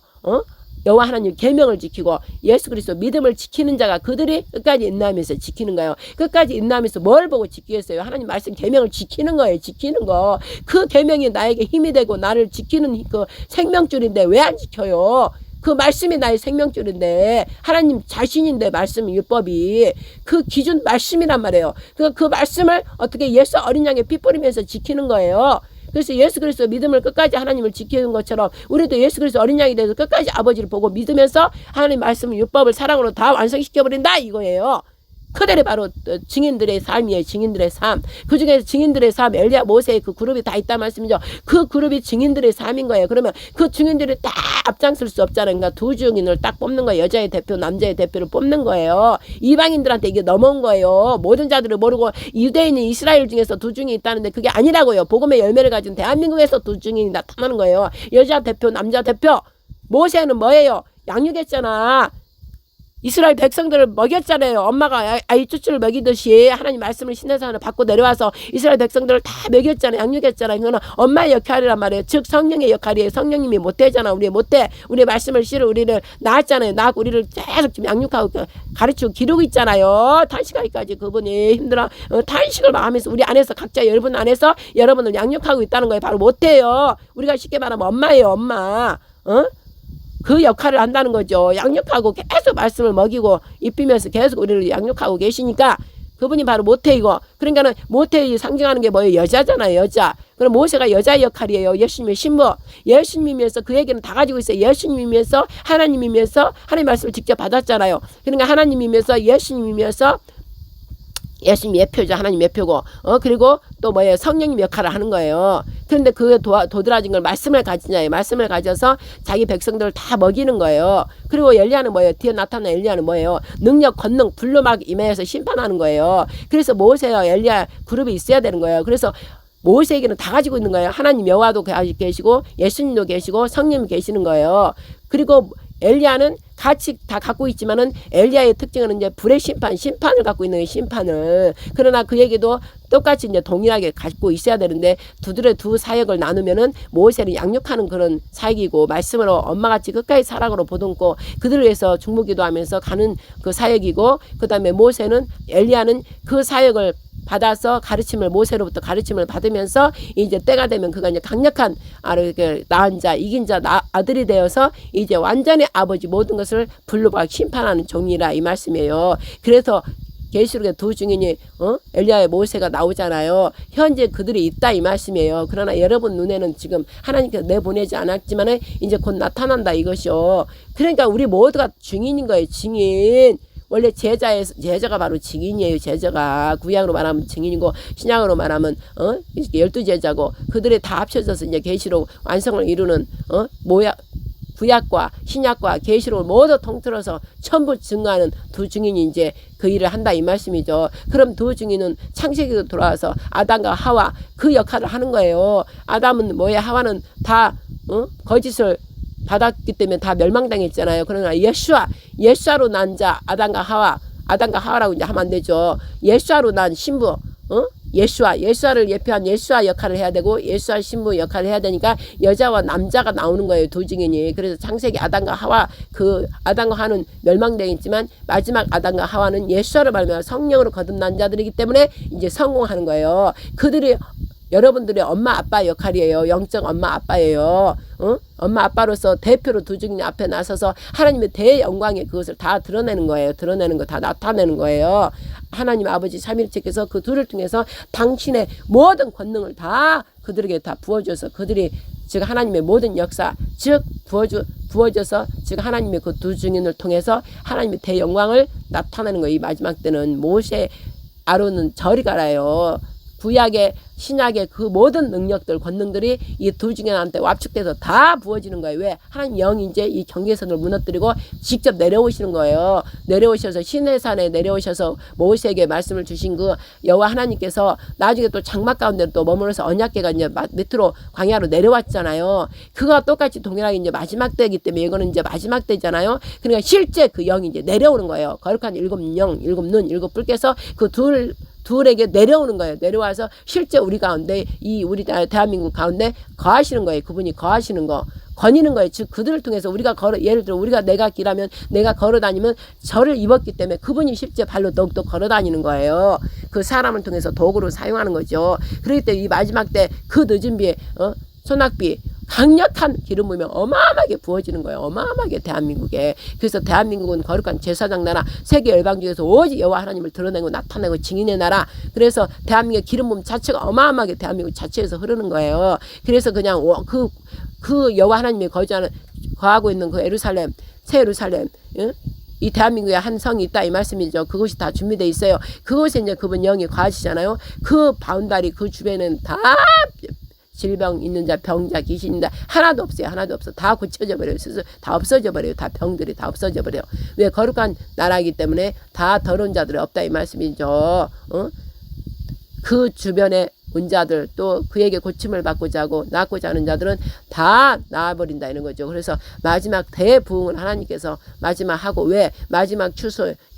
여호와 하나님 계명을 지키고 예수 그리스도 믿음을 지키는 자가 그들이 끝까지 인내하면서 지키는 거예요. 끝까지 인내하면서 뭘 보고 지키겠어요? 하나님 말씀 계명을 지키는 거예요. 지키는 거. 그 계명이 나에게 힘이 되고 나를 지키는 그 생명줄인데 왜 안 지켜요? 그 말씀이 나의 생명줄인데 하나님 자신인데 말씀 율법이 그 기준 말씀이란 말이에요. 그 말씀을 어떻게 예수 어린 양의 피 뿌리면서 지키는 거예요. 그래서 예수 그리스도 믿음을 끝까지 하나님을 지키는 것처럼 우리도 예수 그리스도 어린 양이 돼서 끝까지 아버지를 보고 믿으면서 하나님 말씀 율법을 사랑으로 다 완성시켜버린다 이거예요. 그들이 바로 증인들의 삶이에요. 증인들의 삶. 그 중에서 증인들의 삶, 엘리야 모세의 그 그룹이 다 있단 말씀이죠. 그 그룹이 증인들의 삶인 거예요. 그러면 그 증인들이 딱 앞장설 수 없잖아요. 그러니까 두 증인을 딱 뽑는 거예요. 여자의 대표, 남자의 대표를 뽑는 거예요. 이방인들한테 이게 넘어온 거예요. 모든 자들을 모르고 유대인이 이스라엘 중에서 두 증인이 있다는데 그게 아니라고요. 복음의 열매를 가진 대한민국에서 두 증인이 나타나는 거예요. 여자 대표, 남자 대표. 모세는 뭐예요? 양육했잖아. 이스라엘 백성들을 먹였잖아요. 엄마가 아이 쭈쭈를 먹이듯이 하나님 말씀을 신내산을 받고 내려와서 이스라엘 백성들을 다 먹였잖아요. 양육했잖아요. 이거는 엄마의 역할이란 말이에요. 즉 성령의 역할이에요. 성령님이 못되잖아. 우리 못돼. 우리 말씀을 실어 우리를 낳았잖아요. 낳고 우리를 계속 지금 양육하고 가르치고 기르고 있잖아요. 탄식하기까지 그분이 힘들어. 탄식을 하면서 우리 안에서 각자 여러분 안에서 여러분을 양육하고 있다는 거예요. 바로 못돼요. 우리가 쉽게 말하면 엄마예요. 엄마. 그 역할을 한다는 거죠. 양육하고 계속 말씀을 먹이고 입히면서 계속 우리를 양육하고 계시니까 그분이 바로 모태이고 그러니까는 모태이 상징하는 게 뭐예요? 여자잖아요. 여자. 그럼 모세가 여자의 역할이에요. 예수님의 신부. 예수님이면서 그 얘기는 다 가지고 있어요. 예수님이면서 하나님이면서 하나님 말씀을 직접 받았잖아요. 그러니까 하나님이면서 예수님이면서 예수님 예표죠. 하나님 예표고 그리고 또 뭐예요? 성령님 역할을 하는 거예요. 그런데 그게 도드라진 걸 말씀을 가지냐요. 말씀을 가져서 자기 백성들을 다 먹이는 거예요. 그리고 엘리야는 뭐예요? 뒤에 나타난 엘리야는 뭐예요? 능력, 권능, 불로 막 임해서 심판하는 거예요. 그래서 모세와 엘리야 그룹이 있어야 되는 거예요. 그래서 모세에게는 다 가지고 있는 거예요. 하나님 여호와도 계시고 예수님도 계시고 성령이 계시는 거예요. 그리고 엘리야는 같이 다 갖고 있지만은 엘리야의 특징은 이제 불의 심판을 갖고 있는 심판을. 그러나 그에게도 똑같이 이제 동일하게 갖고 있어야 되는데 두들의 두 사역을 나누면은 모세는 양육하는 그런 사역이고 말씀으로 엄마같이 끝까지 사랑으로 보듬고 그들을 위해서 중보기도하면서 가는 그 사역이고 그다음에 모세는 엘리야는 그 사역을 받아서 가르침을 모세로부터 가르침을 받으면서 이제 때가 되면 그가 이제 강력한 낳은 자 이긴 자 아들이 되어서 이제 완전히 아버지 모든 것을 분류하고 심판하는 종이라 이 말씀이에요. 그래서 계시록의 두 증인이 엘리야의 모세가 나오잖아요. 현재 그들이 있다 이 말씀이에요. 그러나 여러분 눈에는 지금 하나님께서 내보내지 않았지만 이제 곧 나타난다 이것이요. 그러니까 우리 모두가 증인인 거예요. 증인. 원래 제자가 바로 증인이에요. 제자가 구약으로 말하면 증인이고 신약으로 말하면 12제자고 그들이 다 합쳐져서 이제 계시록 완성을 이루는 구약과 신약과 계시록을 모두 통틀어서 전부 증거하는 두 증인이 이제 그 일을 한다 이 말씀이죠. 그럼 두 증인은 창세기로 돌아와서 아담과 하와 그 역할을 하는 거예요. 아담은 뭐야 하와는 다 거짓을 받았기 때문에 다 멸망당했잖아요. 그러나 예수아로 난 자 아담과 하와라고 이제 하면 안 되죠. 예수아로 난 신부 예수아를 예표한 예수아 역할을 해야 되고 예수아 신부 역할을 해야 되니까 여자와 남자가 나오는 거예요. 두 증인이. 그래서 창세기 아담과 하와는 멸망당했지만 마지막 아담과 하와는 예수아를 말미암아 성령으로 거듭난 자들이기 때문에 이제 성공하는 거예요. 그들이 여러분들의 엄마 아빠 역할이에요. 영적 엄마 아빠예요. 엄마 아빠로서 대표로 두 증인 앞에 나서서 하나님의 대영광의 그것을 다 드러내는 거예요. 드러내는 거 다 나타내는 거예요. 하나님 아버지 삼위일체께서 그 둘을 통해서 당신의 모든 권능을 다 그들에게 다 부어줘서 그들이 즉 하나님의 모든 역사 즉 부어져서 즉 하나님의 그 두 증인을 통해서 하나님의 대영광을 나타내는 거예요. 이 마지막 때는 모세 아론은 저리 가라요. 구약의 신약의 그 모든 능력들 권능들이 이 두 증인한테 압축돼서 다 부어지는 거예요. 왜? 하나님 영이 이제 이 경계선을 무너뜨리고 직접 내려오시는 거예요. 내려오셔서 시내산에 내려오셔서 모세에게 말씀을 주신 그 여호와 하나님께서 나중에 또 장막 가운데 또 머물러서 언약궤가 이제 밑으로 광야로 내려왔잖아요. 그거와 똑같이 동일하게 이제 마지막 때이기 때문에 이거는 이제 마지막 때잖아요. 그러니까 실제 그 영이 이제 내려오는 거예요. 거룩한 일곱 영, 일곱 눈, 일곱 뿔께서 그 둘에게 내려오는 거예요. 내려와서 실제 우리 가운데 우리 대한민국 가운데 거하시는 거예요. 그분이 거하시는 거 거니는 거예요. 즉 그들을 통해서 우리가 예를 들어 내가 길하면 내가 걸어 다니면 저를 입었기 때문에 그분이 실제 발로 더욱더 걸어 다니는 거예요. 그 사람을 통해서 도구로 사용하는 거죠. 그렇기 때문에 이 마지막 때 그 늦은 비에 소낙비 강력한 기름 부으면 어마어마하게 부어지는 거예요. 어마어마하게 대한민국에. 그래서 대한민국은 거룩한 제사장 나라 세계 열방 중에서 오직 여호와 하나님을 드러내고 나타내고 증인의 나라. 그래서 대한민국의 기름 부음 자체가 어마어마하게 대한민국 자체에서 흐르는 거예요. 그래서 그냥 그 여호와 하나님이 거하고 있는 그 예루살렘 새 예루살렘 이 대한민국에 한 성이 있다 이 말씀이죠. 그것이 다 준비되어 있어요. 그곳에 이제 그분 영이 거하시잖아요. 그 바운다리 그 주변에는 다 질병 있는 자, 병자, 귀신 있는 자 하나도 없어요. 하나도 없어. 다 고쳐져 버려요. 스스로 다 없어져 버려요. 다 병들이 다 없어져 버려요. 왜? 거룩한 나라이기 때문에 다 더러운 자들이 없다 이 말씀이죠. 그 주변에 온 자들 또 그에게 고침을 받고자 하고 낳고자 하는 자들은 다 나아버린다 이런 거죠. 그래서 마지막 대부흥을 하나님께서 마지막 하고 왜? 마지막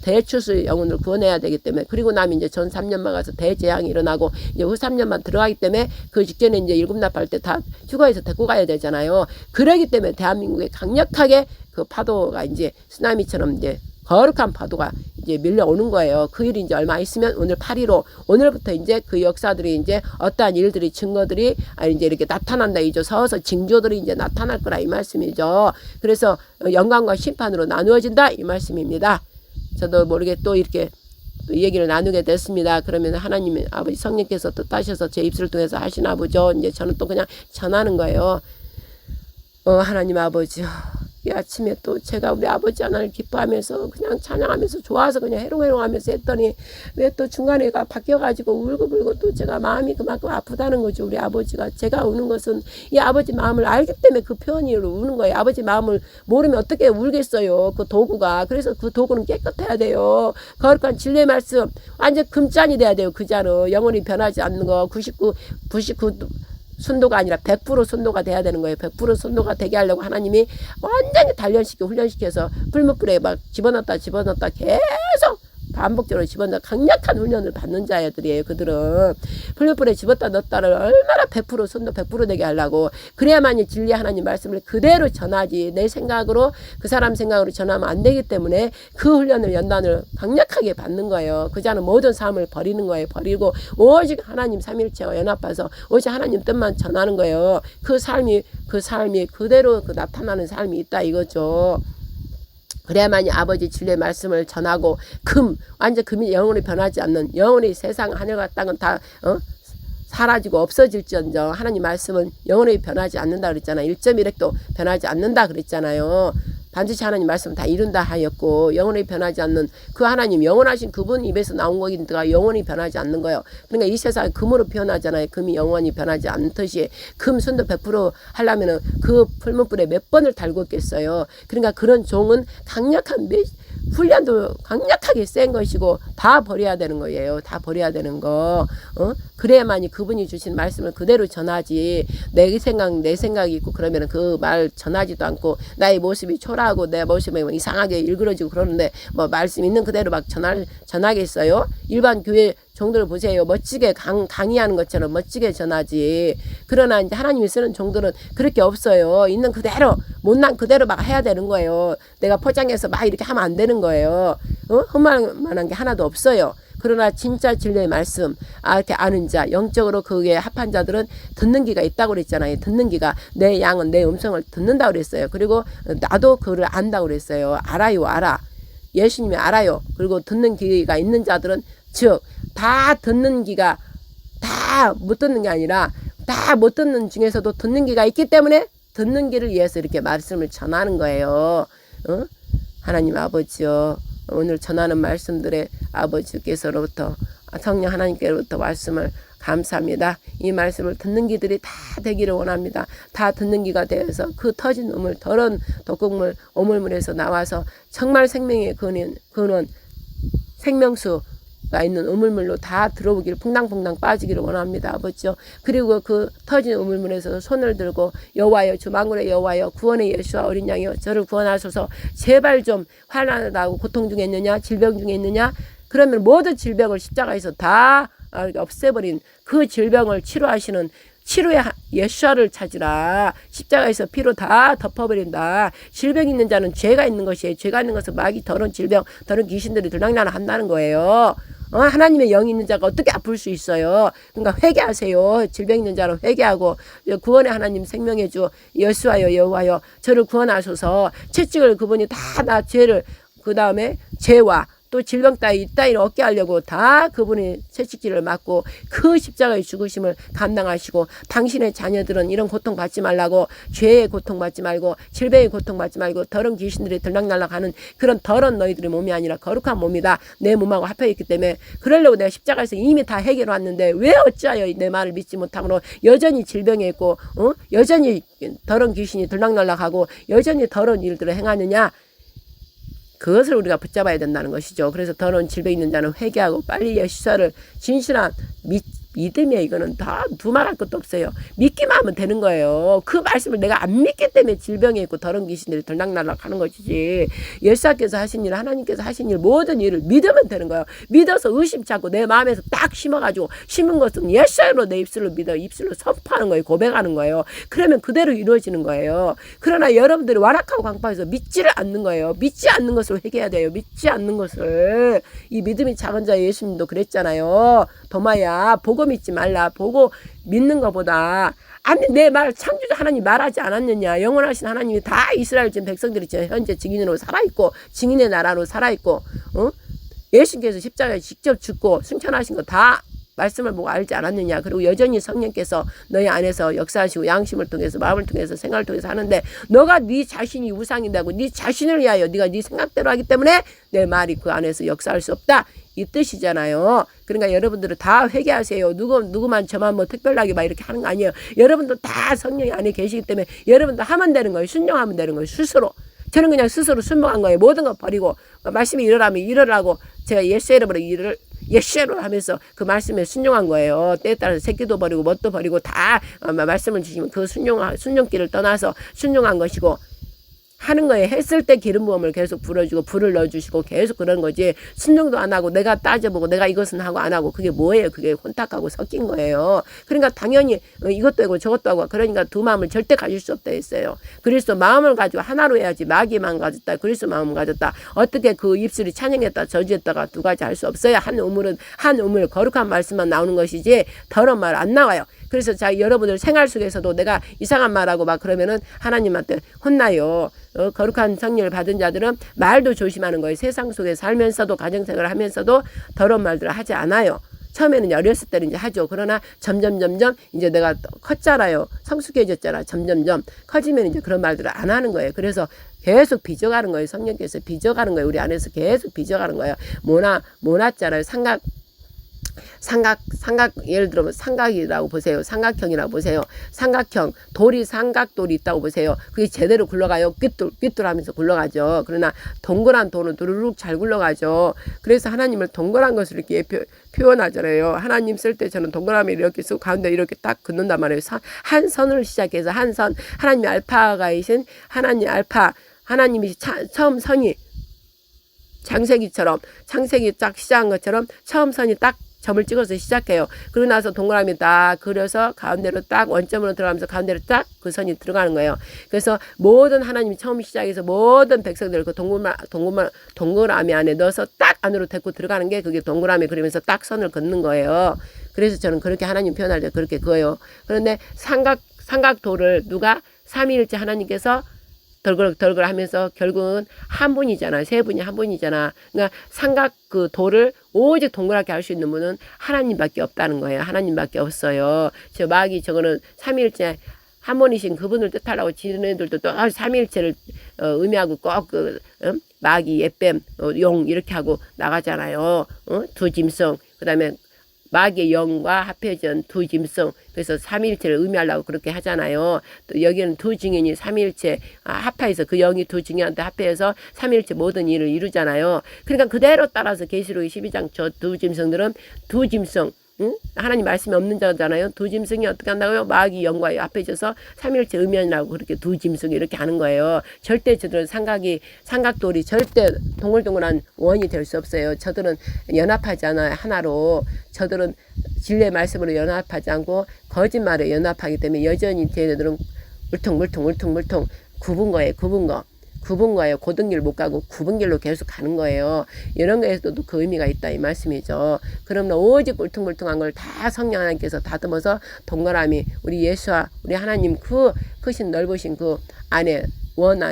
대추수의 영혼을 구원해야 되기 때문에 그리고 나면 이제 전 3년만 가서 대재앙이 일어나고 이제 후 3년만 들어가기 때문에 그 직전에 이제 일곱납할 때 다 휴가에서 데리고 가야 되잖아요. 그러기 때문에 대한민국에 강력하게 그 파도가 이제 쓰나미처럼 이제 거룩한 파도가 이제 밀려오는 거예요. 그 일이 이제 얼마 있으면 오늘 8.15 오늘부터 이제 그 역사들이 이제 어떠한 일들이 증거들이 이제 이렇게 나타난다 이죠. 서서 징조들이 이제 나타날 거라 이 말씀이죠. 그래서 영광과 심판으로 나누어진다 이 말씀입니다. 저도 모르게 또 이렇게 또 얘기를 나누게 됐습니다. 그러면 하나님 아버지 성령께서 뜻하셔서 제 입술을 통해서 하시나 보죠. 이제 저는 또 그냥 전하는 거예요. 하나님 아버지 이 아침에 또 제가 우리 아버지 하나를 기뻐하면서 그냥 찬양하면서 좋아서 그냥 해롱해롱하면서 했더니 왜 또 중간에가 바뀌어가지고 울고불고 또 제가 마음이 그만큼 아프다는 거죠. 우리 아버지가 제가 우는 것은 이 아버지 마음을 알기 때문에 그 표현으로 우는 거예요. 아버지 마음을 모르면 어떻게 울겠어요. 그 도구가. 그래서 그 도구는 깨끗해야 돼요. 거룩한 진리의 말씀 완전 금잔이 돼야 돼요. 그 잔은 영원히 변하지 않는 거 99 순도가 아니라 100% 순도가 돼야 되는 거예요. 100% 순도가 되게 하려고 하나님이 완전히 단련시키고 훈련시켜서 풀무불에 막 집어넣었다 계속 반복적으로 집어넣어 강력한 훈련을 받는 자들이에요. 그들은 풀무불에 집었다 넣었다를 얼마나 100% 순도 100% 되게 하려고. 그래야만이 진리 하나님 말씀을 그대로 전하지, 내 생각으로 그 사람 생각으로 전하면 안 되기 때문에 그 훈련을 연단을 강력하게 받는 거예요. 그 자는 모든 삶을 버리는 거예요. 버리고 오직 하나님 삼일체와 연합해서 오직 하나님 뜻만 전하는 거예요. 그 삶이 그대로 그 나타나는 삶이 있다 이거죠. 그래야만이 아버지 진리의 말씀을 전하고 완전 금이 영원히 변하지 않는, 영원히 세상 하늘과 땅은 다 사라지고 없어질지언정 하나님 말씀은 영원히 변하지 않는다 그랬잖아요. 1.1핵도 변하지 않는다 그랬잖아요. 반드시 하나님 말씀은 다 이룬다 하였고, 영원히 변하지 않는 그 하나님, 영원하신 그분 입에서 나온 거니까 영원히 변하지 않는 거예요. 그러니까 이 세상에 금으로 표현하잖아요. 금이 영원히 변하지 않듯이 금 순도 100% 하려면은 그 풀무불에 몇 번을 달고 있겠어요. 그러니까 그런 종은 강력한 훈련도 강력하게 센 것이고 다 버려야 되는 거예요. 다 버려야 되는 거. 그래야만이 그분이 주신 말씀을 그대로 전하지. 내 생각이 있고 그러면 그 말 전하지도 않고 나의 모습이 초라하고 내 모습이 이상하게 일그러지고 그러는데 뭐 말씀 있는 그대로 막 전하겠어요? 일반 교회 종들을 보세요. 멋지게 강의하는 것처럼 멋지게 전하지. 그러나 이제 하나님이 쓰는 종들은 그렇게 없어요. 있는 그대로, 못난 그대로 막 해야 되는 거예요. 내가 포장해서 막 이렇게 하면 안 되는 거예요. 흠만한 게 하나도 없어요. 그러나 진짜 진리의 말씀, 이렇게 아는 자, 영적으로 그게 합한 자들은 듣는 귀가 있다고 그랬잖아요. 듣는 귀가, 내 양은 내 음성을 듣는다고 그랬어요. 그리고 나도 그를 안다고 그랬어요. 알아. 예수님이 알아요. 그리고 듣는 귀가 있는 자들은 즉 다 듣는 귀가 다 못 듣는 게 아니라 다 못 듣는 중에서도 듣는 귀가 있기 때문에 듣는 귀를 위해서 이렇게 말씀을 전하는 거예요. 하나님 아버지요, 오늘 전하는 말씀들의 아버지께서로부터 성령 하나님께로부터 말씀을 감사합니다. 이 말씀을 듣는 귀들이 다 되기를 원합니다. 다 듣는 귀가 되어서 그 터진 우물, 더러운 독극물, 오물물에서 나와서 정말 생명의 근원 생명수가 있는 우물물로 다 들어오기를, 퐁당퐁당 빠지기를 원합니다. 아버지요. 그리고 그 터진 우물물에서 손을 들고 여호와여, 주 만군의 여호와여, 구원의 예수와 어린 양이여, 저를 구원하소서. 제발 좀 환난하고 고통 중에 있느냐, 질병 중에 있느냐. 그러면 모든 질병을 십자가에서 다 없애버린 그 질병을 치료하시는 치료의 예수와를 찾으라. 십자가에서 피로 다 덮어버린다. 질병 있는 자는 죄가 있는 것이에요. 죄가 있는 것은 마귀, 더러운 질병, 더러운 귀신들이 들락날락 한다는 거예요. 하나님의 영이 있는 자가 어떻게 아플 수 있어요? 그러니까 회개하세요. 질병 있는 자로 회개하고, 구원의 하나님 생명의 주 예수와여, 여호와여, 저를 구원하소서. 채찍을 그분이 다 나 죄를, 그 다음에 죄와 또 질병 따위를 얻게 하려고 다 그분이 채찍질을 맞고 그 십자가의 죽으심을 감당하시고, 당신의 자녀들은 이런 고통 받지 말라고, 죄의 고통 받지 말고 질병의 고통 받지 말고 더러운 귀신들이 들락날락하는 그런 더러운 너희들의 몸이 아니라 거룩한 몸이다. 내 몸하고 합해 있기 때문에 그러려고 내가 십자가에서 이미 다 해결해 왔는데 왜 어찌하여 내 말을 믿지 못함으로 여전히 질병에 있고 여전히 더러운 귀신이 들락날락하고 여전히 더러운 일들을 행하느냐. 그것을 우리가 붙잡아야 된다는 것이죠. 그래서 더러운 질병 있는 자는 회개하고 빨리 예수를 진실한 믿음이에요. 이거는 다 두말할 것도 없어요. 믿기만 하면 되는 거예요. 그 말씀을 내가 안 믿기 때문에 질병에 있고 더러운 귀신들이 들락날락 하는 것이지. 예수께서 하신 일, 하나님께서 하신 일, 모든 일을 믿으면 되는 거예요. 믿어서 의심치 않고 내 마음에서 딱 심어가지고, 심은 것은 예수로 내 입술로 믿어 입술로 선포하는 거예요. 고백하는 거예요. 그러면 그대로 이루어지는 거예요. 그러나 여러분들이 완악하고 강팍해서 믿지를 않는 거예요. 믿지 않는 것을 회개해야 돼요. 믿지 않는 것을. 이 믿음이 작은 자 예수님도 그랬잖아요. 도마야, 보고 믿지 말라. 보고 믿는 것보다, 아니 내 말 창조주 하나님 말하지 않았느냐. 영원하신 하나님이 다 이스라엘 지금 백성들이 지금 현재 증인으로 살아있고 증인의 나라로 살아있고, 예수님께서 십자가에 직접 죽고 승천하신 거 다 말씀을 보고 알지 않았느냐. 그리고 여전히 성령께서 너희 안에서 역사하시고 양심을 통해서 마음을 통해서 생각을 통해서 하는데, 너가 네 자신이 우상이라고 네 자신을 위하여 네가 네 생각대로 하기 때문에 내 말이 그 안에서 역사할 수 없다, 이 뜻이잖아요. 그러니까 여러분들은 다 회개하세요. 누구만 저만 뭐 특별하게 막 이렇게 하는 거 아니에요. 여러분도 다 성령이 안에 계시기 때문에 여러분도 하면 되는 거예요. 순종하면 되는 거예요. 스스로. 저는 그냥 스스로 순종한 거예요. 모든 거 버리고 말씀이 일어나면 일어나고, 제가 예수 이름으로 예시로 하면서 그 말씀에 순종한 거예요. 때에 따라서 새끼도 버리고 뭣도 버리고 다 말씀을 주시면 그 순종길을 떠나서 순종한 것이고 하는 거예요. 했을 때 기름 부음을 계속 불어주고 불을 넣어주시고 계속 그런 거지. 순종도 안 하고 내가 따져보고 내가 이것은 하고 안 하고 그게 뭐예요? 그게 혼탁하고 섞인 거예요. 그러니까 당연히 이것도 하고 저것도 하고 그러니까 두 마음을 절대 가질 수 없다 했어요. 그리스도 마음을 가지고 하나로 해야지. 마귀만 가졌다 그리스도 마음을 가졌다. 어떻게 그 입술이 찬양했다 저주했다가 두 가지 할 수 없어요. 한 우물 거룩한 말씀만 나오는 것이지 더러운 말 안 나와요. 그래서 자 여러분들 생활 속에서도 내가 이상한 말하고 막 그러면은 하나님한테 혼나요. 거룩한 성령을 받은 자들은 말도 조심하는 거예요. 세상 속에 살면서도 가정생활을 하면서도 더러운 말들을 하지 않아요. 처음에는 어렸을 때는 이제 하죠. 그러나 점점 이제 내가 컸잖아요. 성숙해졌잖아. 점점 커지면 이제 그런 말들을 안 하는 거예요. 그래서 계속 빚어가는 거예요. 성령께서 빚어가는 거예요. 우리 안에서 계속 빚어가는 거예요. 모났잖아요. 삼각 예를 들면 삼각이라고 보세요. 삼각형이라고 보세요. 삼각형 돌이 삼각돌이 있다고 보세요. 그게 제대로 굴러가요. 삐뚤하면서 굴러가죠. 그러나 동그란 돌은 두루룩 잘 굴러가죠. 그래서 하나님을 동그란 것을 이렇게 표현하잖아요. 하나님 쓸 때 저는 동그라미 이렇게 쓰고 가운데 이렇게 딱 긋는단 말이에요. 한 선을 시작해서 한 선 하나님이 알파가이신 하나님 알파 하나님이 처음 선이 창세기 딱 시작한 것처럼 처음 선이 딱 점을 찍어서 시작해요. 그러고 나서 동그라미 딱 그려서 가운데로 딱 원점으로 들어가면서 가운데로 딱 그 선이 들어가는 거예요. 그래서 모든 하나님이 처음 시작해서 모든 백성들 그 동그라미 안에 넣어서 딱 안으로 데리고 들어가는 게 그게 동그라미 그리면서 딱 선을 긋는 거예요. 그래서 저는 그렇게 하나님 표현할 때 그렇게 그어요. 그런데 삼각도를 누가 삼위일체 하나님께서 덜글 하면서 결국은 한 분이잖아. 세 분이 한 분이잖아. 그러니까 삼각 그 돌을 오직 동그랗게 할 수 있는 분은 하나님밖에 없다는 거예요. 하나님밖에 없어요. 저 마귀 저거는 삼위일체 한 분이신 그분을 뜻하려고 지네들도 또 삼위일체를 의미하고 꼭 마귀, 옛뱀, 용 이렇게 하고 나가잖아요. 두 짐승 그다음에 마귀의 영과 합해진 두 짐승 그래서 삼위일체를 의미하려고 그렇게 하잖아요. 또 여기는 두 증인이 삼위일체 합해서 그 영이 두 증인한테 합해서 삼위일체 모든 일을 이루잖아요. 그러니까 그대로 따라서 계시록 12장 저 두 짐승들은 두 짐승 하나님 말씀이 없는 자잖아요. 두 짐승이 어떻게 한다고요? 마귀 영과 합해져서 삼위일체 의미하라고 그렇게 두 짐승이 이렇게 하는 거예요. 절대 저들은 삼각돌이 절대 동글동글한 원이 될 수 없어요. 저들은 연합하지 않아요. 하나로. 저들은 진리의 말씀으로 연합하지 않고 거짓말에 연합하기 때문에 여전히 쟤네들은 울퉁불퉁 굽은 거예요. 고든 길 못 가고 굽은 길로 계속 가는 거예요. 이런 거에서도 그 의미가 있다 이 말씀이죠. 그러면 오직 울퉁불퉁한 걸 다 성령 하나님께서 다듬어서 동그라미 우리 예수와 우리 하나님 그 크신 넓으신 그 안에 원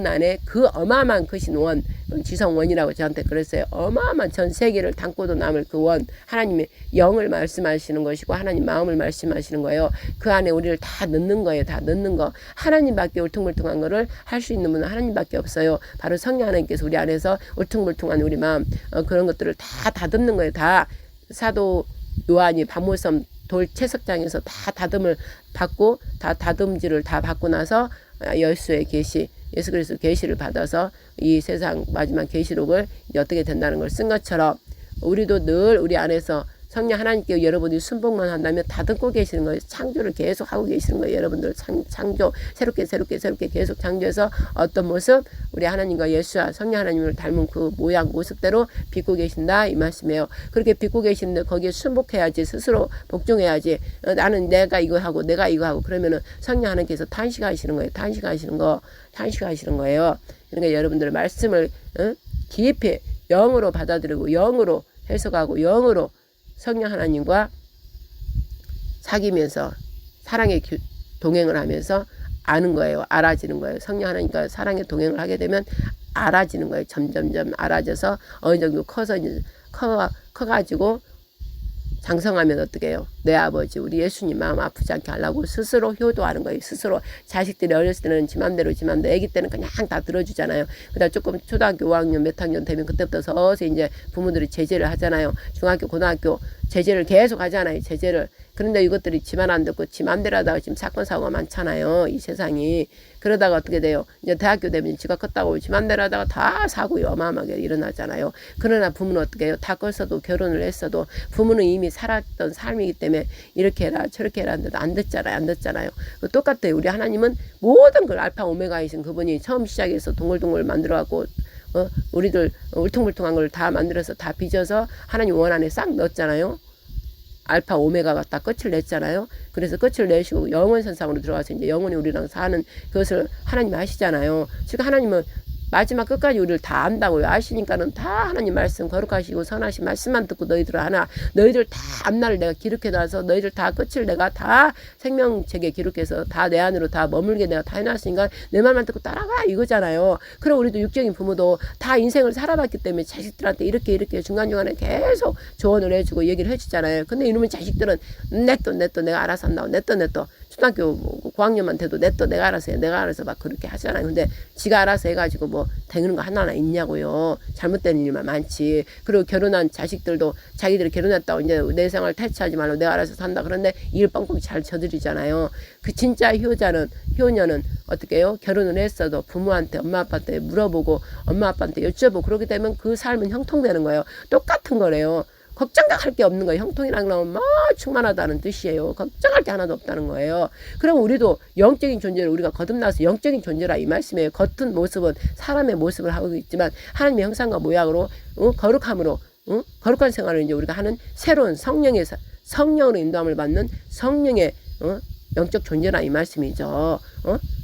안에 그 어마어마한 크신 원 지성원이라고 저한테 그랬어요. 어마어마한 전 세계를 담고도 남을 그 원 하나님의 영을 말씀하시는 것이고 하나님 마음을 말씀하시는 거예요. 그 안에 우리를 다 넣는 거예요. 다 넣는 거. 하나님밖에 울퉁불퉁한 거를 할 수 있는 분은 하나님밖에 없어요. 바로 성령 하나님께서 우리 안에서 울퉁불퉁한 우리 마음 그런 것들을 다 다듬는 거예요. 다 사도 요한이 밤모섬 돌 채석장에서 다 다듬을 받고 다 다듬질을 다 받고 나서 예수의 계시 예수 그리스도 계시를 받아서 이 세상 마지막 계시록을 어떻게 된다는 걸 쓴 것처럼 우리도 늘 우리 안에서 성령 하나님께 여러분이 순복만 한다면 다듬고 계시는 거예요. 창조를 계속 하고 계시는 거예요. 여러분들 창조 새롭게 계속 창조해서 어떤 모습 우리 하나님과 예수와 성령 하나님을 닮은 그 모양 모습대로 빚고 계신다 이 말씀이에요. 그렇게 빚고 계시는데 거기에 순복해야지 스스로 복종해야지 나는 내가 이거 하고 그러면은 성령 하나님께서 탄식하시는 거예요. 그러니까 여러분들 말씀을 깊이 영으로 받아들이고 영으로 해석하고 영으로 성령 하나님과 사귀면서 사랑의 동행을 하면서 아는 거예요. 알아지는 거예요. 성령 하나님과 사랑의 동행을 하게 되면 알아지는 거예요. 점점 알아져서 어느 정도 커가지고 장성하면 어떻게 해요? 내 아버지 우리 예수님 마음 아프지 않게 하려고 스스로 효도하는 거예요. 스스로 자식들이 어렸을 때는 지 맘대로 애기 때는 그냥 다 들어주잖아요. 그다음 조금 초등학교 5학년 몇 학년 되면 그때부터 서서히 이제 부모들이 제재를 하잖아요. 중학교 고등학교 제재를 계속 하잖아요. 제재를. 그런데 이것들이 지 말 안 듣고 지 맘대로 하다가 지금 사건 사고가 많잖아요. 이 세상이. 그러다가 어떻게 돼요? 이제 대학교 되면 지가 컸다고 지 맘대로 하다가 다 사고가 어마어마하게 일어나잖아요. 그러나 부모는 어떻게 해요? 다 컸어도 결혼을 했어도 부모는 이미 살았던 삶이기 때문에 이렇게 해라 저렇게 해라 하는데도 안 듣잖아요. 안 듣잖아요. 똑같아요. 우리 하나님은 모든 걸 알파 오메가이신 그분이 처음 시작해서 동글동글 만들어갖고 우리들 울퉁불퉁한 걸 다 만들어서 다 빚어서 하나님 원 안에 싹 넣었잖아요. 알파 오메가가 딱 끝을 냈잖아요. 그래서 끝을 내시고 영원 선상으로 들어가서 이제 영원히 우리랑 사는 그것을 하나님 아시잖아요. 지금 하나님은 마지막 끝까지 우리를 다 안다고요. 아시니까는 다 하나님 말씀 거룩하시고 선하신 말씀만 듣고 너희들 하나 너희들 다 앞날을 내가 기록해놔서 너희들 다 끝을 내가 다 생명책에 기록해서 다 내 안으로 다 머물게 내가 다 해놨으니까 내 말만 듣고 따라가 이거잖아요. 그럼 우리도 육적인 부모도 다 인생을 살아봤기 때문에 자식들한테 이렇게 중간중간에 계속 조언을 해주고 얘기를 해주잖아요. 근데 이놈의 자식들은 내 또 내가 알아서 한다고 내 또 초등학교 고학년만 돼도 내가 알아서 해. 내가 알아서 막 그렇게 하잖아요. 근데 지가 알아서 해가지고 뭐 되는 거 하나나 있냐고요. 잘못된 일만 많지. 그리고 결혼한 자식들도 자기들이 결혼했다고 이제 내 생활 탈취하지 말고 내가 알아서 산다. 그런데 일 뻥뻥 잘 저들이잖아요. 그 진짜 효녀는 어떻게 해요? 결혼을 했어도 부모한테 엄마 아빠한테 물어보고 엄마 아빠한테 여쭤보고 그렇게 되면 그 삶은 형통되는 거예요. 똑같은 거래요. 걱정할 게 없는 거예요. 형통이라는 건 막 충만하다는 뜻이에요. 걱정할 게 하나도 없다는 거예요. 그럼 우리도 영적인 존재를 우리가 거듭나서 영적인 존재라 이 말씀이에요. 겉은 모습은 사람의 모습을 하고 있지만 하나님의 형상과 모양으로 거룩함으로 거룩한 생활을 이제 우리가 하는 새로운 성령으로 인도함을 받는 성령의 영적 존재라 이 말씀이죠.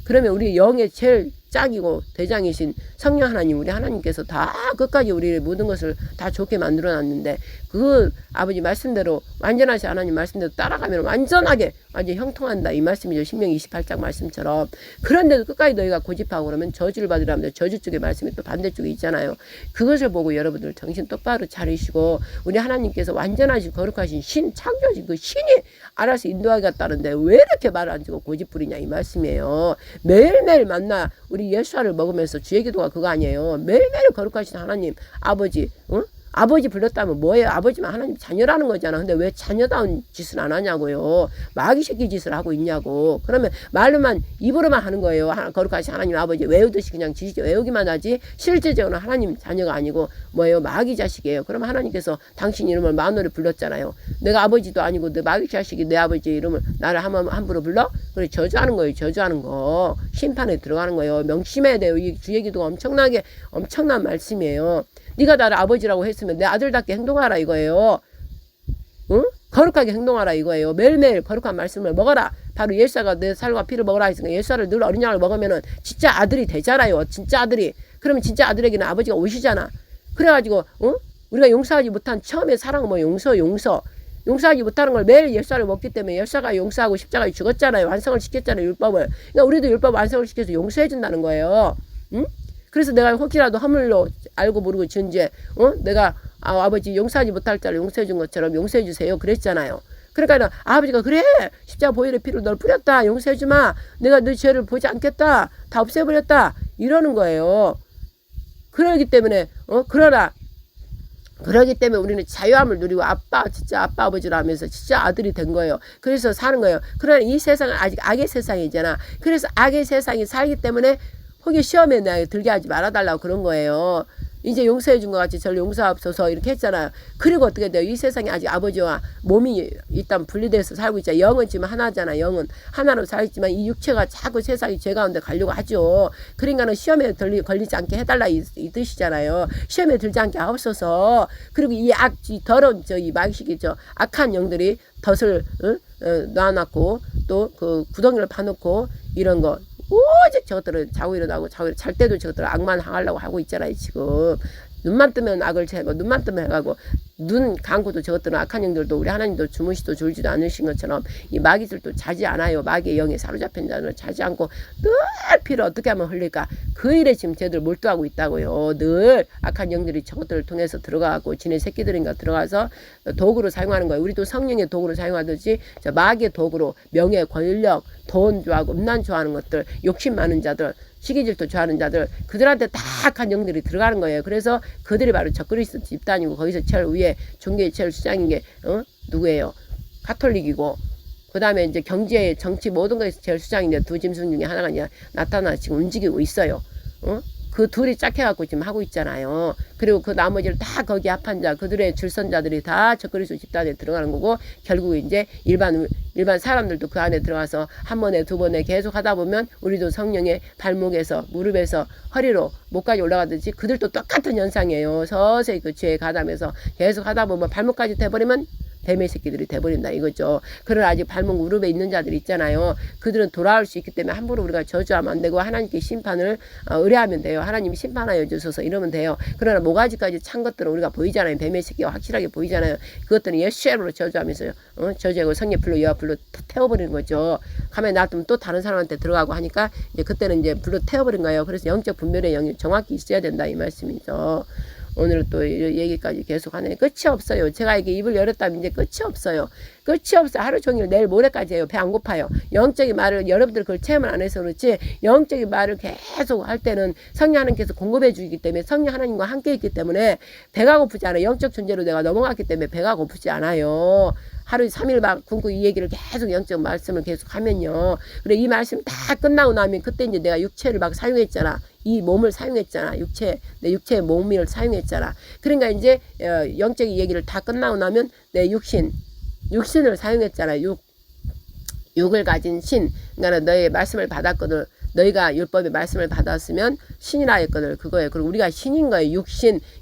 그러면 우리 영의 제일 짝이고 대장이신 성령 하나님 우리 하나님께서 다 끝까지 우리의 모든 것을 다 좋게 만들어 놨는데 그 아버지 말씀대로 완전하신 하나님 말씀대로 따라가면 완전하게 완전 형통한다 이 말씀이죠. 신명기 28장 말씀처럼. 그런데도 끝까지 너희가 고집하고 그러면 저주를 받으라 하는데 저주 쪽의 말씀이 또 반대쪽에 있잖아요. 그것을 보고 여러분들 정신 똑바로 차리시고 우리 하나님께서 완전하신 거룩하신 신 창조하신 그 신이 알아서 인도하겠다는데 왜 이렇게 말을 안 주고 고집 부리냐 이 말씀이에요. 매일매일 만나 우리 예수화를 먹으면서 주의 기도가 그거 아니에요. 매일매일 거룩하신 하나님 아버지 아버지 불렀다면 뭐예요? 아버지만 하나님 자녀라는 거잖아. 근데 왜 자녀다운 짓을 안 하냐고요. 마귀 새끼 짓을 하고 있냐고. 그러면 말로만 입으로만 하는 거예요. 거룩하신 하나님 아버지 외우듯이 그냥 외우기만 하지 실제적으로 하나님 자녀가 아니고 뭐예요? 마귀 자식이에요. 그러면 하나님께서 당신 이름을 마누로 불렀잖아요. 내가 아버지도 아니고 내 마귀 자식이 내 아버지 이름을 나를 함부로 불러? 그래 저주하는 거예요. 저주하는 거. 심판에 들어가는 거예요. 명심해야 돼요. 이 주의 기도가 엄청난 말씀이에요. 네가 나를 아버지라고 했으면 내 아들답게 행동하라 이거예요. 응? 거룩하게 행동하라 이거예요. 매일매일 거룩한 말씀을 먹어라. 바로 예수가 내 살과 피를 먹어라 했으니까 예수를 늘 어린 양을 먹으면은 진짜 아들이 되잖아요. 진짜 아들이. 그러면 진짜 아들에게는 아버지가 오시잖아. 그래가지고 우리가 용서하지 못한 처음에 사랑은 뭐 용서하지 못하는 걸 매일 예수를 먹기 때문에 예수가 용서하고 십자가에 죽었잖아요. 완성을 시켰잖아요. 율법을. 그러니까 우리도 율법 완성을 시켜서 용서해 준다는 거예요. 응? 그래서 내가 혹시라도 허물로 알고 모르고 지은 죄, 내가 아버지 용서하지 못할 자를 용서해 준 것처럼 용서해 주세요. 그랬잖아요. 그러니까 아버지가 그래 십자가 보혈의 피로 널 뿌렸다. 용서해 주마. 내가 너 죄를 보지 않겠다. 다 없애버렸다. 이러는 거예요. 그러기 때문에 그러기 때문에 우리는 자유함을 누리고 진짜 아빠 아버지라 하면서 진짜 아들이 된 거예요. 그래서 사는 거예요. 그러나 이 세상은 아직 악의 세상이잖아. 그래서 악의 세상이 살기 때문에 혹여 시험에 내가 들게 하지 말아달라고 그런 거예요. 이제 용서해 준 것 같이 저를 용서하옵소서 이렇게 했잖아요. 그리고 어떻게 돼요? 이 세상에 아직 아버지와 몸이 일단 분리돼서 살고 있잖아요. 영은 지금 하나잖아. 영은 하나로 살지만 이 육체가 자꾸 세상이 죄 가운데 가려고 하죠. 그러니까는 시험에 걸리지 않게 해달라 이 뜻이잖아요. 시험에 들지 않게 하옵소서. 그리고 이 더러운 이 마귀식이 악한 영들이 덫을 놔놨고 또 그 구덩이를 파놓고 이런 거 오직 저것들을 자고 일어나고 잘 때도 저것들을 악만 항하려고 하고 있잖아요. 지금 눈만 뜨면 악을 채고 눈만 뜨면 해가고 눈 감고도 저것들은 악한 영들도 우리 하나님도 주무시도 졸지도 않으신 것처럼 이 마귀들도 자지 않아요. 마귀의 영에 사로잡힌 자는 자지 않고 늘 피를 어떻게 하면 흘릴까 그 일에 지금 쟤들 몰두하고 있다고요. 늘 악한 영들이 저것들을 통해서 들어가고 지네 새끼들인가 들어가서 도구로 사용하는 거예요. 우리도 성령의 도구로 사용하듯이 마귀의 도구로 명예 권력 돈 좋아하고 음란 좋아하는 것들 욕심 많은 자들 시기질투 좋아하는 자들, 그들한테 다 악한 영들이 들어가는 거예요. 그래서 그들이 바로 적그리스도 집단이고, 거기서 제일 위에 종교의 제일 수장인 게 누구예요? 가톨릭이고, 그 다음에 이제 경제, 정치 모든 것에서 제일 수장인데 두 짐승 중에 하나가 이제 나타나 지금 움직이고 있어요. 그 둘이 짝해갖고 지금 하고 있잖아요. 그리고 그 나머지를 다 거기 합한 자, 그들의 줄선자들이 다 적그리스도 집단에 들어가는 거고, 결국 이제 일반 사람들도 그 안에 들어가서 한 번에 두 번에 계속 하다 보면 우리도 성령의 발목에서, 무릎에서 허리로 목까지 올라가듯이 그들도 똑같은 현상이에요. 서서히 그 죄에 가담해서 계속 하다 보면 발목까지 돼버리면 뱀의 새끼들이 돼버린다 이거죠. 그러나 아직 발목 무릎에 있는 자들이 있잖아요. 그들은 돌아올 수 있기 때문에 함부로 우리가 저주하면 안 되고, 하나님께 심판을 의뢰하면 돼요. 하나님이 심판하여 주셔서 이러면 돼요. 그러나 모가지까지 찬 것들은 우리가 보이잖아요. 뱀의 새끼가 확실하게 보이잖아요. 그것들은 예수로 저주하면서 저주하고 성령불로 여와불로 태워버리는 거죠. 가만히 놔두면 또 다른 사람한테 들어가고 하니까 이제 그때는 이제 불로 태워버린 거예요. 그래서 영적 분별의 영이 정확히 있어야 된다 이 말씀이죠. 오늘 또 얘기까지 계속 하네. 끝이 없어요. 제가 이게 입을 열었다면 이제 끝이 없어요. 끝이 없어. 하루 종일 내일 모레까지 해요. 배 안 고파요. 영적인 말을 여러분들 그걸 체험을 안 해서 그렇지, 영적인 말을 계속 할 때는 성령 하나님께서 공급해 주기 때문에, 성령 하나님과 함께 있기 때문에 배가 고프지 않아요. 영적 존재로 내가 넘어갔기 때문에 배가 고프지 않아요. 하루 3일 막 굶고 이 얘기를 계속 영적 말씀을 계속 하면요. 그래 이 말씀 다 끝나고 나면 그때 이제 내가 육체를 막 사용했잖아. 이 몸을 사용했잖아. 내 육체의 몸을 사용했잖아. 그러니까 이제 영적인 얘기를 다 끝나고 나면 내 육신을 사용했잖아. 육을 가진 신. 그러니까 너의 말씀을 받았거든. 너희가 율법의 말씀을 받았으면 신이라 했거든. 그거예요. 그리고 우리가 신인 거예요.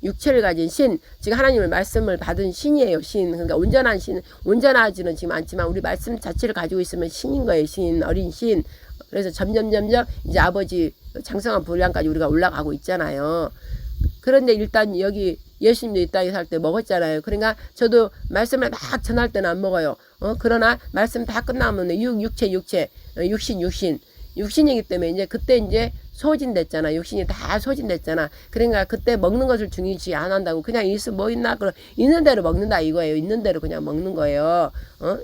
육체를 가진 신. 지금 하나님의 말씀을 받은 신이에요. 신. 그러니까 온전한 신. 온전하지는 지금 않지만 우리 말씀 자체를 가지고 있으면 신인 거예요. 신. 어린 신. 그래서 점점 이제 아버지 장성한 분량까지 우리가 올라가고 있잖아요. 그런데 일단 여기 예수님도 이 땅에 살 때 먹었잖아요. 그러니까 저도 말씀을 막 전할 때는 안 먹어요. 그러나 말씀 다 끝나면 육신이기 때문에 이제 그때 이제 소진됐잖아. 육신이 다 소진됐잖아. 그러니까 그때 먹는 것을 중요시 안 한다고, 그냥 있으면 뭐 있나, 그럼 있는 대로 먹는다 이거예요. 있는 대로 그냥 먹는 거예요.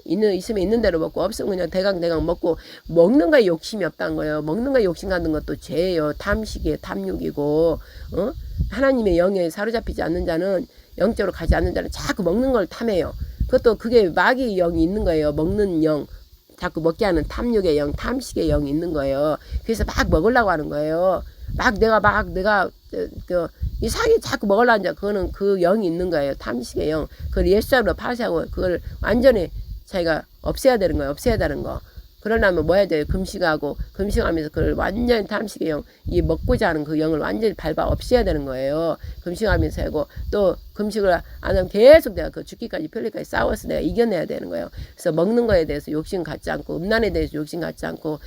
있으면 있는 대로 먹고, 없으면 그냥 대강 먹고, 먹는 거에 욕심이 없다는 거예요. 먹는 거에 욕심 갖는 것도 죄예요. 탐식이에요. 탐욕이고, 하나님의 영에 사로잡히지 않는 자는, 영적으로 가지 않는 자는 자꾸 먹는 걸 탐해요. 그것도 그게 마귀의 영이 있는 거예요. 먹는 영. 자꾸 먹게 하는 탐욕의 영, 탐식의 영이 있는 거예요. 그래서 막 먹으려고 하는 거예요. 내가 이상하게 자꾸 먹으려고 하는 자, 그거는 그 영이 있는 거예요. 탐식의 영. 그걸 예수로 파쇄하고 그걸 완전히 자기가 없애야 되는 거예요. 없애야 되는 거. 그러려면 뭐 해야 돼요? 금식하면서 그걸 완전히 탐식의 영, 이 먹고자 하는 그 영을 완전히 밟아 없애야 되는 거예요. 금식하면서 하고, 또 금식을 안 하면 계속 내가 그 죽기까지 편리까지 싸워서 내가 이겨내야 되는 거예요. 그래서 먹는 거에 대해서 욕심 갖지 않고, 음란에 대해서 욕심 갖지 않고,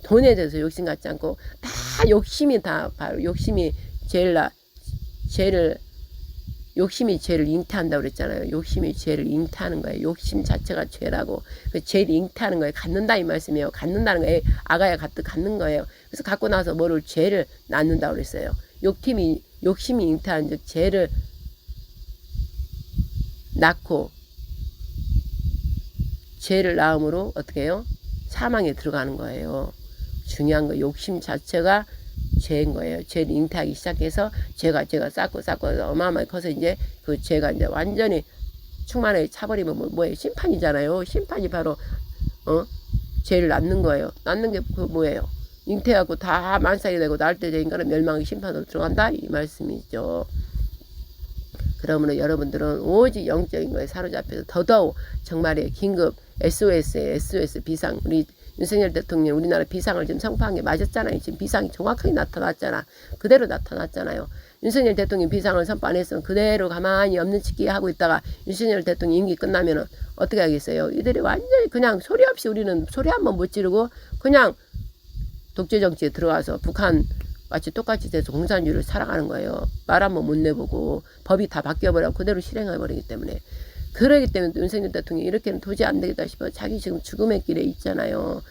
돈에 대해서 욕심 갖지 않고, 다 욕심이 다 바로 욕심이 욕심이 죄를 잉태한다고 그랬잖아요. 욕심이 죄를 잉태하는 거예요. 욕심 자체가 죄라고. 죄를 잉태하는 거예요. 갖는다 이 말씀이에요. 갖는다는 거예요. 아가야 갖는 거예요. 그래서 갖고 나서 뭐를 죄를 낳는다고 그랬어요. 욕심이 잉태하는 즉 죄를 낳고, 죄를 낳음으로 어떻게 해요? 사망에 들어가는 거예요. 중요한 거, 욕심 자체가 죄인 거예요. 죄를 잉태하기 시작해서 죄가 쌓고 어마어마하게 커서 이제 그 죄가 이제 완전히 충만하게 차버리면 뭐예요? 심판이잖아요. 심판이 바로 죄를 낳는 거예요. 낳는 게 그 뭐예요? 잉태하고 다 만삭이 되고 낳을 때 된 거는 멸망의 심판으로 들어간다 이 말씀이죠. 그러므로 여러분들은 오직 영적인 거에 사로잡혀서 더더욱 정말의 긴급 SOS 비상, 우리 윤석열 대통령 우리나라 비상을 지금 선포한 게 맞았잖아요. 지금 비상이 정확하게 나타났잖아. 그대로 나타났잖아요. 윤석열 대통령 비상을 선포 안 했으면 그대로 가만히 없는 짓기 하고 있다가 윤석열 대통령 임기 끝나면은 어떻게 하겠어요? 이들이 완전히 그냥 소리 없이, 우리는 소리 한번 못 지르고 그냥 독재 정치에 들어가서 북한 마치 똑같이 돼서 공산주의를 살아가는 거예요. 말 한번 못 내보고 법이 다 바뀌어버려 그대로 실행해버리기 때문에. 그러기 때문에 윤석열 대통령이 이렇게는 도저히 안 되겠다 싶어 자기 지금 죽음의 길에 있잖아요.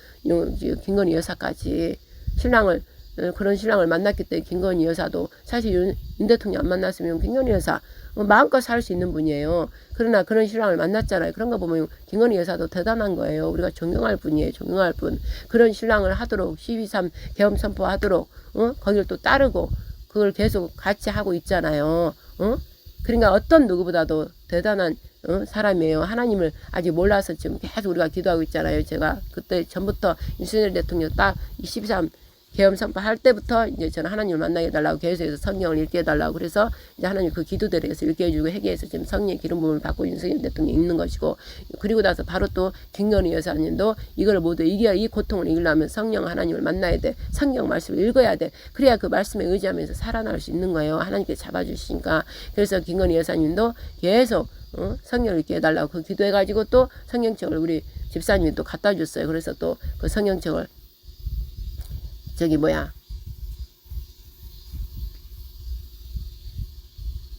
김건희 여사까지 신랑을 그런 신랑을 만났기 때문에 김건희 여사도 사실 윤 대통령 안 만났으면 김건희 여사 마음껏 살 수 있는 분이에요. 그러나 그런 신랑을 만났잖아요. 그런 거 보면 김건희 여사도 대단한 거예요. 우리가 존경할 분이에요. 존경할 분. 그런 신랑을 하도록 12.3 계엄 선포하도록 거기를 또 따르고 그걸 계속 같이 하고 있잖아요. 그러니까 어떤 누구보다도 대단한 사람이에요. 하나님을 아직 몰라서 지금 계속 우리가 기도하고 있잖아요. 제가 그때 전부터 윤석열 대통령 딱 12.3 계엄 선포할 때부터 이제 저는 하나님을 만나게 해달라고 계속해서 성경을 읽게 해달라고 그래서 이제 하나님 그 기도대로 해서 읽게 해주고 회개해서 지금 성령의 기름 부음을 받고 윤석열 대통령이 읽는 것이고 그리고 나서 바로 또 김건희 여사님도 이걸 모두 이 고통을 이기려면 성령 하나님을 만나야 돼. 성경 말씀을 읽어야 돼. 그래야 그 말씀에 의지하면서 살아날 수 있는 거예요. 하나님께 잡아주시니까. 그래서 김건희 여사님도 계속 성경을 읽게 해달라고 그 기도해가지고 또 성경책을 우리 집사님이 또 갖다 줬어요. 그래서 또 그 성경책을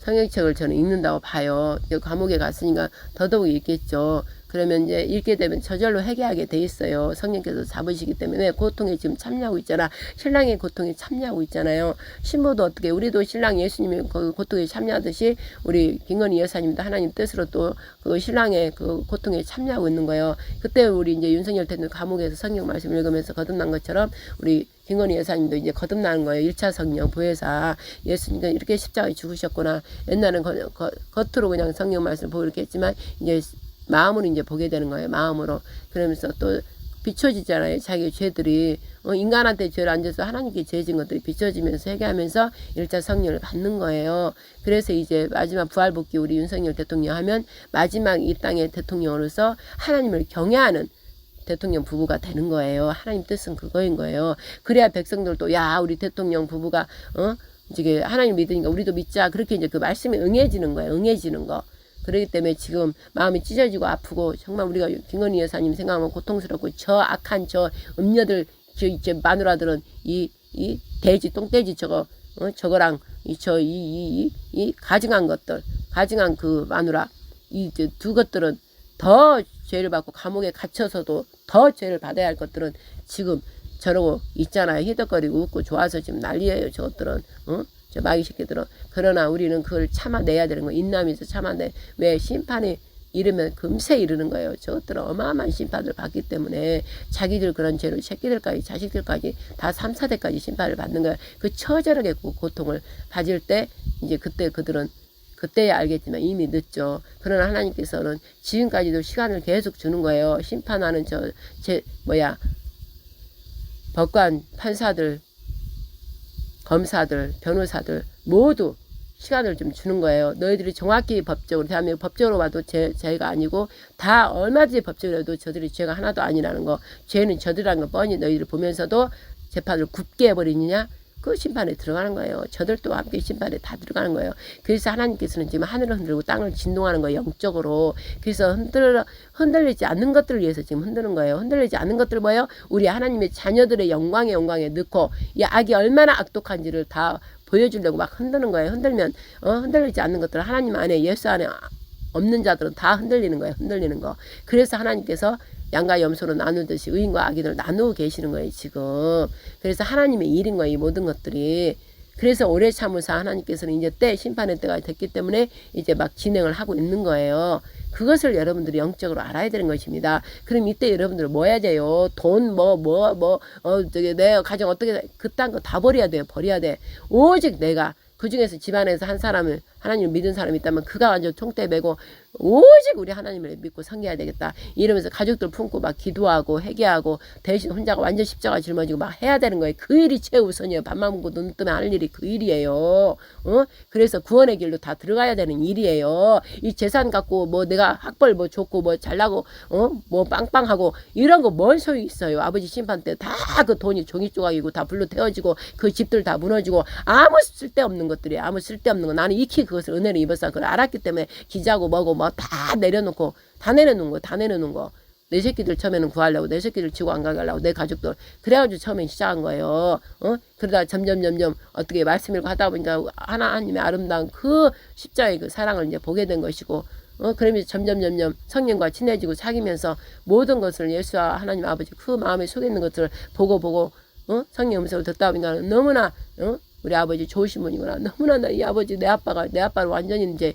성경책을 저는 읽는다고 봐요. 감옥에 갔으니까 더더욱 읽겠죠. 그러면 이제 읽게 되면 저절로 회개하게 돼 있어요. 성령께서 잡으시기 때문에 고통에 지금 참여하고 있잖아. 신랑의 고통에 참여하고 있잖아요. 신부도 어떻게 우리도 신랑 예수님이 그 고통에 참여하듯이 우리 김건희 여사님도 하나님 뜻으로 또 그 신랑의 그 고통에 참여하고 있는 거예요. 그때 우리 이제 윤석열 대통령 감옥에서 성경 말씀 읽으면서 거듭난 것처럼 우리 김건희 여사님도 이제 거듭나는 거예요. 1차 성령 보혜사 예수님도 이렇게 십자가에 죽으셨구나. 옛날엔 겉으로 그냥 성령 말씀 보고 이렇게 했지만 이제 마음으로 이제 보게 되는 거예요. 마음으로. 그러면서 또 비춰지잖아요. 자기 죄들이 인간한테 죄를 안 져서 하나님께 죄진 것들이 비춰지면서 회개하면서 1차 성령을 받는 거예요. 그래서 이제 마지막 부활복귀 우리 윤석열 대통령 하면 마지막 이 땅의 대통령으로서 하나님을 경외하는 대통령 부부가 되는 거예요. 하나님 뜻은 그거인 거예요. 그래야 백성들도 야 우리 대통령 부부가 이제 하나님 믿으니까 우리도 믿자. 그렇게 이제 그 말씀에 응해지는 거예요. 응해지는 거. 그렇기 때문에 지금 마음이 찢어지고 아프고 정말 우리가 김건희 여사님 생각하면 고통스럽고 저 악한 저 음녀들 저 이제 마누라들은 이 돼지 똥돼지 저거랑 이 가증한 것들 가증한 그 마누라 이 두 것들은 더 죄를 받고 감옥에 갇혀서도 더 죄를 받아야 할 것들은 지금 저러고 있잖아요. 히덕거리고 웃고 좋아서 지금 난리예요. 저것들은 저 마귀 새끼들은. 그러나 우리는 그걸 참아내야 되는 거예요. 인남에서 참아내. 왜 심판이 이르면 금세 이르는 거예요. 저것들은 어마어마한 심판을 받기 때문에 자기들 그런 죄로 새끼들까지 자식들까지 다 3, 4대까지 심판을 받는 거예요. 그 처절하게 고통을 받을 때 이제 그때 그들은 그때야 알겠지만 이미 늦죠. 그러나 하나님께서는 지금까지도 시간을 계속 주는 거예요. 심판하는 법관, 판사들, 검사들, 변호사들 모두 시간을 좀 주는 거예요. 너희들이 정확히 법적으로 대한민국 법적으로 봐도 죄가 아니고 다 얼마든지 법적으로 해도 저들이 죄가 하나도 아니라는 거. 죄는 저들이라는 거 뻔히 너희들이 보면서도 재판을 굳게 해버리느냐. 그 심판에 들어가는 거예요. 저들도 함께 심판에 다 들어가는 거예요. 그래서 하나님께서는 지금 하늘을 흔들고 땅을 진동하는 거예요. 영적으로. 그래서 흔들리지 않는 것들을 위해서 지금 흔드는 거예요. 흔들리지 않는 것들 뭐예요? 우리 하나님의 자녀들의 영광에 넣고 이 악이 얼마나 악독한지를 다 보여주려고 막 흔드는 거예요. 흔들면 흔들리지 않는 것들 하나님 안에 예수 안에 없는 자들은 다 흔들리는 거예요. 흔들리는 거. 그래서 하나님께서 양과 염소로 나누듯이 의인과 악인을 나누고 계시는 거예요. 지금. 그래서 하나님의 일인 거예요. 이 모든 것들이. 그래서 오래 참으사 하나님께서는 이제 심판의 때가 됐기 때문에 이제 막 진행을 하고 있는 거예요. 그것을 여러분들이 영적으로 알아야 되는 것입니다. 그럼 이때 여러분들은 뭐 해야 돼요? 돈 내 가정 어떻게 그딴 거 다 버려야 돼요. 버려야 돼. 오직 내가 그 중에서 집안에서 한 사람을 하나님을 믿은 사람이 있다면 그가 완전 총대 메고 오직 우리 하나님을 믿고 섬겨야 되겠다. 이러면서 가족들 품고 막 기도하고 회개하고 대신 혼자가 완전 십자가 짊어지고 막 해야 되는 거예요. 그 일이 최우선이에요. 밥만 먹고 눈 뜨면 하는 일이 그 일이에요. 그래서 구원의 길로 다 들어가야 되는 일이에요. 이 재산 갖고 뭐 내가 학벌 뭐 좋고 뭐 잘나고 뭐 빵빵하고 이런 거 뭔 소용이 있어요. 아버지 심판 때 다 그 돈이 종이 조각이고 다 불로 태워지고 그 집들 다 무너지고 아무 쓸데없는 것들이에요. 아무 쓸데없는 거. 나는 익히 그것을 은혜를 입었어. 그걸 알았기 때문에 기자고 뭐고 뭐 다 내려놓고 다 내려놓은 거. 내 새끼들 처음에는 구하려고 내 새끼들 지고 안 가게 하려고 내 가족들 그래가지고 처음에 시작한 거예요. 그러다 점점 어떻게 말씀 읽고 하다 보니까 하나님의 아름다운 그 십자가의 그 사랑을 이제 보게 된 것이고 그러면서 점점 성령과 친해지고 사귀면서 모든 것을 예수와 하나님 아버지 그 마음에 속에 있는 것들을 보고 성령 음성을 듣다 보니까 너무나 우리 아버지 좋으신 분이구나. 너무나 이 아버지 내 아빠를 완전히 이제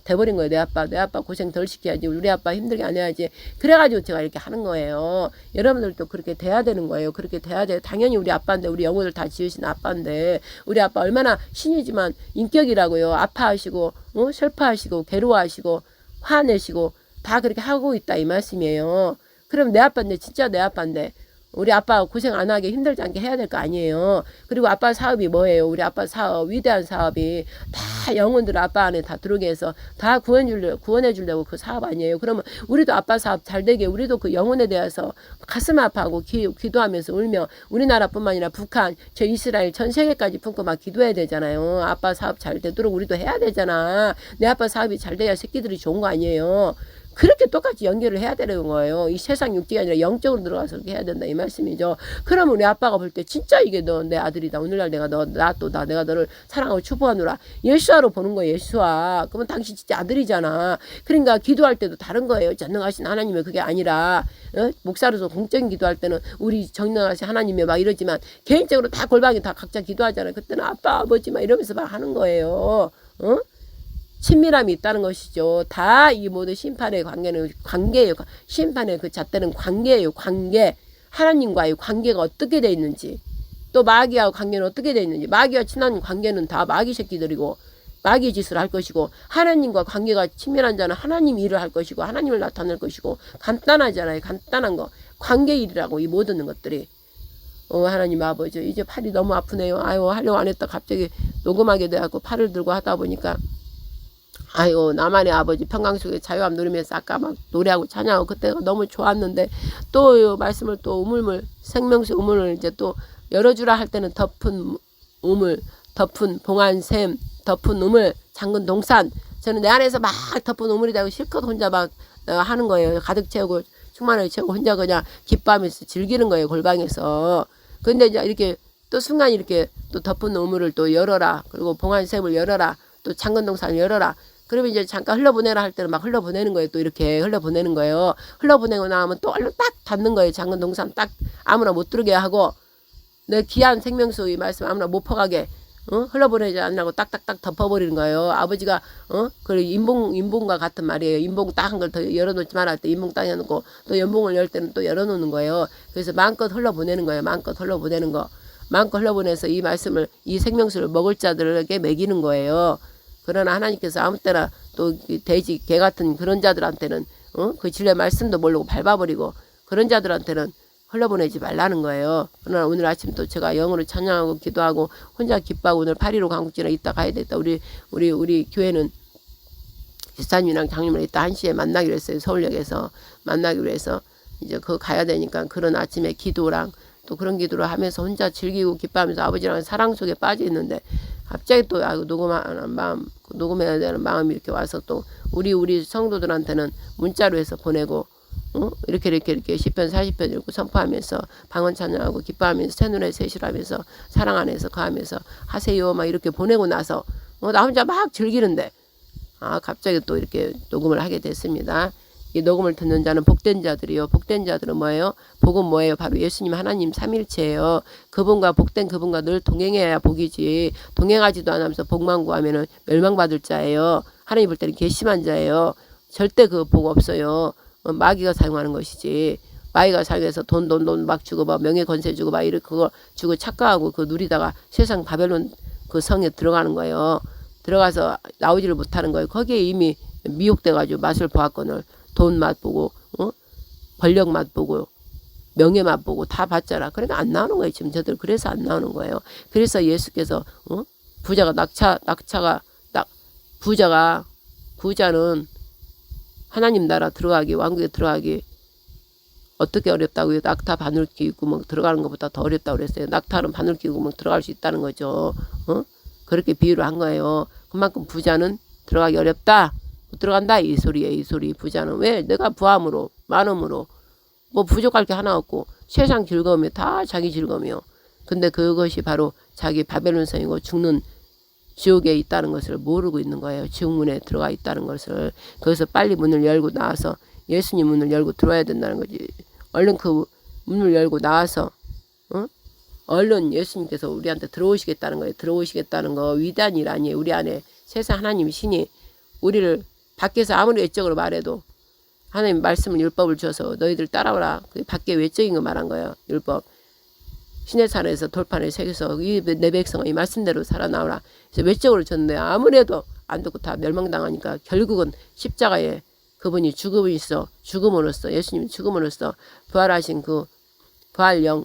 돼버린 거예요. 내 아빠 고생 덜 시켜야지. 우리 아빠 힘들게 안 해야지. 그래가지고 제가 이렇게 하는 거예요. 여러분들도 그렇게 돼야 되는 거예요. 그렇게 돼야 돼요. 당연히 우리 아빠인데, 우리 영혼을 다 지으신 아빠인데, 우리 아빠 얼마나 신이지만 인격이라고요. 아파하시고 슬퍼하시고 괴로워하시고 화내시고 다 그렇게 하고 있다 이 말씀이에요. 그럼 내 아빠인데, 진짜 내 아빠인데 우리 아빠 고생 안 하게 힘들지 않게 해야 될 거 아니에요. 그리고 아빠 사업이 뭐예요? 우리 아빠 사업, 위대한 사업이 다 영혼들 아빠 안에 다 들어오게 해서 다 구원해 주려고 그 사업 아니에요. 그러면 우리도 아빠 사업 잘 되게, 우리도 그 영혼에 대해서 가슴 아파하고 기도하면서 울며, 우리나라뿐만 아니라 북한, 저 이스라엘 전 세계까지 품고 막 기도해야 되잖아요. 아빠 사업 잘 되도록 우리도 해야 되잖아. 내 아빠 사업이 잘 돼야 새끼들이 좋은 거 아니에요. 그렇게 똑같이 연결을 해야 되는 거예요. 이 세상 육지가 아니라 영적으로 들어가서 그렇게 해야 된다 이 말씀이죠. 그러면 우리 아빠가 볼 때 진짜 이게 너 내 아들이다. 오늘날 내가 내가 너를 사랑하고 축복하노라. 예수아로 보는 거예요. 예수아. 그러면 당신 진짜 아들이잖아. 그러니까 기도할 때도 다른 거예요. 전능하신 하나님의 그게 아니라 목사로서 공적인 기도할 때는 우리 전능하신 하나님의 막 이러지만 개인적으로 다 골방에 다 각자 기도하잖아요. 그때는 아빠 아버지 막 이러면서 막 하는 거예요. 친밀함이 있다는 것이죠. 다 이 모든 심판의 관계는 관계예요. 심판의 그 잣대는 관계예요. 관계. 하나님과의 관계가 어떻게 돼 있는지, 또 마귀하고 관계는 어떻게 돼 있는지. 마귀와 친한 관계는 다 마귀 새끼들이고 마귀 짓을 할 것이고, 하나님과 관계가 친밀한 자는 하나님 일을 할 것이고 하나님을 나타낼 것이고. 간단하잖아요. 간단한 거. 관계 일이라고 이 모든 것들이. 하나님 아버지, 이제 팔이 너무 아프네요. 아유, 하려고 안 했다 갑자기 녹음하게 돼갖고 팔을 들고 하다 보니까, 아이고, 나만의 아버지 평강 속에 자유함 누리면서 아까 막 노래하고 찬양하고 그때가 너무 좋았는데, 또 말씀을 또 우물물, 생명수 우물을 이제 또 열어주라 할 때는 덮은 우물, 덮은 봉안샘, 덮은 우물, 잠근 동산. 저는 내 안에서 막 덮은 우물이 되고 실컷 혼자 막 하는 거예요. 가득 채우고 충만하게 채우고 혼자 그냥 기뻐하면서 즐기는 거예요. 골방에서. 근데 이제 이렇게 또 순간 이렇게 또 덮은 우물을 또 열어라. 그리고 봉안샘을 열어라. 또 잠근 동산을 열어라. 그러면 이제 잠깐 흘러보내라 할 때는 막 흘러보내는 거예요. 또 이렇게 흘러보내는 거예요. 흘러보내고 나면 또 얼른 딱 닫는 거예요. 잠근 동산 딱 아무나 못 들게 하고, 내 귀한 생명수 이 말씀 아무나 못 퍼가게 흘러보내지 않으라고 딱딱딱 덮어버리는 거예요. 아버지가 그 인봉과 같은 말이에요. 인봉 딱 한 걸 더 열어놓지 말아 할 때 인봉 딱 해놓고, 또 연봉을 열 때는 또 열어놓는 거예요. 그래서 마음껏 흘러보내는 거예요. 마음껏 흘러보내는 거. 마음껏 흘러보내서 이 말씀을, 이 생명수를 먹을 자들에게 먹이는 거예요. 그러나 하나님께서 아무 때나 또 돼지 개 같은 그런 자들한테는 그 진리의 말씀도 모르고 밟아버리고, 그런 자들한테는 흘러보내지 말라는 거예요. 그러나 오늘 아침 또 제가 영으로 찬양하고 기도하고 혼자 기뻐하고 오늘 8.15 강국진에 이따 가야 되겠다. 우리 교회는 집사님이랑 장님이랑 이따 1시에 만나기로 했어요. 서울역에서 만나기로 해서 이제 그거 가야 되니까 그런 아침에 기도랑 또 그런 기도를 하면서 혼자 즐기고 기뻐하면서 아버지랑 사랑 속에 빠져 있는데, 갑자기 또 녹음해야 되는 마음이 이렇게 와서 또 우리 성도들한테는 문자로 해서 보내고, 이렇게 시편 40편 읽고 선포하면서 방언 찬양하고 기뻐하면서 새노래 새시로 하면서 사랑 안에서 거하면서 하세요 막 이렇게 보내고 나서 나 혼자 막 즐기는데, 갑자기 또 이렇게 녹음을 하게 됐습니다. 이 녹음을 듣는 자는 복된 자들이요. 복된 자들은 뭐예요? 복은 뭐예요? 바로 예수님 하나님 삼일체예요. 복된 그분과 늘 동행해야 복이지, 동행하지도 않으면서 복만 구하면은 멸망받을 자예요. 하나님 볼 때는 괘씸한 자예요. 절대 그 복 없어요. 마귀가 사용하는 것이지. 마귀가 사용해서 돈 막 주고 막 명예 권세 주고 막 이렇게 그거 주고 착각하고 그 누리다가 세상 바벨론 그 성에 들어가는 거예요. 들어가서 나오지를 못하는 거예요. 거기에 이미 미혹돼가지고 맛을 보았거늘 돈 맛보고 권력 맛보고 명예 맛보고 다 봤잖아. 그러니까 안 나오는 거예요. 지금 저들 그래서 안 나오는 거예요. 그래서 예수께서 부자는 하나님 나라 들어가기, 왕국에 들어가기 어떻게 어렵다고요? 낙타 바늘귀 구멍 들어가는 것보다 더 어렵다고 그랬어요. 낙타는 바늘귀 구멍 들어갈 수 있다는 거죠. 그렇게 비유를 한 거예요. 그만큼 부자는 들어가기 어렵다. 못 들어간다 이 소리예요. 이 소리. 부자는 왜? 내가 부함으로 많음으로 뭐 부족할 게 하나 없고 세상 즐거움이 다 자기 즐거움이요. 근데 그것이 바로 자기 바벨론성이고 죽는 지옥에 있다는 것을 모르고 있는 거예요. 지옥문에 들어가 있다는 것을. 그래서 빨리 문을 열고 나와서 예수님 문을 열고 들어와야 된다는 거지. 얼른 그 문을 열고 나와서 얼른 예수님께서 우리한테 들어오시겠다는 거예요. 들어오시겠다는 거 위대한 일 아니에요. 우리 안에 세상 하나님 신이 우리를 밖에서 아무리 외적으로 말해도 하나님 말씀을 율법을 주셔서 너희들 따라오라. 그게 밖에 외적인 거 말한 거예요. 율법. 시내산에서 돌판을 새겨서 내 백성아 이 말씀대로 살아나오라. 그래서 외적으로 줬는데 아무래도 안 듣고 다 멸망당하니까 결국은 십자가에 그분이 죽음으로써 예수님이 죽음으로써 부활하신 그 부활영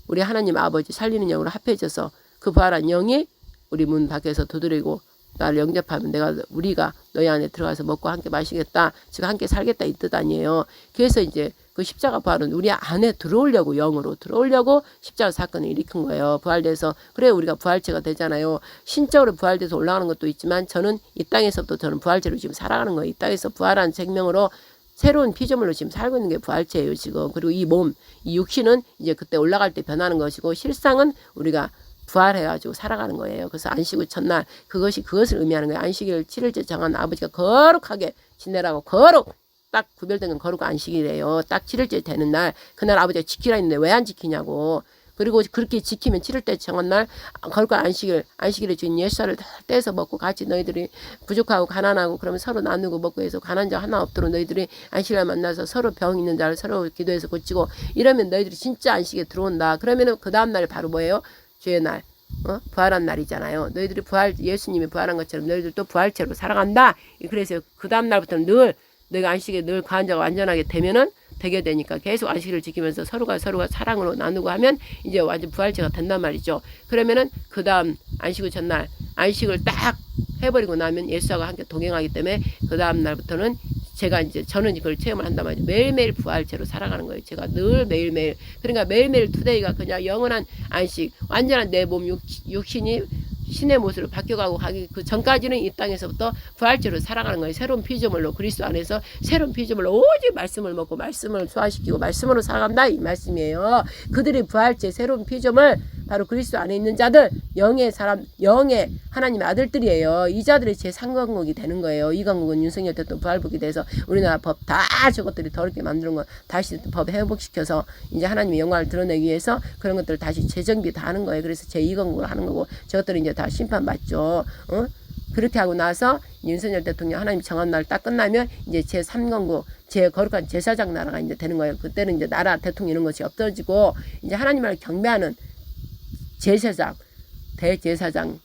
우리 하나님 아버지 살리는 영으로 합해져서 그 부활한 영이 우리 문 밖에서 두드리고 나를 영접하면 우리가 너희 안에 들어가서 먹고 함께 마시겠다. 지금 함께 살겠다 이 뜻 아니에요. 그래서 이제 그 십자가 부활은 우리 안에 들어오려고 영으로 들어오려고 십자가 사건을 일으킨 거예요. 부활돼서 그래 우리가 부활체가 되잖아요. 신적으로 부활돼서 올라가는 것도 있지만 저는 이 땅에서부터 저는 부활체로 지금 살아가는 거예요. 이 땅에서 부활한 생명으로 새로운 피조물로 지금 살고 있는 게 부활체예요 지금. 그리고 이 몸, 이 육신은 이제 그때 올라갈 때 변하는 것이고 실상은 우리가 부활해가지고 살아가는 거예요. 그래서 안식일 첫날 그것을 의미하는 거예요. 안식일 7일째 정한 아버지가 거룩하게 지내라고 거룩 딱 구별된 건 거룩 안식일이에요. 딱 7일째 되는 날 그날 아버지가 지키라 했는데 왜 안 지키냐고. 그리고 그렇게 지키면 7일째 정한 날 거룩한 안식일에 주인 예수를 떼서 먹고 같이 너희들이 부족하고 가난하고 그러면 서로 나누고 먹고 해서 가난한 자 하나 없도록 너희들이 안식일에 만나서 서로 병 있는 자를 서로 기도해서 고치고 이러면 너희들이 진짜 안식에 들어온다. 그러면은 그 다음 날이 바로 뭐예요? 주의 날. 부활한 날이잖아요. 너희들이 예수님이 부활한 것처럼 너희들도 부활체로 살아간다. 그래서 그 다음 날부터는 늘 너희가 안식에 늘 거한 자가 완전하게 되면은 되게 되니까 계속 안식일을 지키면서 서로가 사랑으로 나누고 하면 이제 완전 부활체가 된단 말이죠. 그러면은 그 다음 안식일 전날 안식을 딱 해버리고 나면 예수하고 함께 동행하기 때문에 그 다음 날부터는 저는 그걸 체험을 한단 말이죠. 매일매일 부활체로 살아가는 거예요. 제가 늘 매일매일. 그러니까 매일매일 투데이가 그냥 영원한 안식, 완전한 내 몸 육신이 신의 모습으로 바뀌어가고 가기 그 전까지는 이 땅에서부터 부활체로 살아가는 거예요. 새로운 피조물로 그리스도 안에서 새로운 피조물로 오직 말씀을 먹고 말씀을 소화시키고 말씀으로 살아간다 이 말씀이에요. 그들이 부활체 새로운 피조물 바로 그리스도 안에 있는 자들 영의 사람 영의 하나님의 아들들이에요. 이 자들이 제 상강국이 되는 거예요. 이 강국은 윤석열 대통령 부활복이 돼서 우리나라 법 다 저것들이 더럽게 만드는 거 다시 법 회복시켜서 이제 하나님의 영광을 드러내기 위해서 그런 것들을 다시 재정비 다 하는 거예요. 그래서 제 2강국을 하는 거고 저것들은 이제 다 심판받죠. 그렇게 하고 나서 윤석열 대통령 하나님 정한 날 딱 끝나면 이제 제 3강국 제 거룩한 제사장 나라가 이제 되는 거예요. 그때는 이제 나라 대통령 이런 것이 없어지고 이제 하나님을 경배하는 제사장 대제사장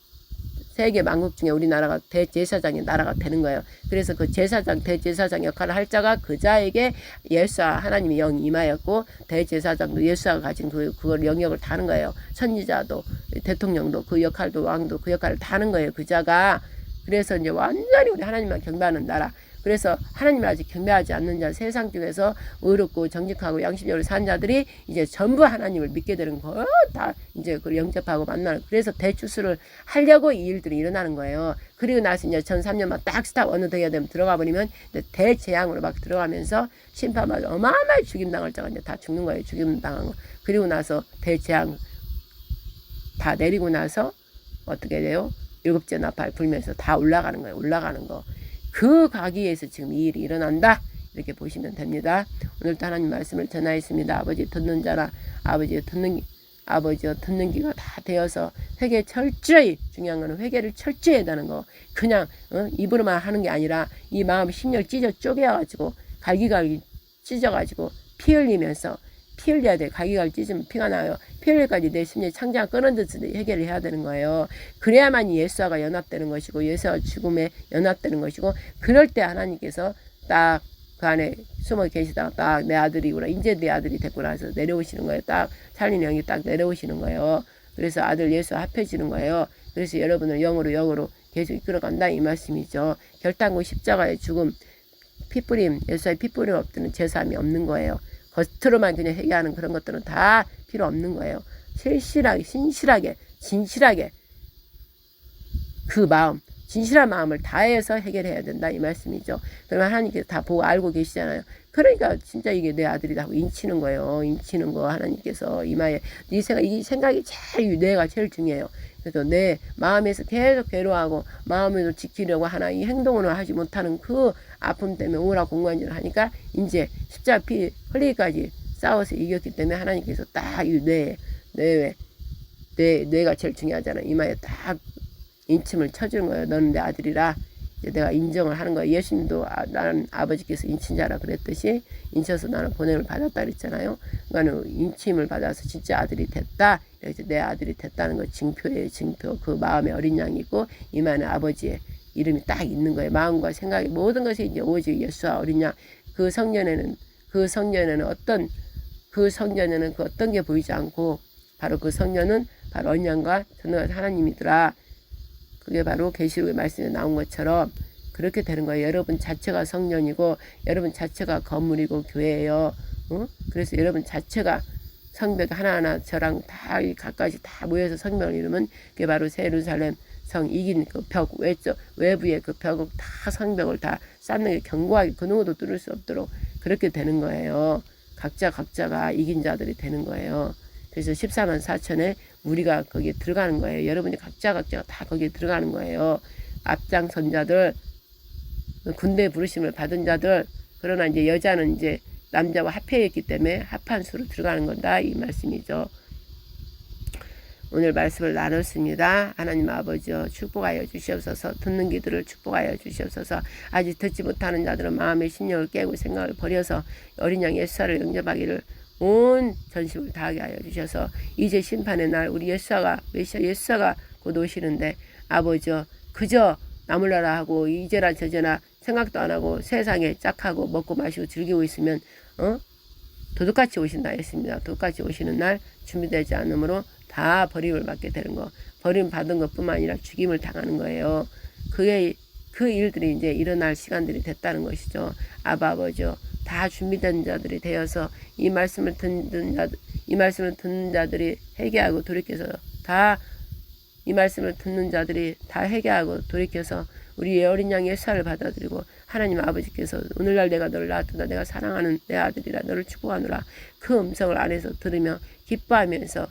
세계 만국 중에 우리나라가 대제사장의 나라가 되는 거예요. 그래서 그 제사장 대제사장 역할을 할 자가 그 자에게 예수와 하나님의 영이 임하였고 대제사장도 예수가 가진 그걸 영역을 다 하는 거예요. 선지자도 대통령도 그 역할도 왕도 그 역할을 다 하는 거예요. 그 자가. 그래서 이제 완전히 우리 하나님만 경배하는 나라. 그래서 하나님을 아직 경배하지 않는 자 세상 중에서 의롭고 정직하고 양심적으로 산 자들이 이제 전부 하나님을 믿게 되는 거 다 이제 그 영접하고 만나는 그래서 대추수를 하려고 이 일들이 일어나는 거예요. 그리고 나서 이제 전 3년만 딱 스탑 어느 대야 되면 들어가 버리면 대재앙으로 막 들어가면서 심판받아 어마어마하게 죽임당할 자가 이제 다 죽는 거예요. 죽임당한 거. 그리고 나서 대재앙 다 내리고 나서 어떻게 돼요? 일곱째 나팔 불면서 다 올라가는 거예요. 올라가는 거. 그 가기에서 지금 이 일이 일어난다. 이렇게 보시면 됩니다. 오늘도 하나님 말씀을 전하였습니다. 아버지 듣는 자라 아버지의 듣는 귀가 다 되어서 회개 철저히 중요한 거는 회개를 철저히 해다는 거. 그냥 입으로만 하는 게 아니라 이 마음 심령 찢어 쪼개가지고 갈기갈기 찢어가지고 피 흘리면서 피 흘려야 돼. 갈기갈기 찢으면 피가 나요. 피 흘릴까지 내 심령이 창자가 끊어져서 해결을 해야 되는 거예요. 그래야만 예수와 연합되는 것이고 예수와 죽음에 연합되는 것이고 그럴 때 하나님께서 딱 그 안에 숨어 계시다가 딱 내 아들이구나. 이제 내 아들이 됐구나 해서 내려오시는 거예요. 딱 살리는 영이 딱 내려오시는 거예요. 그래서 아들 예수와 합해지는 거예요. 그래서 여러분을 영으로 계속 이끌어간다 이 말씀이죠. 결단고 십자가의 죽음 피뿌림 예수의 피뿌림 없는 제사함이 없는 거예요. 겉으로만 그냥 회개하는 그런 것들은 다 필요 없는 거예요. 신실하게 진실하게 그 마음 진실한 마음을 다해서 해결해야 된다 이 말씀이죠. 그러면 하나님께서 다 보고 알고 계시잖아요. 그러니까 진짜 이게 내 아들이다 하고 인치는 거예요. 인치는 거 하나님께서 이마에 이 생각이 뇌가 제일 중요해요. 그래서 내 마음에서 계속 괴로워하고 마음에서 지키려고 하나 이 행동을 하지 못하는 그 아픔 때문에 우울하고 공고한 일을 하니까 이제 십자가 피 흘리기까지 싸워서 이겼기 때문에 하나님께서 딱 이 뇌에 뇌가 제일 중요하잖아. 이마에 딱 인침을 쳐주는 거예요. 너는 내 아들이라. 이제 내가 인정을 하는 거예요. 예수님도 나는 아버지께서 인친자라 그랬듯이 인쳐서 나는 보냄을 받았다 그랬잖아요. 그러니까 인침을 받아서 진짜 아들이 됐다. 이제 내 아들이 됐다는 거 징표예요. 징표. 그 마음에 어린 양이 있고 이마에 아버지의 이름이 딱 있는 거예요. 마음과 생각이 모든 것이 이제 오직 예수와 어린 양. 그 성전에는 그 어떤 게 보이지 않고 바로 그 성전은 바로 어린 양과 전능한 하나님이더라. 그게 바로 계시록의 말씀에 나온 것처럼 그렇게 되는 거예요. 여러분 자체가 성전이고 여러분 자체가 건물이고 교회예요. 그래서 여러분 자체가 성벽 하나하나 저랑 다 각각이 다 모여서 성벽을 이루면 그게 바로 새 예루살렘 성 이긴 그 벽 외부의 그 벽을 다 성벽을 다 쌓는 게 견고하게 그 누구도 뚫을 수 없도록 그렇게 되는 거예요. 각자가 이긴 자들이 되는 거예요. 그래서 14만 4천에 우리가 거기에 들어가는 거예요. 여러분이 각자가 다 거기에 들어가는 거예요. 앞장선 자들, 군대 부르심을 받은 자들, 그러나 이제 여자는 이제 남자와 합해있기 때문에 합한 수로 들어가는 건다 이 말씀이죠. 오늘 말씀을 나눴습니다. 하나님 아버지여 축복하여 주시옵소서. 듣는 귀들을 축복하여 주시옵소서. 아직 듣지 못하는 자들은 마음의 심령을 깨고 생각을 버려서 어린 양 예수를 영접하기를 온 전심을 다하게 하여 주셔서 이제 심판의 날 우리 예수가 곧 오시는데 아버지여 그저 나물라라 하고 이제나 저제나 생각도 안 하고 세상에 짝하고 먹고 마시고 즐기고 있으면 도둑같이 오신다 했습니다. 도둑같이 오시는 날 준비되지 않으므로 다 버림을 받게 되는 거. 버림 받은 것뿐만 아니라 죽임을 당하는 거예요. 그 일들이 이제 일어날 시간들이 됐다는 것이죠. 아버지요. 다 준비된 자들이 되어서 이 말씀을 듣는 자들이 회개하고 돌이켜서 이 말씀을 듣는 자들이 다 회개하고 돌이켜서 우리의 어린 양 예수를 받아들이고 하나님 아버지께서 오늘날 내가 너를 낳았도다 내가 사랑하는 내 아들이라 너를 축복하노라 그 음성을 안에서 들으며 기뻐하면서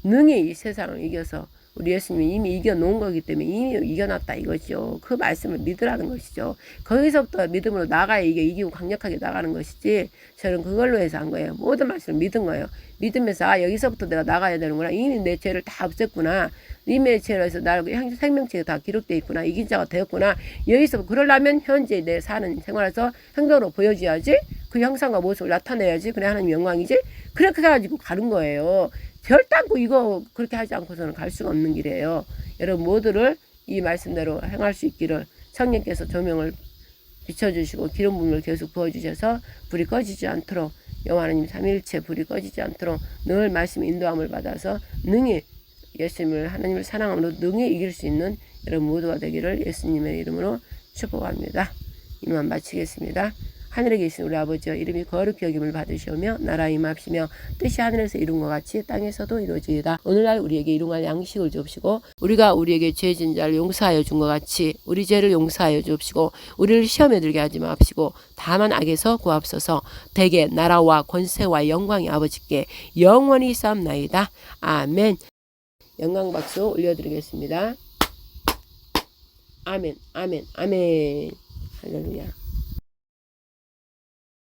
능히 이 세상을 이겨서 우리 예수님이 이미 이겨놓은 거기 때문에 이미 이겨놨다 이거죠. 그 말씀을 믿으라는 것이죠. 거기서부터 믿음으로 나가야 이게 이기고 강력하게 나가는 것이지 저는 그걸로 해서 한 거예요. 모든 말씀을 믿은 거예요. 믿으면서 여기서부터 내가 나가야 되는구나. 이미 내 죄를 다 없앴구나. 이미 내 죄로 해서 나를 생명책에 다 기록되어 있구나. 이긴 자가 되었구나. 여기서 그러려면 현재 내 사는 생활에서 행동으로 보여줘야지. 그 형상과 모습을 나타내야지. 그래 하나님 영광이지. 그렇게 해가지고 가는 거예요. 결단코 이거 그렇게 하지 않고서는 갈 수가 없는 길이에요. 여러분 모두를 이 말씀대로 행할 수 있기를 성령께서 조명을 비춰주시고 기름 부음을 계속 부어주셔서 불이 꺼지지 않도록 여호와 하나님 삼위일체 불이 꺼지지 않도록 늘 말씀 인도함을 받아서 능히 예수님을 하나님을 사랑함으로 능히 이길 수 있는 여러분 모두가 되기를 예수님의 이름으로 축복합니다. 이만 마치겠습니다. 하늘에 계신 우리 아버지여 이름이 거룩히 여김을 받으시오며 나라 임합시며 뜻이 하늘에서 이룬 것 같이 땅에서도 이루어지이다. 오늘날 우리에게 일용할 양식을 주옵시고 우리가 우리에게 죄진 자를 용서하여 준 것 같이 우리 죄를 용서하여 주옵시고 우리를 시험에 들게 하지 마옵시고 다만 악에서 구하옵소서. 대개 나라와 권세와 영광이 아버지께 영원히 쌓옵나이다. 아멘. 영광 박수 올려드리겠습니다. 아멘 아멘 아멘 할렐루야.